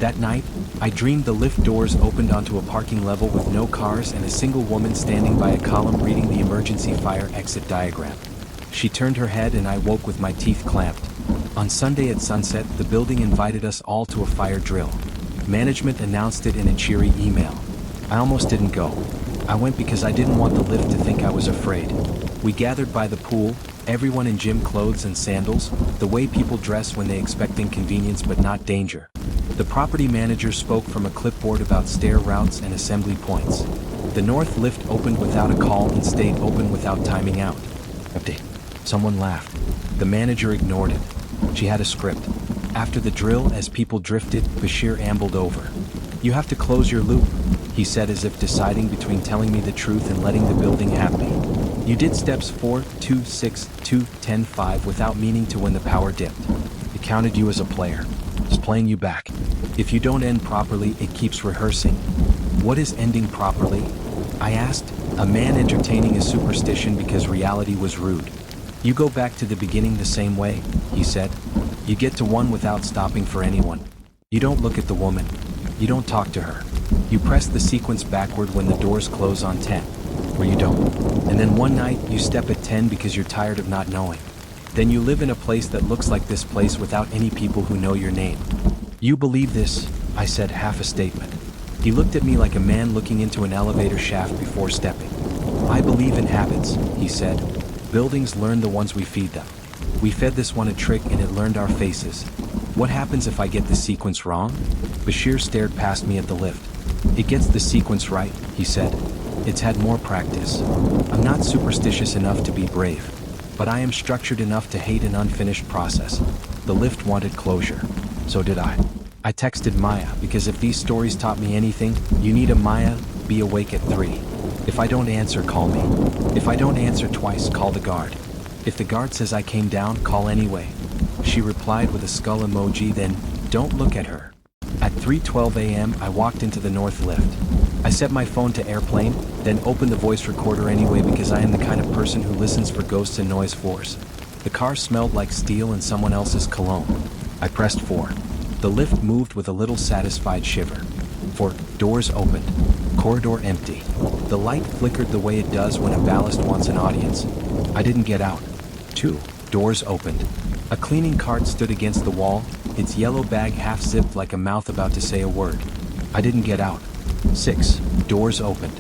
That night, I dreamed the lift doors opened onto a parking level with no cars and a single woman standing by a column reading the emergency fire exit diagram. She turned her head and I woke with my teeth clamped. On Sunday at sunset, the building invited us all to a fire drill. Management announced it in a cheery email. I almost didn't go. I went because I didn't want the lift to think I was afraid. We gathered by the pool, everyone in gym clothes and sandals, the way people dress when they expect inconvenience but not danger. The property manager spoke from a clipboard about stair routes and assembly points. The north lift opened without a call and stayed open without timing out. Empty. Someone laughed. The manager ignored it. She had a script. After the drill, as people drifted, Bashir ambled over. "You have to close your loop," he said, as if deciding between telling me the truth and letting the building have me. "You did steps 4, 2, 6, 2, 10, 5 without meaning to when the power dipped. It counted you as a player. It's playing you back. If you don't end properly, it keeps rehearsing." "What is ending properly?" I asked, a man entertaining a superstition because reality was rude. "You go back to the beginning the same way," he said. "You get to 1 without stopping for anyone. You don't look at the woman. You don't talk to her. You press the sequence backward when the doors close on 10. Or you don't. And then one night, you step at 10 because you're tired of not knowing. Then you live in a place that looks like this place without any people who know your name." "You believe this?" I said, half a statement. He looked at me like a man looking into an elevator shaft before stepping. "I believe in habits," he said. "Buildings learn the ones we feed them. We fed this one a trick and it learned our faces. What happens if I get the sequence wrong?" Bashir stared past me at the lift. "It gets the sequence right," he said. "It's had more practice. I'm not superstitious enough to be brave. But I am structured enough to hate an unfinished process." The lift wanted closure. So did I. I texted Maya because if these stories taught me anything, you need a Maya, be awake at 3. If I don't answer, call me. If I don't answer twice, call the guard. If the guard says I came down, call anyway. She replied with a skull emoji, then, "Don't look at her." At 3:12 a.m. I walked into the north lift. I set my phone to airplane, then opened the voice recorder anyway because I am the kind of person who listens for ghosts and noise floors. The car smelled like steel and someone else's cologne. I pressed 4. The lift moved with a little satisfied shiver. 4. Doors opened. Corridor empty. The light flickered the way it does when a ballast wants an audience. I didn't get out. 2. Doors opened. A cleaning cart stood against the wall, its yellow bag half-zipped like a mouth about to say a word. I didn't get out. 6. Doors opened.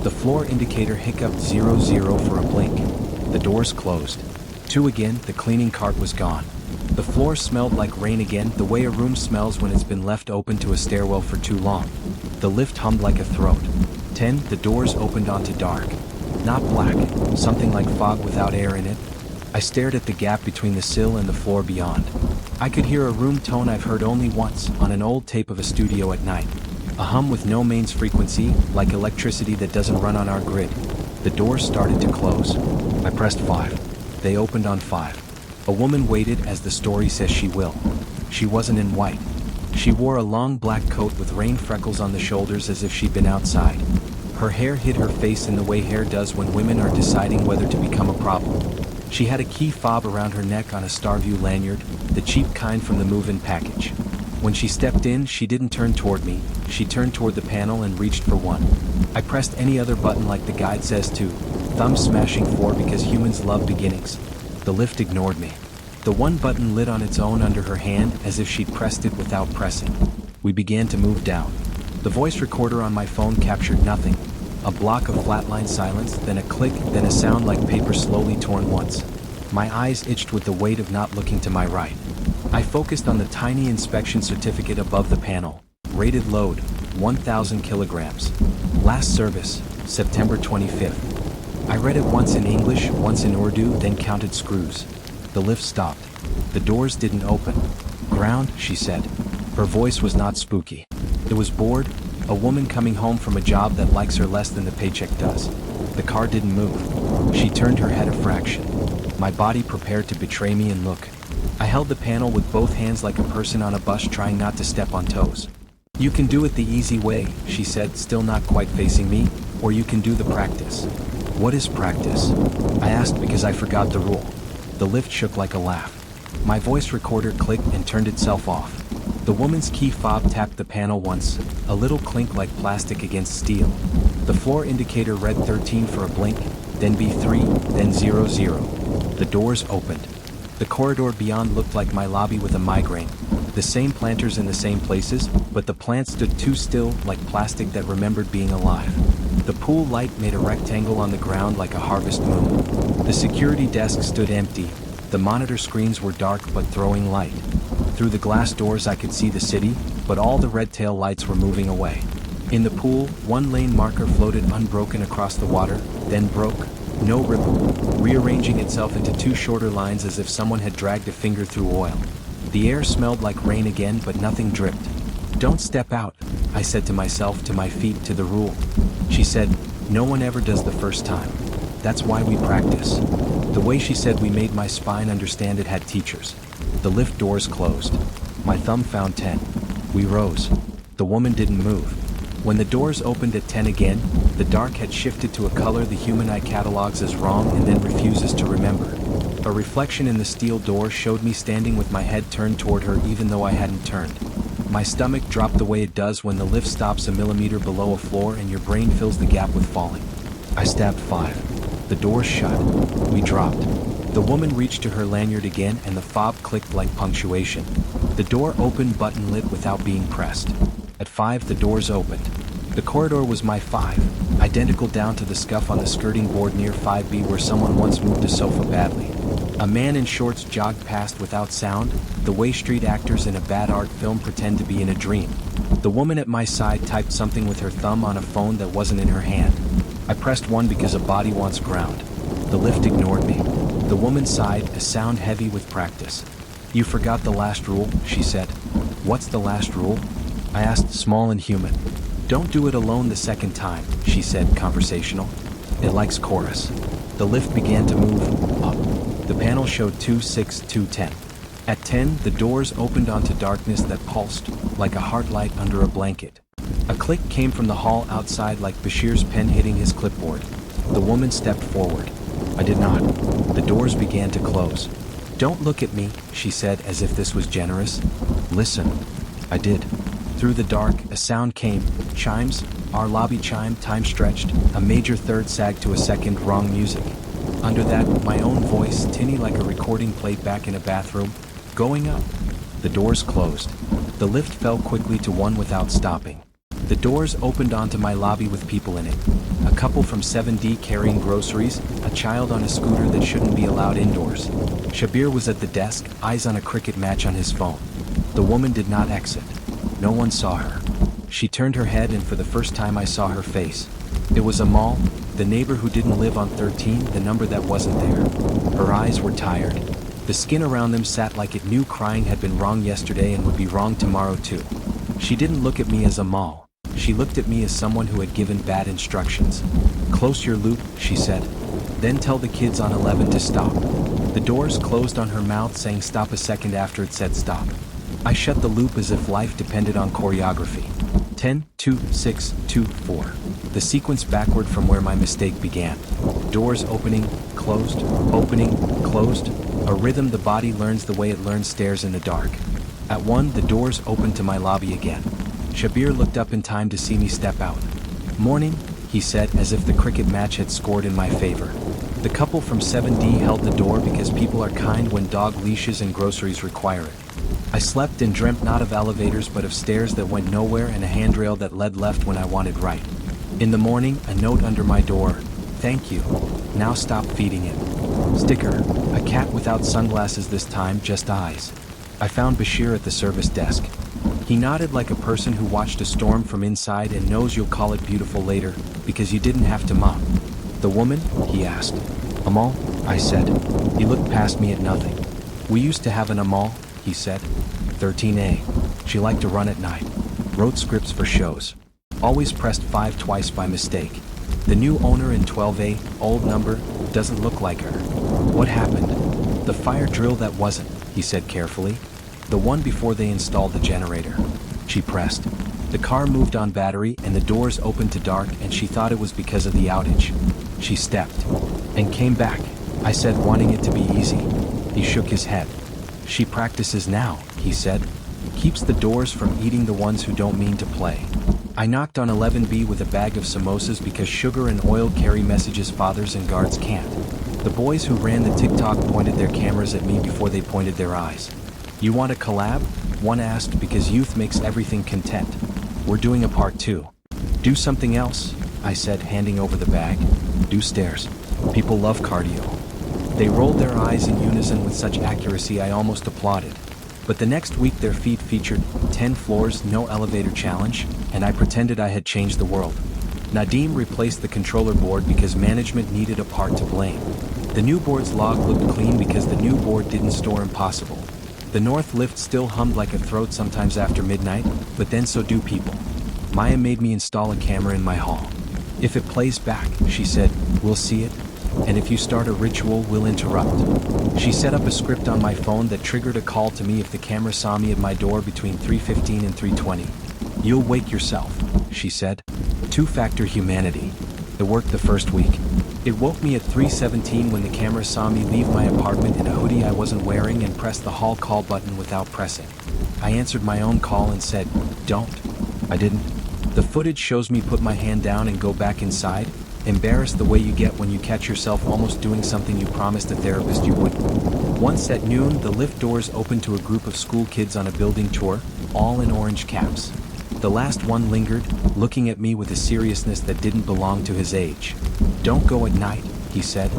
The floor indicator hiccuped 00 for a blink. The doors closed. 2 again, the cleaning cart was gone. The floor smelled like rain again, the way a room smells when it's been left open to a stairwell for too long. The lift hummed like a throat. 10. The doors opened onto dark. Not black, something like fog without air in it. I stared at the gap between the sill and the floor beyond. I could hear a room tone I've heard only once, on an old tape of a studio at night. A hum with no mains frequency, like electricity that doesn't run on our grid. The doors started to close. I pressed 5. They opened on 5. A woman waited as the story says she will. She wasn't in white. She wore a long black coat with rain freckles on the shoulders as if she'd been outside. Her hair hid her face in the way hair does when women are deciding whether to become a problem. She had a key fob around her neck on a Starview lanyard, the cheap kind from the move-in package. When she stepped in, she didn't turn toward me, she turned toward the panel and reached for one. I pressed any other button like the guide says to, thumb smashing 4 because humans love beginnings. The lift ignored me. The one button lit on its own under her hand as if she'd pressed it without pressing. We began to move down. The voice recorder on my phone captured nothing. A block of flatline silence, then a click, then a sound like paper slowly torn once. My eyes itched with the weight of not looking to my right. I focused on the tiny inspection certificate above the panel. Rated load, 1,000 kilograms. Last service, September 25th. I read it once in English, once in Urdu, then counted screws. The lift stopped. The doors didn't open. "Ground," she said. Her voice was not spooky. It was bored, a woman coming home from a job that likes her less than the paycheck does. The car didn't move. She turned her head a fraction. My body prepared to betray me and look. I held the panel with both hands like a person on a bus trying not to step on toes. "You can do it the easy way," she said, still not quite facing me, "or you can do the practice." "What is practice?" I asked because I forgot the rule. The lift shook like a laugh. My voice recorder clicked and turned itself off. The woman's key fob tapped the panel once, a little clink like plastic against steel. The floor indicator read 13 for a blink, then B3, then 00. The doors opened. The corridor beyond looked like my lobby with a migraine. The same planters in the same places, but the plants stood too still, like plastic that remembered being alive. The pool light made a rectangle on the ground like a harvest moon. The security desk stood empty. The monitor screens were dark but throwing light. Through the glass doors I could see the city, but all the red tail lights were moving away. In the pool, one lane marker floated unbroken across the water, then broke, no ripple, rearranging itself into two shorter lines as if someone had dragged a finger through oil. The air smelled like rain again, but nothing dripped. "Don't step out," I said to myself, to my feet, to the rule. She said, "No one ever does the first time. That's why we practice." The way she said we made my spine understand it had teachers. The lift doors closed. My thumb found 10. We rose. The woman didn't move. When the doors opened at 10 again, the dark had shifted to a color the human eye catalogs as wrong and then refuses to remember. A reflection in the steel door showed me standing with my head turned toward her even though I hadn't turned. My stomach dropped the way it does when the lift stops a millimeter below a floor and your brain fills the gap with falling. I stabbed 5. The doors shut. We dropped. The woman reached to her lanyard again and the fob clicked like punctuation. The door opened button lit without being pressed. At 5 the doors opened. The corridor was my 5, identical down to the scuff on the skirting board near 5B where someone once moved a sofa badly. A man in shorts jogged past without sound, the way street actors in a bad art film pretend to be in a dream. The woman at my side typed something with her thumb on a phone that wasn't in her hand. I pressed 1 because a body wants ground. The lift ignored me. The woman sighed, a sound heavy with practice. "You forgot the last rule," she said. "What's the last rule?" I asked, small and human. "Don't do it alone the second time," she said, conversational. "It likes chorus." The lift began to move up. The panel showed 2, 6, 2, 10. At 10, the doors opened onto darkness that pulsed, like a heart light under a blanket. A click came from the hall outside like Bashir's pen hitting his clipboard. The woman stepped forward. I did not. The doors began to close. "Don't look at me," she said as if this was generous. "Listen." I did. Through the dark, a sound came. Chimes, our lobby chime, time stretched, a major third sagged to a second, wrong music. Under that, my own voice, tinny like a recording played back in a bathroom. "Going up." The doors closed. The lift fell quickly to 1 without stopping. The doors opened onto my lobby with people in it. A couple from 7D carrying groceries, a child on a scooter that shouldn't be allowed indoors. Shabir was at the desk, eyes on a cricket match on his phone. The woman did not exit. No one saw her. She turned her head and for the first time I saw her face. It was Amal, the neighbor who didn't live on 13, the number that wasn't there. Her eyes were tired. The skin around them sat like it knew crying had been wrong yesterday and would be wrong tomorrow too. She didn't look at me as Amal. She looked at me as someone who had given bad instructions. "Close your loop," she said. "Then tell the kids on 11 to stop." The doors closed on her mouth, saying stop a second after it said stop. I shut the loop as if life depended on choreography. 10, 2, 6, 2, 4. The sequence backward from where my mistake began. Doors opening, closed, opening, closed. A rhythm the body learns the way it learns stairs in the dark. At 1, the doors opened to my lobby again. Shabir looked up in time to see me step out. "Morning," he said, as if the cricket match had scored in my favor. The couple from 7D held the door because people are kind when dog leashes and groceries require it. I slept and dreamt not of elevators but of stairs that went nowhere and a handrail that led left when I wanted right. In the morning, a note under my door. "Thank you. Now stop feeding it." Sticker. A cat without sunglasses this time, just eyes. I found Bashir at the service desk. He nodded like a person who watched a storm from inside and knows you'll call it beautiful later, because you didn't have to mop. "The woman?" he asked. "Amal?" I said. He looked past me at nothing. "We used to have an Amal," he said. 13A. She liked to run at night. Wrote scripts for shows. Always pressed 5 twice by mistake. The new owner in 12A, old number, doesn't look like her. "What happened?" "The fire drill that wasn't," he said carefully. "The one before they installed the generator." She pressed. The car moved on battery and the doors opened to dark and she thought it was because of the outage. She stepped. "And came back," I said, wanting it to be easy. He shook his head. "She practices now," he said. Keeps the doors from eating the ones who don't mean to play. I knocked on 11B with a bag of samosas because sugar and oil carry messages fathers and guards can't. The boys who ran the TikTok pointed their cameras at me before they pointed their eyes. You want a collab? One asked because youth makes everything content. We're doing a part 2. Do something else, I said, handing over the bag. Do stairs. People love cardio. They rolled their eyes in unison with such accuracy I almost applauded. But the next week their feed featured 10 floors, no elevator challenge, and I pretended I had changed the world. Nadim replaced the controller board because management needed a part to blame. The new board's log looked clean because the new board didn't store impossible. The north lift still hummed like a throat sometimes after midnight, but then so do people. Maya made me install a camera in my hall. If it plays back, she said, we'll see it, and if you start a ritual, we'll interrupt. She set up a script on my phone that triggered a call to me if the camera saw me at my door between 3:15 and 3:20. You'll wake yourself, she said. Two-factor humanity. It worked the first week. It woke me at 3:17 when the camera saw me leave my apartment in a hoodie I wasn't wearing and press the hall call button without pressing. I answered my own call and said, don't. I didn't. The footage shows me put my hand down and go back inside, embarrassed the way you get when you catch yourself almost doing something you promised a therapist you wouldn't. Once at noon, the lift doors opened to a group of school kids on a building tour, all in orange caps. The last one lingered, looking at me with a seriousness that didn't belong to his age. Don't go at night, he said.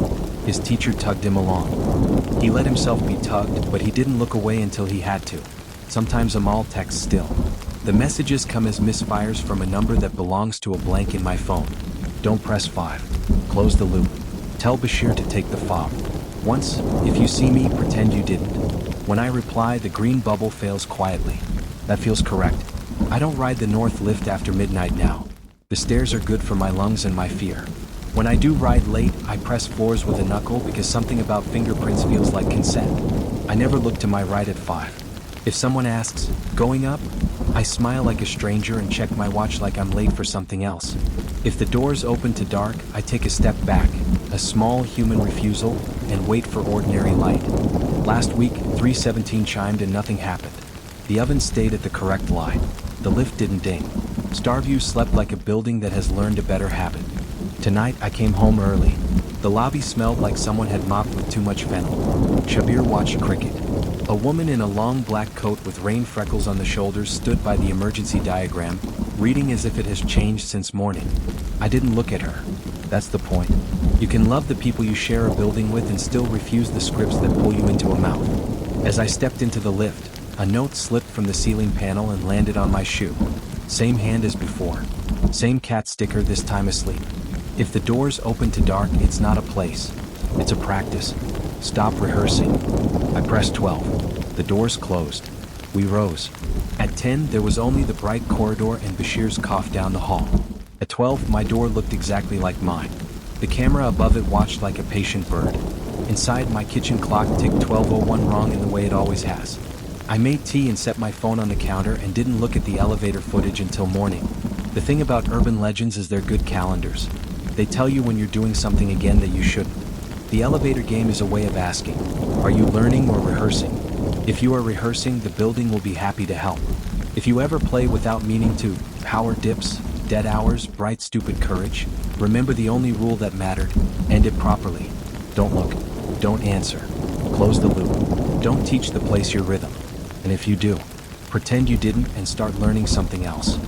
His teacher tugged him along. He let himself be tugged, but he didn't look away until he had to. Sometimes Amal texts still. The messages come as misfires from a number that belongs to a blank in my phone. Don't press 5. Close the loop. Tell Bashir to take the fob. Once, if you see me, pretend you didn't. When I reply, the green bubble fails quietly. That feels correct. I don't ride the north lift after midnight now. The stairs are good for my lungs and my fear. When I do ride late, I press floors with a knuckle because something about fingerprints feels like consent. I never look to my right at 5. If someone asks, going up? I smile like a stranger and check my watch like I'm late for something else. If the doors open to dark, I take a step back, a small human refusal, and wait for ordinary light. Last week, 3:17 chimed and nothing happened. The oven stayed at the correct line. The lift didn't ding. Starview slept like a building that has learned a better habit. Tonight, I came home early. The lobby smelled like someone had mopped with too much fennel. Shabir watched cricket. A woman in a long black coat with rain freckles on the shoulders stood by the emergency diagram, reading as if it has changed since morning. I didn't look at her. That's the point. You can love the people you share a building with and still refuse the scripts that pull you into a mouth. As I stepped into the lift, a note slipped from the ceiling panel and landed on my shoe. Same hand as before. Same cat sticker, this time asleep. If the doors open to dark, it's not a place. It's a practice. Stop rehearsing. I pressed 12. The doors closed. We rose. At 10, there was only the bright corridor and Bashir's cough down the hall. At 12, my door looked exactly like mine. The camera above it watched like a patient bird. Inside, my kitchen clock ticked 12:01 wrong in the way it always has. I made tea and set my phone on the counter and didn't look at the elevator footage until morning. The thing about urban legends is they're good calendars. They tell you when you're doing something again that you shouldn't. The elevator game is a way of asking, are you learning or rehearsing? If you are rehearsing, the building will be happy to help. If you ever play without meaning to, power dips, dead hours, bright stupid courage, remember the only rule that mattered, end it properly. Don't look, don't answer, close the loop, don't teach the place your rhythm. And if you do, pretend you didn't and start learning something else.